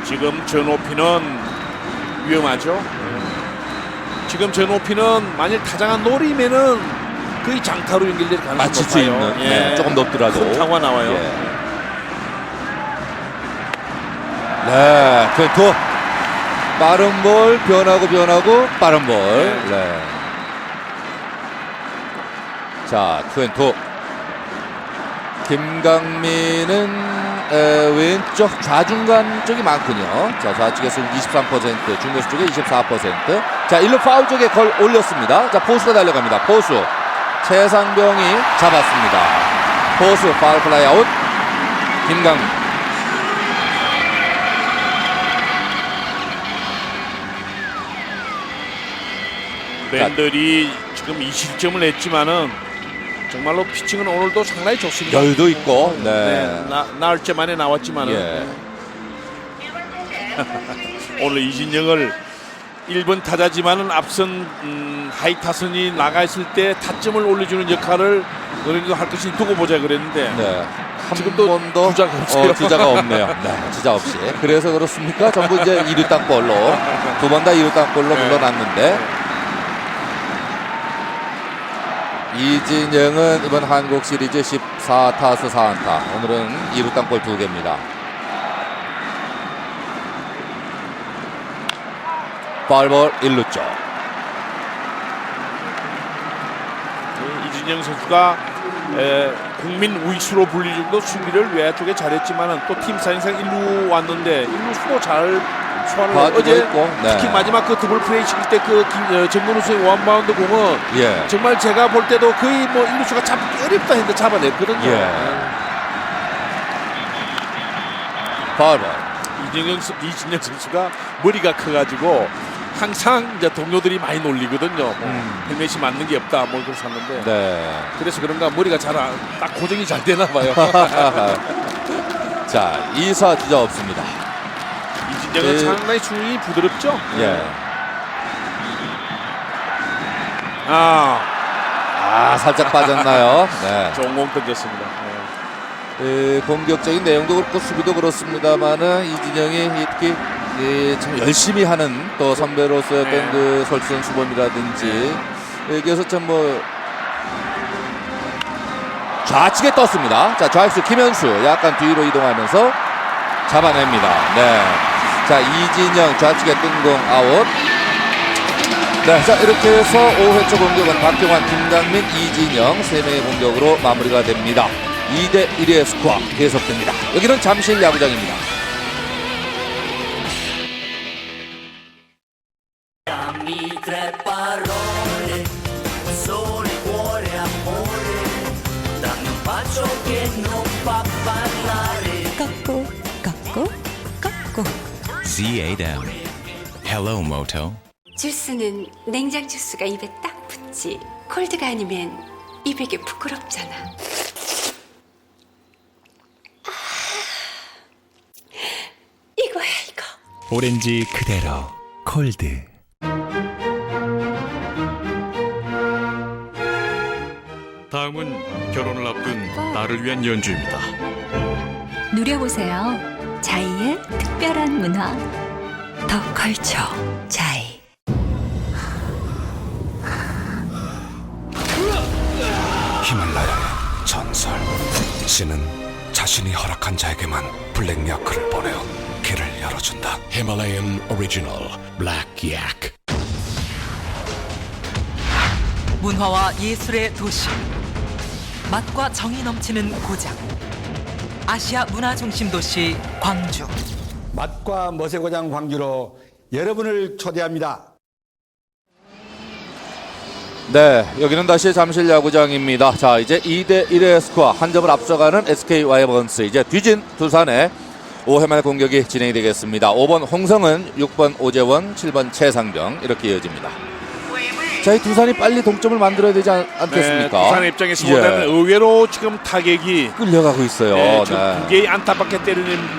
지금 저 높이는 위험하죠. 지금 저 높이는 만일 타자가 노리면은 거의 장타로 연결될 가능성이 맞출 수 높아요. 있는 예. 네, 조금 높더라도 큰 타구가 나와요. 예. 네, 투 빠른 볼 변하고 빠른 볼. 네. 자, 투앤투. 김강민은 왼쪽 좌중간 쪽이 많군요. 자, 좌측에서 23%, 중견수 쪽에 24%. 자, 1루 파울 쪽에 걸 올렸습니다. 자, 포수가 달려갑니다. 포수 최상병이 잡았습니다. 포수 파울 플라이 아웃. 김강민. 랜들이 지금 20점을 냈지만은 정말로 피칭은 오늘도 상당히 좋습니다. 여유도 있고, 네. 나을 때 만에 나왔지만은 예. 오늘 이진영을 1번 타자지만은 앞선 하이타선이 나가 있을 때 타점을 올려주는 역할을 너희도 할 것이니 두고 보자 그랬는데 네. 지금도 번도 주자가 없어요. 주자가 없네요. 네, 주자 없이. 그래서 그렇습니까? 전부 이제 2루 땅볼로 두 번 다 2루 땅볼로 물러났는데 이진영은 이번 한국 시리즈 14타수 4안타. 오늘은 2루 땅볼 2개입니다. 파울볼 1루 쪽. 이진영 선수가 국민 우익수로 불릴 정도 수비를 외야 쪽에 잘했지만은 또 팀 사인상 1루 왔는데 1루 수도 잘 소화를 어제 있고, 네. 특히 마지막 그 더블 플레이 시킬 때 그 정근우 선수의 원바운드 공은 예. 정말 제가 볼 때도 거의 뭐 1루수가 잡기 어렵다 했는데 잡아냈거든요. 예. 파울볼. 이진영 선수가 머리가 커가지고 항상 이제 동료들이 많이 놀리거든요. 뭐 헬멧이 맞는 게 없다 뭐 그래서 샀는데 네. 그래서 그런가 머리가 딱 고정이 잘 되나 봐요. 자, 2사 주자 없습니다. 이진영은 상당히 스윙이 부드럽죠. 예. 살짝 빠졌나요? 네. 좋은 공 던졌습니다. 공격적인 내용도 그렇고 수비도 그렇습니다만은 이진영이 특히 참 열심히 하는 또 선배로서의 어떤 그 설선 수범이라든지 여기에서 참 뭐 좌측에 떴습니다. 자, 좌익수 김현수 약간 뒤로 이동하면서 잡아냅니다. 네. 자, 이진영 좌측에 뜬 공 아웃. 네, 자, 이렇게 해서 5회 초 공격은 박경환, 김강민, 이진영 3명의 공격으로 마무리가 됩니다. 2대1의 스코어 계속됩니다. 여기는 잠실 야구장입니다. 깎고 깎고 깎고 Z8M Hello Moto. 주스는 냉장 주스가 입에 딱 붙지 콜드가 아니면 입에게 부끄럽잖아. 이거야 이거. 오렌지 그대로 콜드. 다음은 결혼을 앞둔 나를 위한 연주입니다. 누려보세요. 자이의 특별한 문화. 더 걸쳐 자이. 히말라야의 전설. 신은 자신이 허락한 자에게만 블랙야크를 보내어 길을 열어준다. Himalayan Original Black Yak. 문화와 예술의 도시, 맛과 정이 넘치는 고장, 아시아 문화 중심 도시 광주. 맛과 멋의 고장 광주로 여러분을 초대합니다. 네, 여기는 다시 잠실 야구장입니다. 자, 이제 2대1의 스코어, 한 점을 앞서가는 SK 와이번스, 이제 뒤진 두산의 5회 말 공격이 진행이 되겠습니다. 5번 홍성은, 6번 오재원, 7번 최상병 이렇게 이어집니다. 자, 이 두산이 빨리 동점을 만들어야 되지 않겠습니까? 네, 두산 입장에서 보다는 의외로 지금 타격이 끌려가고 있어요. 네, 지금 2개의 안타밖에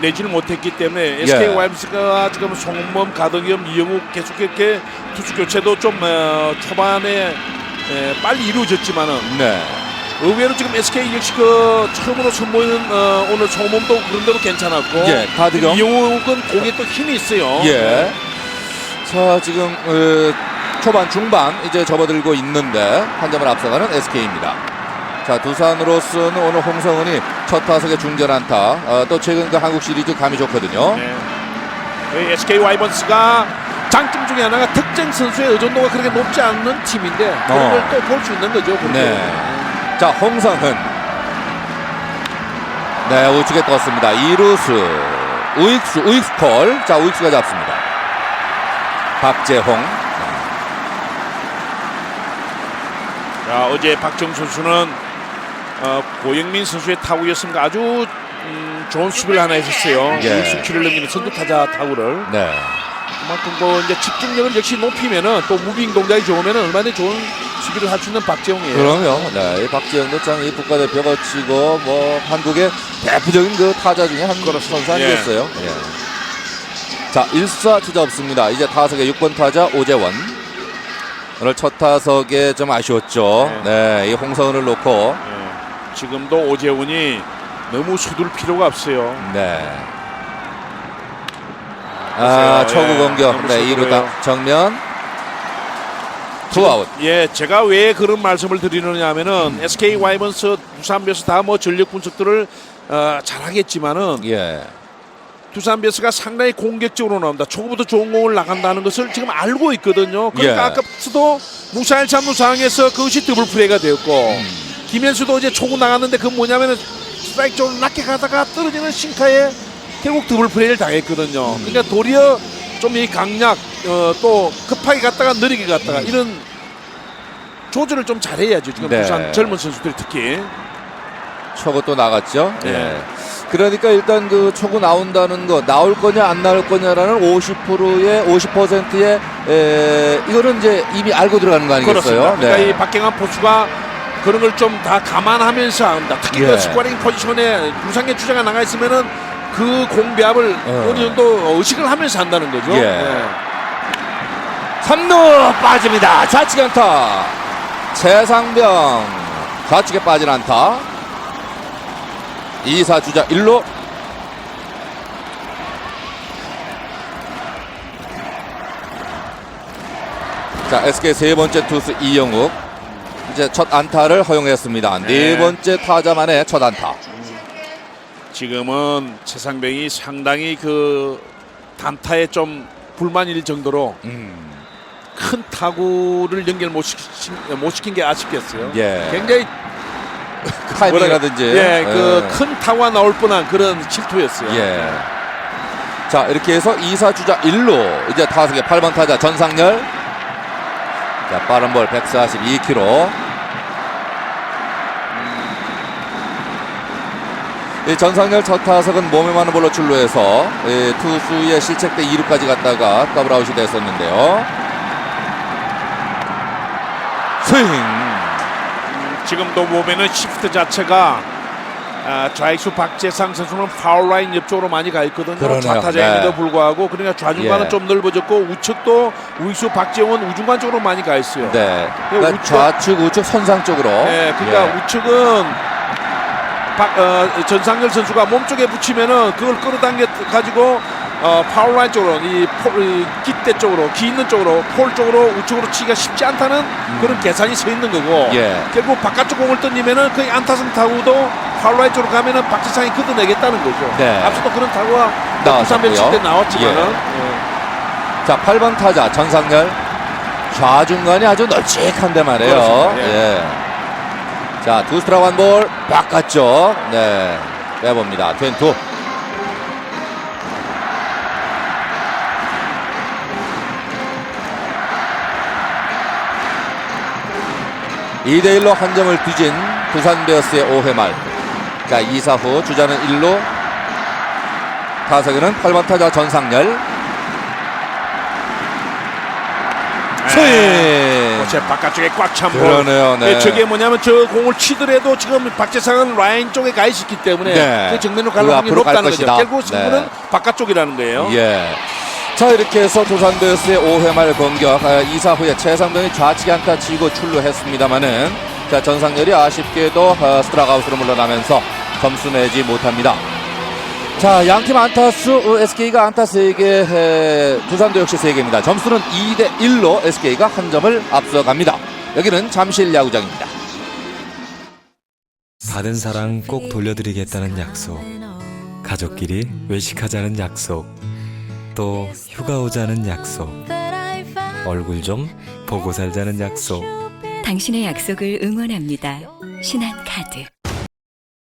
내지를 못했기 때문에 SK 와이번스가 지금 송범, 가덕겸, 이영욱 계속 이렇게 투수 교체도 좀 초반에 빨리 이루어졌지만은 의외로 지금 SK 역시 그 처음으로 선보이는 오늘 송범도 그런 대로 괜찮았고 가덕겸, 이영욱은 공에 또 힘이 있어요. 자, 지금 초반 중반 이제 접어들고 있는데 한 점을 앞서가는 SK입니다. 자, 두산으로서는 오늘 홍성은이 첫 타석에 중전 안타, 또 최근 그 한국 시리즈 감이 좋거든요. SK 와이번스가 장점 중에 하나가 득점 선수의 의존도가 그렇게 높지 않는 팀인데 그런 걸 또 볼 수 있는 거죠. 자, 홍성은 우측에 떴습니다. 2루수 우익수 콜. 자, 우익수가 잡습니다. 박재홍. 자, 어제 박정 선수는 고영민 선수의 타구였습니다. 아주 좋은 수비를 하나 했었어요. 수키를 넘기는 선두타자 타구를. 그만큼 뭐 이제 집중력을 역시 높이면은 또 무빙 동작이 좋으면은 얼마나 좋은 수비를 할 수 있는 박재홍이에요. 그럼요. 이 박재홍도 참 이 국가대표 거치고 뭐 한국의 대표적인 그 타자 중에 한 선수 아니겠어요? 자, 1사 주자 없습니다. 이제 타석에 6번 타자 오재원. 오늘 첫 타석에 좀 아쉬웠죠. 이 홍성은을 놓고 지금도 오재훈이 너무 서둘 필요가 없어요. 초구 공격. 2루 딱 정면 투아웃. 제가 왜 그런 말씀을 드리느냐 하면은 SK 와이번스, 두산 베어스 다 뭐 전력 분석들을 잘하겠지만은 두산 베어스가 상당히 공격적으로 나옵니다. 초구부터 좋은 공을 나간다는 것을 지금 알고 있거든요. 그러니까 아까도 무사일 잡는 상황에서 그것이 더블 플레이가 되었고 김현수도 이제 초구 나갔는데 그건 뭐냐면은 스트라이크 쪽으로 낮게 가다가 떨어지는 싱카에 결국 더블 플레이를 당했거든요. 그러니까 도리어 좀 이 강약 또 급하게 갔다가 느리게 갔다가 이런 조절을 좀 잘해야죠. 지금 두산 젊은 선수들이 특히. 초구 또 나갔죠. 그러니까 일단 그 초구 나온다는 거, 나올 거냐 안 나올 거냐라는 50%의 이거는 이제 이미 알고 들어가는 거 아니겠어요? 그렇습니다. 그러니까 이 박경환 포수가 그런 걸 좀 다 감안하면서 합니다. 특히 그 스코어링 포지션에 두산의 주자가 나가 있으면은 그 공배합을 어느 정도 의식을 하면서 한다는 거죠. 3루 빠집니다. 좌측 안타. 최상병 좌측에 빠진 안타. 2사 주자 1루. 자, SK 세 번째 투수 이영욱 이제 첫 안타를 허용했습니다. 네 번째 타자만의 첫 안타. 지금은 최상병이 상당히 그 단타에 좀 불만일 정도로 큰 타구를 연결 못 시킨 게 아쉽겠어요. 굉장히 타이밍이라든지 그 큰 타구가 나올 뻔한 그런 실투였어요. 자, 이렇게 해서 2사 주자 1루. 이제 타석에 8번 타자 전상열. 자, 빠른 볼 142km. 이 전상열 첫 타석은 몸에 맞는 볼로 출루해서 투수의 실책 때 2루까지 갔다가 더블아웃이 됐었는데요. 스윙. 지금도 보면은 시프트 자체가 좌익수 박재상 선수는 파울 라인 옆쪽으로 많이 가 있거든요. 좌타자임에도 불구하고 그러니까 좌중간은 좀 넓어졌고 우측도 우익수 박재원 우중간 쪽으로 많이 가 있어요. 그러니까 좌측 우측 선상 쪽으로. 그러니까 우측은 전상열 선수가 몸쪽에 붙이면은 그걸 끌어당겨 가지고 파울라인 쪽으로 이 깃대 쪽으로 기 있는 쪽으로 폴 쪽으로 우측으로 치기가 쉽지 않다는 그런 계산이 서 있는 거고 결국 바깥쪽 공을 던지면은 거의 안타성 타구도 파울라인 쪽으로 가면은 박지상이 걷어내겠다는 거죠. 앞서도 그런 타구가 부산벨 칠때 나왔지만은 예. 자, 8번 타자 전상열. 좌중간이 아주 널찍한데 말이에요. 그렇습니다. 예. 예. 자, 투 스트라이크 원 볼 바꿨죠. 네, 빼봅니다. 2&2. (2대1로) 한 점을 뒤진 두산 베어스의 5회 말. 자, 2사 후 주자는 1루. 타석에는 8번 타자 전상열. 스윙. 제 바깥쪽에 꽉 찬 볼. 그러네요. 네. 저게 뭐냐면 저 공을 치더라도 지금 박재상은 라인 쪽에 가 있었기 때문에 네. 그 정면으로 그 갈 확률이 앞으로 갈 높다는 거죠. 것이다. 결국 승부는 네. 바깥쪽이라는 거예요. 예. 자, 이렇게 해서 두산 베어스의 5회 말 공격 2사 후에 최상병이 좌측에 안타 치고 출루했습니다만은 자, 전상열이 아쉽게도 스트라이크 아웃으로 물러나면서 점수 내지 못합니다. 자, 양팀 안타수 SK가 안타 3개, 두산도 역시 3개입니다. 점수는 2대1로 SK가 한 점을 앞서갑니다. 여기는 잠실 야구장입니다. 받은 사랑 꼭 돌려드리겠다는 약속, 가족끼리 외식하자는 약속, 또 휴가 오자는 약속, 얼굴 좀 보고 살자는 약속. 당신의 약속을 응원합니다. 신한카드.